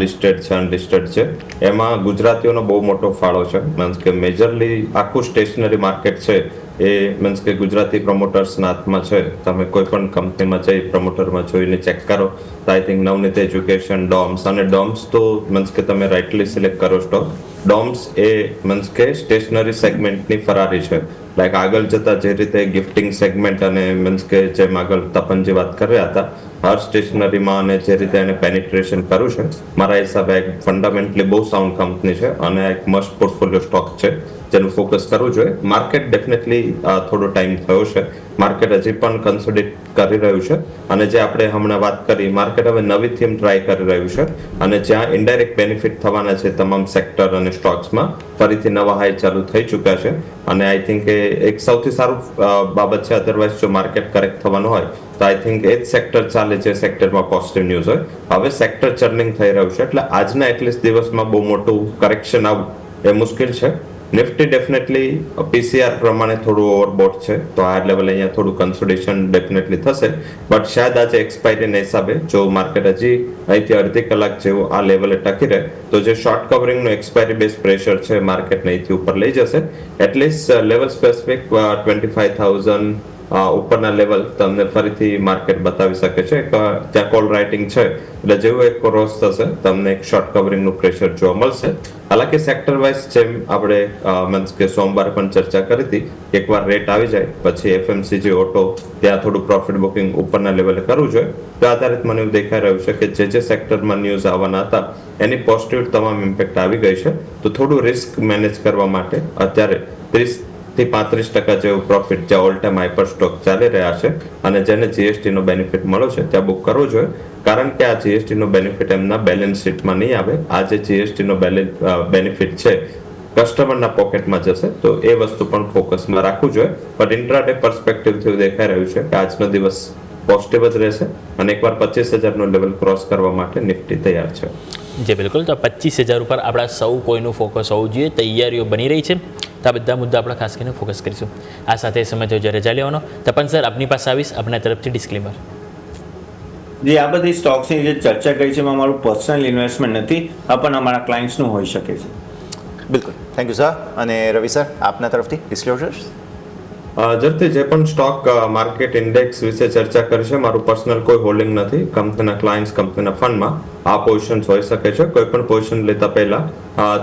લિસ્ટેડ છે, અનલિસ્ટેડ છે, એમાં ગુજરાતીઓનો બહુ મોટો ફાળો છે. મીન્સ કે મેજરલી આખું સ્ટેશનરી માર્કેટ છે એ મીન્સ કે ગુજરાતી પ્રમોટર્સના હાથમાં છે. તમે કોઈ પણ કંપનીમાં જઈ પ્રમોટરમાં જોઈને ચેક કરો તો I think Navneet education, domes, અને ડોમ્સ તો મીન્સ કે તમે રાઇટલી સિલેક્ટ કરો સ્ટોક. ડોમ્સ એ મીન્સ કે સ્ટેશનરી સેગમેન્ટની ફરારી છે. લાઈક આગળ જતા જે રીતે ગિફ્ટિંગ સેગમેન્ટ અને મીન્સ કે જેમ આગળ તપનજી વાત કરી રહ્યા હતા, હર સ્ટેશનરીમાં અને જે રીતે એને પેનિટ્રેશન કર્યું છે, મારા હિસાબે એક ફંડામેન્ટલી બહુ સાઉન્ડ કંપની છે અને એક મસ્ત પોર્ટફોલિયો સ્ટોક છે જેનું ફોકસ કરવું જોઈએ. માર્કેટ ડેફિનેટલી થોડો ટાઈમ થયો છે, માર્કેટ હજી પણ કન્સોલિડેટ કરી રહ્યું છે અને જે આપણે હમણાં વાત કરી, માર્કેટ હવે નવી થીમ ટ્રાય કરી રહ્યું છે અને જ્યાં ઇનડાયરેક્ટ બેનિફિટ થવાના છે તમામ સેક્ટર અને સ્ટોક્સમાં, ફરીથી નવા હાઈ ચાલુ થઈ ચૂક્યા છે અને આઈ થિંક એ એક સૌથી સારું બાબત છે. અધરવાઇઝ જો માર્કેટ કરેક્ટ થવાનું હોય તો આઈ થિંક એ જ સેક્ટર ચાલે જે સેક્ટરમાં પોઝિટિવ ન્યૂઝ હોય. હવે સેક્ટર ચર્નિંગ થઈ રહ્યું છે એટલે આજના એટલીસ્ટ દિવસમાં બહુ મોટું કરેક્શન આવવું એ મુશ્કેલ છે. નિફ્ટી ડેફિનેટલી પીસીઆર પ્રમાણે થોડું ઓવરબોટ છે, તો આ લેવલે અહીંયા થોડું કન્સોલિડેશન ડેફિનેટલી થશે. બટ શાયદ આજે એક્સપાયરીના હિસાબે જો માર્કેટ હજી અહીંથી અડધી કલાક જેવું આ લેવલે ટકી રહે તો જે શોર્ટ કવરિંગનું એક્સપાયરી બેઝ પ્રેશર છે માર્કેટને અહીંથી ઉપર લઈ જશે. એટલીસ્ટ લેવલ સ્પેસિફિક 25,000 ઉપરના લેવલ તમને ફરીથી માર્કેટ બતાવી શકે છે. ત્યાં કોલ રાઇટિંગ છે એટલે જેવું એક ક્રોસ થશે તમને એક શોર્ટ કવરિંગનું પ્રેશર જોવા મળશે. હાલાકી સેક્ટર વાઇઝ જેમ આપણે મીન્સ કે સોમવારે પણ ચર્ચા કરી હતી, એકવાર રેટ આવી જાય પછી એફએમસીજી, ઓટો ત્યાં થોડું પ્રોફિટ બુકિંગ ઉપરના લેવલે કરવું જોઈએ. તો આધારિત મને એવું દેખાઈ રહ્યું છે કે જે સેક્ટરમાં ન્યૂઝ આવવાના હતા એની પોઝિટિવ તમામ ઇમ્પેક્ટ આવી ગઈ છે. તો થોડું રિસ્ક મેનેજ કરવા માટે અત્યારે 30 થી 35% જેવું પ્રોફિટ જ્યાં ઓલ ટાઈમ હાઈપર સ્ટોક ચાલી રહ્યા છે અને જેને જીએસટી નો બેનિફિટ મળ્યો છે ત્યાં બુક કરવો જોઈએ. કારણ કે આ જીએસટી નો બેનિફિટ એમના બેલેન્સ શીટમાં નહીં આવે. આ જે જીએસટી નો બેનિફિટ છે કસ્ટમરના પોકેટમાં જશે, તો એ વસ્તુ પણ ફોકસમાં રાખવું જોઈએ. પણ ઇન્ટ્રાડે પર્સપેક્ટિવથી દેખાઈ રહ્યું છે કે આજનો દિવસ પોઝિટિવ જ રહેશે અને એકવાર 25,000 નો લેવલ ક્રોસ કરવા માટે નિફ્ટી તૈયાર છે. જે બિલકુલ, તો 25,000 ઉપર આપણા સૌ કોઈનું ફોકસ હોવું જોઈએ. તૈયારીઓ બની રહી છે, તો આ બધા મુદ્દા આપણે ખાસ કરીને ફોકસ કરીશું. આ સાથે સમય થયો જ્યારે રજા લેવાનો. તપન સર, આપની પાસે આવીશ, આપના તરફથી ડિસ્ક્લેમર. જે આ બધી સ્ટોક્સની જે ચર્ચા કરી છે એમાં અમારું પર્સનલ ઇન્વેસ્ટમેન્ટ નથી, આ પણ અમારા ક્લાયન્ટ્સનું હોઈ શકે છે. બિલકુલ, થેન્ક યુ સર. અને રવિ સર, આપના તરફથી ડિસ્ક્લોઝર્સ. ઝડપથી જે પણ સ્ટોક માર્કેટ ઇન્ડેક્સ વિશે ચર્ચા કરી છે, મારું પર્સનલ કોઈ હોલ્ડિંગ નથી. કંપનીના ક્લાયન્ટ્સ, કંપનીના ફંડમાં આ પોઝિશન્સ હોઈ શકે છે. કોઈ પણ પોઝિશન લેતા પહેલા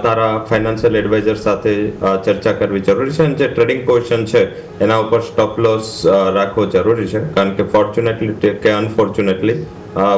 તારા ફાઇનાન્શિયલ એડવાઇઝર સાથે ચર્ચા કરવી જરૂરી છે અને જે ટ્રેડિંગ પોઝિશન છે એના ઉપર સ્ટોપ લોસ રાખવો જરૂરી છે. કારણ કે ફોર્ચ્યુનેટલી કે અનફોર્ચ્યુનેટલી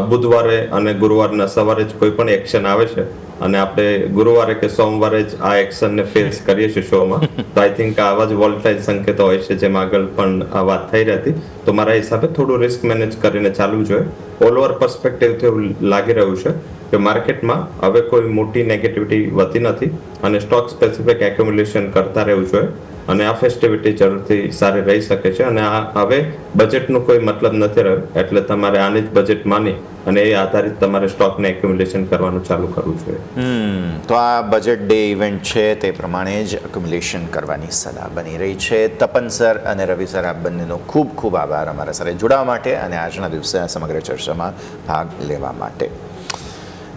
બુધવારે અને ગુરુવારના સવારે જ કોઈ પણ એક્શન આવે છે અને આપણે ગુરુવારે કે સોમવારે જ આ એક્શનને ફેસ કરીએ છીએ શોમાં, તો આઈ થિંક આવા જ વોલેટાઇલ સંકેતો હોય છે જેમ આગળ પણ વાત થઈ રહી હતી. તો મારા હિસાબે થોડું રિસ્ક મેનેજ કરીને ચાલવું જોઈએ. ઓલ ઓવર પર્સપેક્ટિવથી એવું લાગી રહ્યું છે કે માર્કેટમાં હવે કોઈ મોટી નેગેટિવિટી વધતી નથી અને સ્ટોક સ્પેસિફિક એક્યુમ્યુલેશન કરતા રહેવું જોઈએ અને આ ફેસ્ટિવિટી જરૂરથી સારી રહી શકે છે. અને આ હવે બજેટનું કોઈ મતલબ નથી રહ્યો, એટલે તમારે આને જ બજેટ માની અને એ આધારિત તમારે સ્ટોકને એક્યુમ્યુલેશન કરવાનું ચાલુ કરવું જોઈએ. તો આ બજેટ ડે ઇવેન્ટ છે તે પ્રમાણે જ એક્યુમ્યુલેશન કરવાની સલાહ બની રહી છે. તપન સર અને રવિ સર, આપ બંનેનો ખૂબ ખૂબ આભાર અમારા સાથે જોડાવા માટે અને આજના દિવસે સમગ્ર ચર્ચામાં ભાગ લેવા માટે.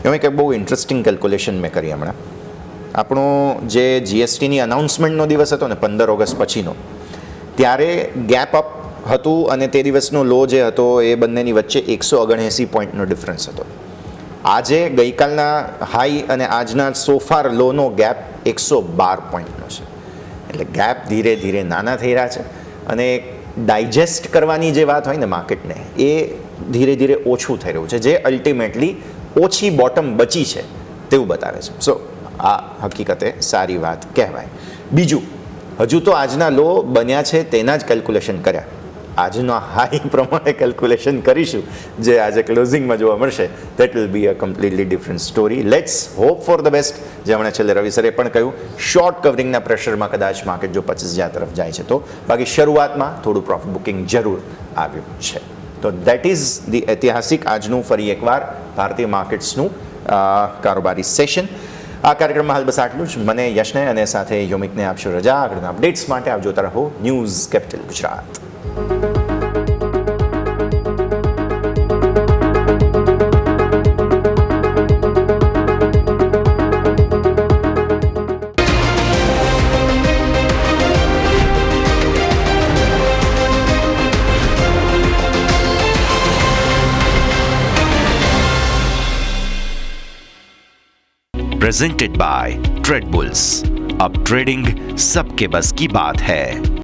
એમાં એક બહુ ઇન્ટરેસ્ટિંગ કેલ્ક્યુલેશન મેં કરી હમણાં. આપણો જે જીએસટીની અનાઉન્સમેન્ટનો દિવસ હતો ને 15 ઓગસ્ટ પછીનો, ત્યારે ગેપ અપ હતું અને તે દિવસનો લો જે હતો એ બંનેની વચ્ચે 179 પોઈન્ટનો ડિફરન્સ હતો. આજે ગઈકાલના હાઈ અને આજના સોફાર લોનો ગેપ 112 પોઈન્ટનો છે. એટલે ગેપ ધીરે ધીરે નાના થઈ રહ્યા છે અને ડાયજેસ્ટ કરવાની જે વાત હોય ને માર્કેટને, એ ધીરે ધીરે ઓછું થઈ રહ્યું છે, જે અલ્ટિમેટલી ઓછી બોટમ બચી છે તેવું બતાવે છે. સો આ હકીકતે સારી વાત કહેવાય. બીજું, હજુ તો આજના લો બન્યા છે તેના જ કેલ્ક્યુલેશન કર્યા, આજનો હાઈ પ્રમાણે કેલ્ક્યુલેશન કરીશું જે આજે ક્લોઝિંગમાં જોવા મળશે. That will be a completely different story. Let's hope for the best. જે હમણાં છેલ્લે રવિ સરે પણ કહ્યું, શોર્ટ કવરિંગના પ્રેશરમાં કદાચ માર્કેટ જો 25,000 તરફ જાય છે તો, બાકી શરૂઆતમાં થોડું પ્રોફિટ બુકિંગ જરૂર આવ્યું છે. તો દેટ ઇઝ ધી ઐતિહાસિક આજનું ફરી એકવાર ભારતીય માર્કેટ્સનું કારોબારી સેશન. આ કાર્યક્રમમાં હાલ બસ આટલું જ. મને, યશને અને સાથે યોમિકને આપશો રજા. આગળના અપડેટ્સ માટે આપ જોતા રહો news capital Gujarat. Presented by trade bulls. अब ट्रेडिंग सबके बस की बात है।